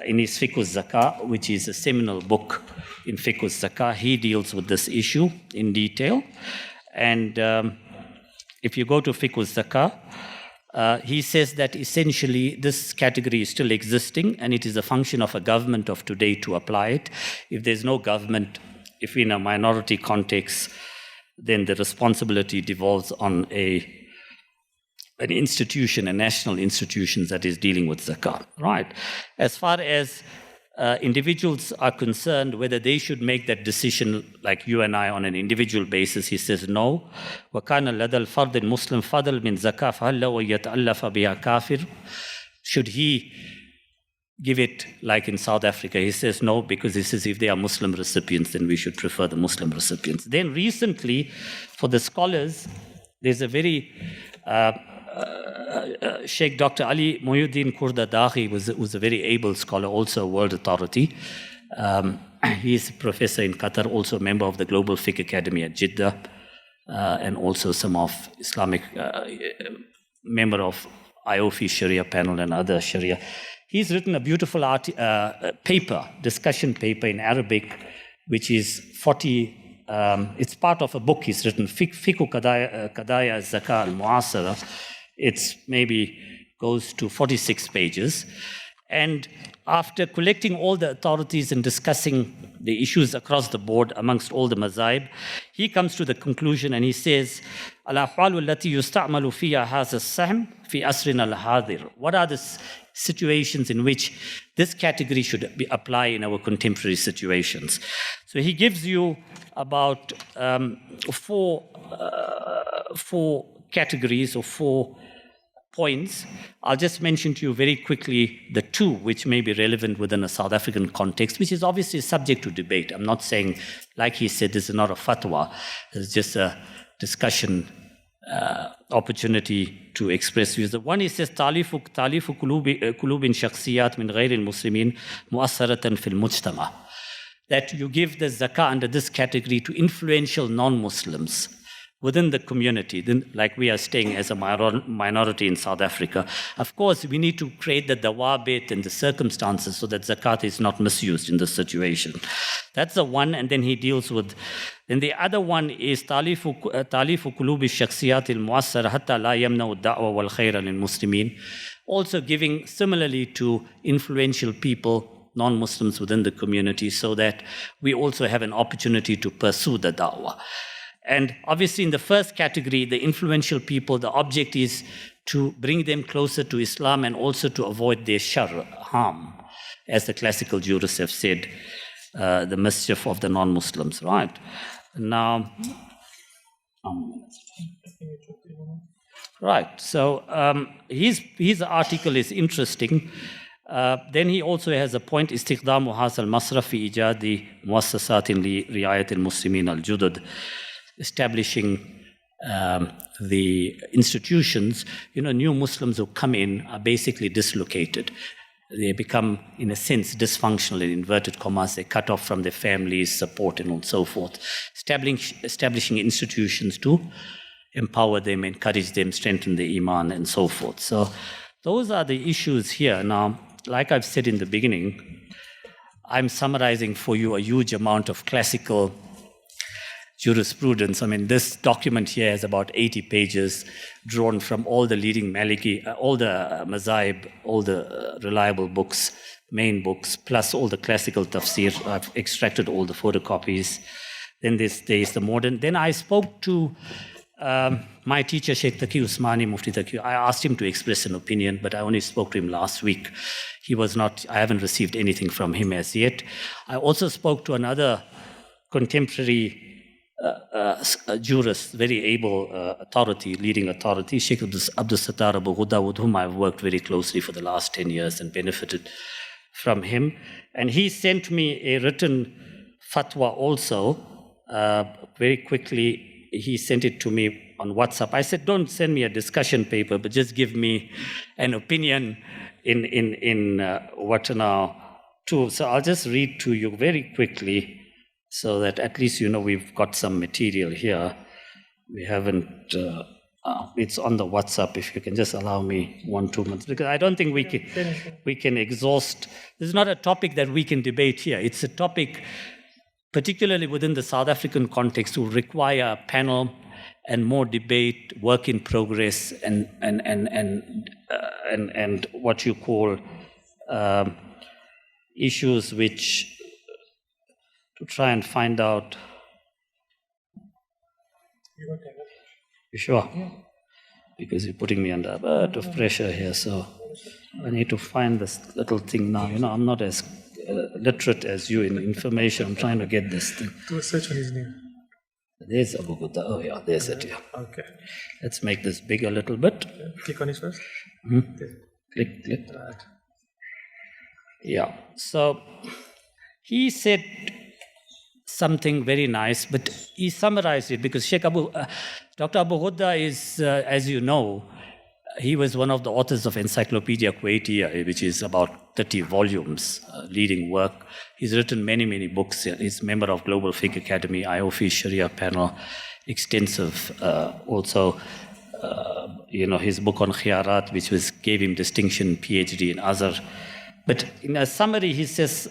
in his Fiqh Zakah, which is a seminal book in Fiqh Zakah, he deals with this issue in detail. And if you go to Fiqh Zakah, he says that essentially this category is still existing, and it is a function of a government of today to apply it. If there's no government, if we're in a minority context, then the responsibility devolves on an institution, a national institution that is dealing with zakah. Right. As far as individuals are concerned, whether they should make that decision like you and I on an individual basis, he says no. وَكَانَ لَدَى الْفَرْدِ الْمُسْلِمْ فَضْلٌ مِنْ زَكَاةٍ فَهَلَّ وَيَتَأَلَّفَ بِهَا كَافِرٌ. Should he give it like in South Africa? He says no, because he says if they are Muslim recipients, then we should prefer the Muslim recipients. Then recently, for the scholars, there's a very Sheikh Dr. Ali Muhyiddin Kurdadahi was a very able scholar, also a world authority. He is a professor in Qatar, also a member of the Global Fiqh Academy at Jeddah, and also some of Islamic, member of IOFI Sharia panel and other Sharia. He's written a beautiful discussion paper in Arabic, which is 40, it's part of a book he's written, Fiqh Qadaya Zakah al-Mu'asara. It's maybe goes to 46 pages. And after collecting all the authorities and discussing the issues across the board amongst all the mazahib, he comes to the conclusion and he says, الأحوال التي يستعمل فيها هذا السهم في أسرنا الحاضر. What are the situations in which this category should be applied in our contemporary situations? So he gives you about four categories or 4 points. I'll just mention to you very quickly the 2 which may be relevant within a South African context, which is obviously subject to debate. I'm not saying, like he said, this is not a fatwa. It's just a discussion opportunity to express views. The one, he says, تَعْلِيفُ قُلُوبٍ شَخْصِيَّاتٍ مِنْ غَيْرِ الْمُسْلِمِينَ مُؤَثَّرَةً فِي الْمُجْتَمَعِ. That you give the zakah under this category to influential non-Muslims within the community, then, like we are staying as a minority in South Africa. Of course, we need to create the dawabit and the circumstances so that zakat is not misused in this situation. That's the one, and then he deals with. Then the other one is تَعْلِيفُ قُلُوبِ الشَّخْصِيَّاتِ الْمُؤَثَّرَةِ حَتَّى لَا يَمْنَعُ الدَّعْوَةَ وَالْخَيْرَ لِلْمُسْلِمِينَ. Also giving similarly to influential people, non-Muslims within the community, so that we also have an opportunity to pursue the da'wah. And obviously in the first category, the influential people, the object is to bring them closer to Islam and also to avoid their shar, harm, as the classical jurists have said, the mischief of the non-Muslims, right? Now, right, so his article is interesting. Then he also has a point, استخدام هذا المصرف في إيجاد مؤسسات لرعاية المسلمين الجدد, establishing the institutions. New Muslims who come in are basically dislocated. They become, in a sense, dysfunctional, in inverted commas. They cut off from their families, support, and so forth. Establishing institutions to empower them, encourage them, strengthen the iman, and so forth. So those are the issues here. Now, like I've said in the beginning, I'm summarizing for you a huge amount of classical jurisprudence. I mean, this document here has about 80 pages drawn from all the leading Maliki, all the Mazahib, all the reliable books, main books, plus all the classical tafsir. I've extracted all the photocopies. Then there is the modern. Then I spoke to my teacher, Sheikh Taqi Usmani, Mufti Taqi. I asked him to express an opinion, but I only spoke to him last week. I haven't received anything from him as yet. I also spoke to another contemporary jurist, very able leading authority, Sheikh Abdul Sattar Abu Ghudda, with whom I've worked very closely for the last 10 years and benefited from him. And he sent me a written fatwa also, very quickly. He sent it to me on WhatsApp. I said, don't send me a discussion paper, but just give me an opinion in what now too. So I'll just read to you very quickly so that at least you know we've got some material here. We haven't, it's on the WhatsApp, if you can just allow me 1-2 minutes, because I don't think we can exhaust. This is not a topic that we can debate here. It's a topic, particularly within the South African context, will require a panel and more debate, work in progress, and what you call issues which to try and find out. You sure? Yeah. Because you're putting me under a bit of pressure here, so I need to find this little thing now. You know, I'm not as literate as you in information. I'm trying to get this thing. Do a search on his name. There's Abu Ghudda. Oh yeah, there's it. Yeah. Okay. Let's make this big a little bit. Click on his first. Okay. Click. Right. Yeah. So he said something very nice, but he summarized it because Dr. Abu Ghudda is, as you know, he was one of the authors of Encyclopedia Kuwaitia, which is about 30 volumes, leading work. He's written many, many books. He's a member of Global Fiqh Academy, IOFI Sharia panel, extensive. Also, his book on Khiyarat, which gave him distinction, PhD in Azhar. But in a summary, he says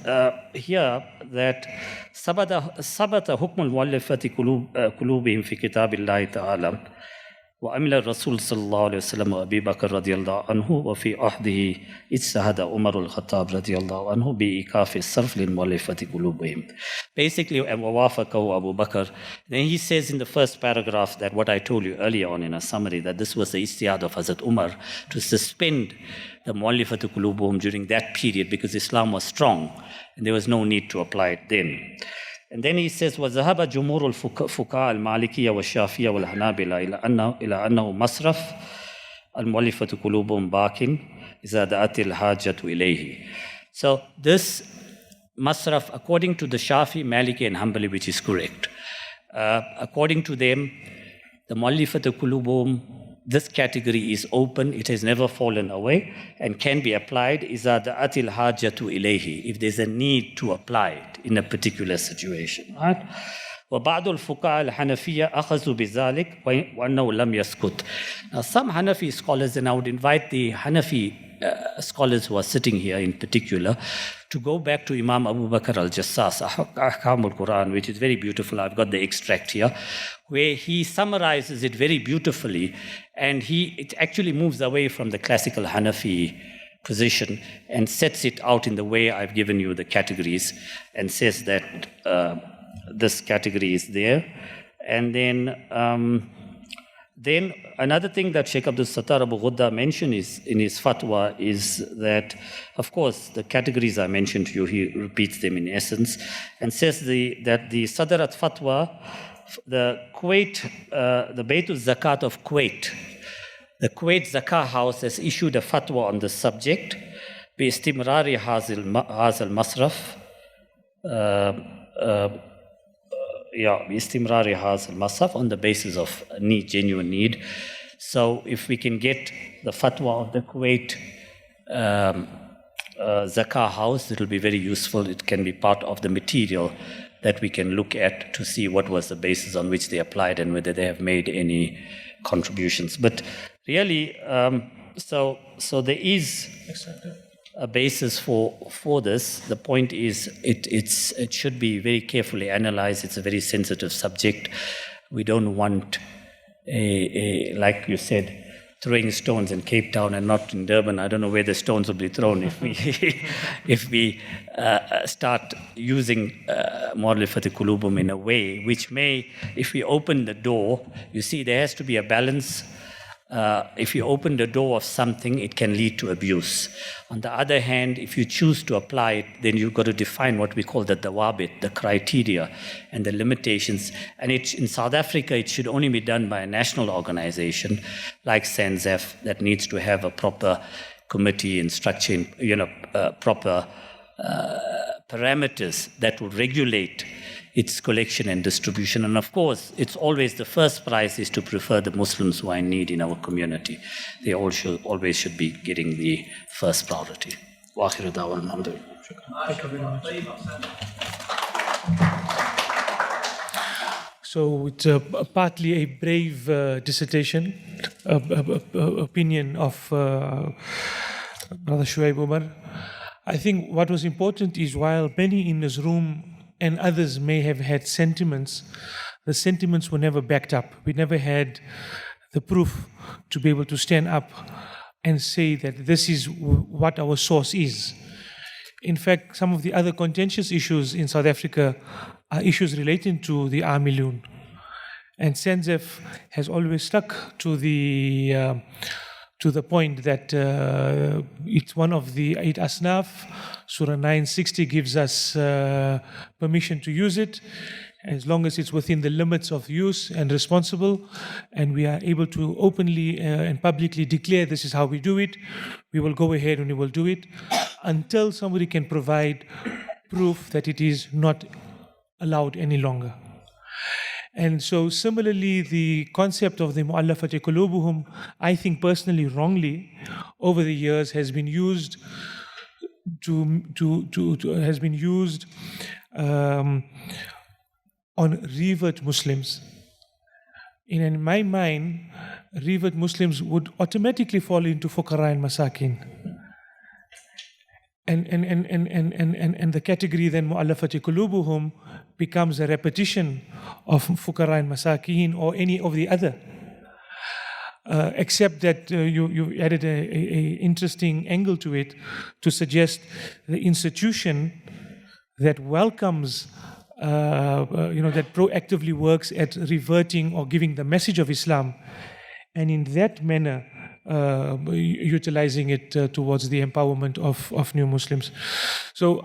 here that sabata hukmul muallafati qulubihim fi kitabillahi ta'ala وعمل الرسول صلى الله عليه وسلم وأبي بكر رضي الله عنه وفي عهده اجتهد عمر الخطاب رضي الله عنه بإيقاف الصرف للمؤلفة قلوبهم. Basically, ووافقه أبو بكر. Then he says in the first paragraph that what I told you earlier on in a summary, that this was the ijtihad of Hazrat Umar to suspend the mu'allafat qulubuhum during that period because Islam was strong and there was no need to apply it then. And then he says, وَذَهَبَ جُمُورُ الْفُقَهاءِ الْمَالِكِيَّةِ وَالشَّافِيَّةِ وَالْحَنَابِلَةِ إِلَى أَنَّهُ مَصْرَفٌ الْمُؤَلَّفَةُ قُلُوبُهُم بَاقٍ إِذَا دَعَتِ الْحَاجَةُ إِلَيْهِ. So this masraf, according to the Shafi, Maliki and Hanbali, which is correct, according to them, the mu'allafat qulubuhum, this category is open, it has never fallen away, and can be applied إِذَا دَعَتِ الْحَاجَةُ إِلَيْهِ, if there's a need to apply it in a particular situation. Right? وَبَعْضُ الْفُقَهَاءِ الْحَنَفِيَّةِ أَخَذُوا بِذَلِكَ وَأَنَّهُ لَمْ يَسْكُتْ. Now some Hanafi scholars, and I would invite the Hanafi scholars who are sitting here in particular, to go back to Imam Abu Bakr al-Jassas, Ahkam al-Quran, which is very beautiful. I've got the extract here, where he summarizes it very beautifully, and it actually moves away from the classical Hanafi position and sets it out in the way I've given you the categories, and says that this category is there. And then another thing that Sheikh Abdul Sattar Abu Ghudda mentioned in his fatwa is that, of course, the categories I mentioned to you, he repeats them in essence, and says that the Sadarat fatwa, the Kuwait, the Baytul Zakat of Kuwait, the Kuwait Zakah House has issued a fatwa on the subject, بِإِسْتِمْرَارِ هَذَا الْمَصْرَفِ بِإِسْتِمْرَارِ هَذَا الْمَصْرَفِ, on the basis of need, genuine need. So if we can get the fatwa of the Kuwait Zakah House, it will be very useful. It can be part of the material that we can look at to see what was the basis on which they applied and whether they have made any contributions. But really, so there is a basis for this. The point is it should be very carefully analyzed. It's a very sensitive subject. We don't want like you said, throwing stones in Cape Town and not in Durban. I don't know where the stones will be thrown if we start using Mu'allafat Qulubuhum in a way which may, if we open the door, you see there has to be a balance. If you open the door of something, it can lead to abuse. On the other hand, if you choose to apply it, then you've got to define what we call the dawabit, the criteria and the limitations. And in South Africa, it should only be done by a national organization like SANZAF that needs to have a proper committee and structure, proper parameters that will regulate its collection and distribution. And of course, it's always the first prize is to prefer the Muslims who are in need in our community. They always should be getting the first priority. Wa akhiru da'wana alhamdulillah. Thank you very much. So it's partly a brave dissertation, opinion of Brother Shoaib Omar. I think what was important is while many in this room and others may have had sentiments, the sentiments were never backed up. We never had the proof to be able to stand up and say that this is what our source is. In fact, some of the other contentious issues in South Africa are issues relating to the R-Million. And SANZAF has always stuck to the point that it's one of the 8 asnaf. Surah 960 gives us permission to use it as long as it's within the limits of use and responsible, and we are able to openly and publicly declare this is how we do it. We will go ahead and we will do it until somebody can provide proof that it is not allowed any longer. And so similarly, the concept of the Mu'allafat Qulubuhum, I think personally wrongly, over the years has been used on revert Muslims. In my mind, revert Muslims would automatically fall into fuqara and masakin. And the category then Mu'allafat Qulubuhum becomes a repetition of fuqara and masakin or any of the other. Except that you added a interesting angle to it to suggest the institution that welcomes, that proactively works at reverting or giving the message of Islam, and in that manner utilizing it towards the empowerment of new Muslims. So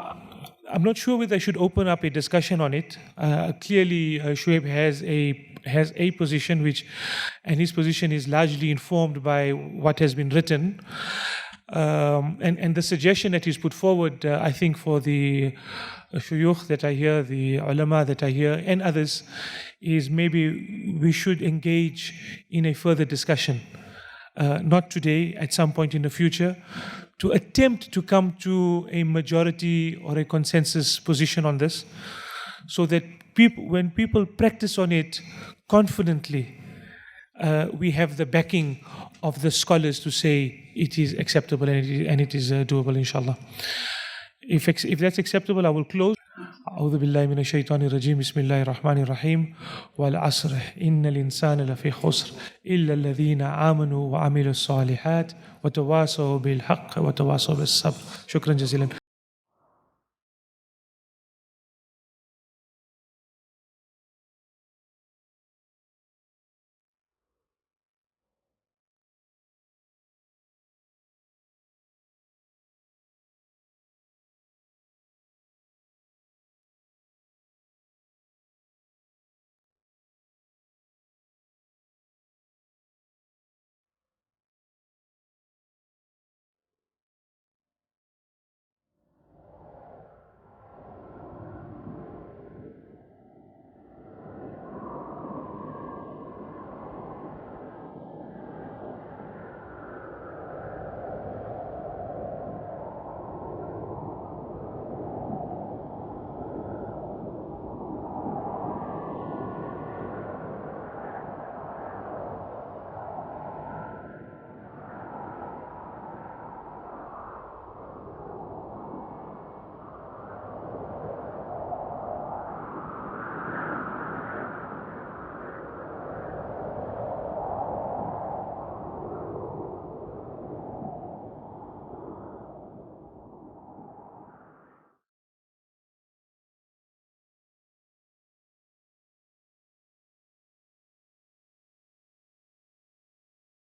I'm not sure whether I should open up a discussion on it. Clearly, Shoaib has a position and his position is largely informed by what has been written. And the suggestion that is put forward, I think for the shuyukh that I hear, the ulema that I hear, and others, is maybe we should engage in a further discussion. Not today, at some point in the future, to attempt to come to a majority or a consensus position on this, so that when people practice on it confidently, we have the backing of the scholars to say it is acceptable and it is doable, inshallah. If that's acceptable, I will close. أعوذ بالله من الشيطان الرجيم بسم الله الرحمن الرحيم والعصر إن الإنسان لفي خسر إلا الذين آمنوا وعملوا الصالحات وتواصوا بالحق وتواصوا بالصبر. شكرا جزيلا.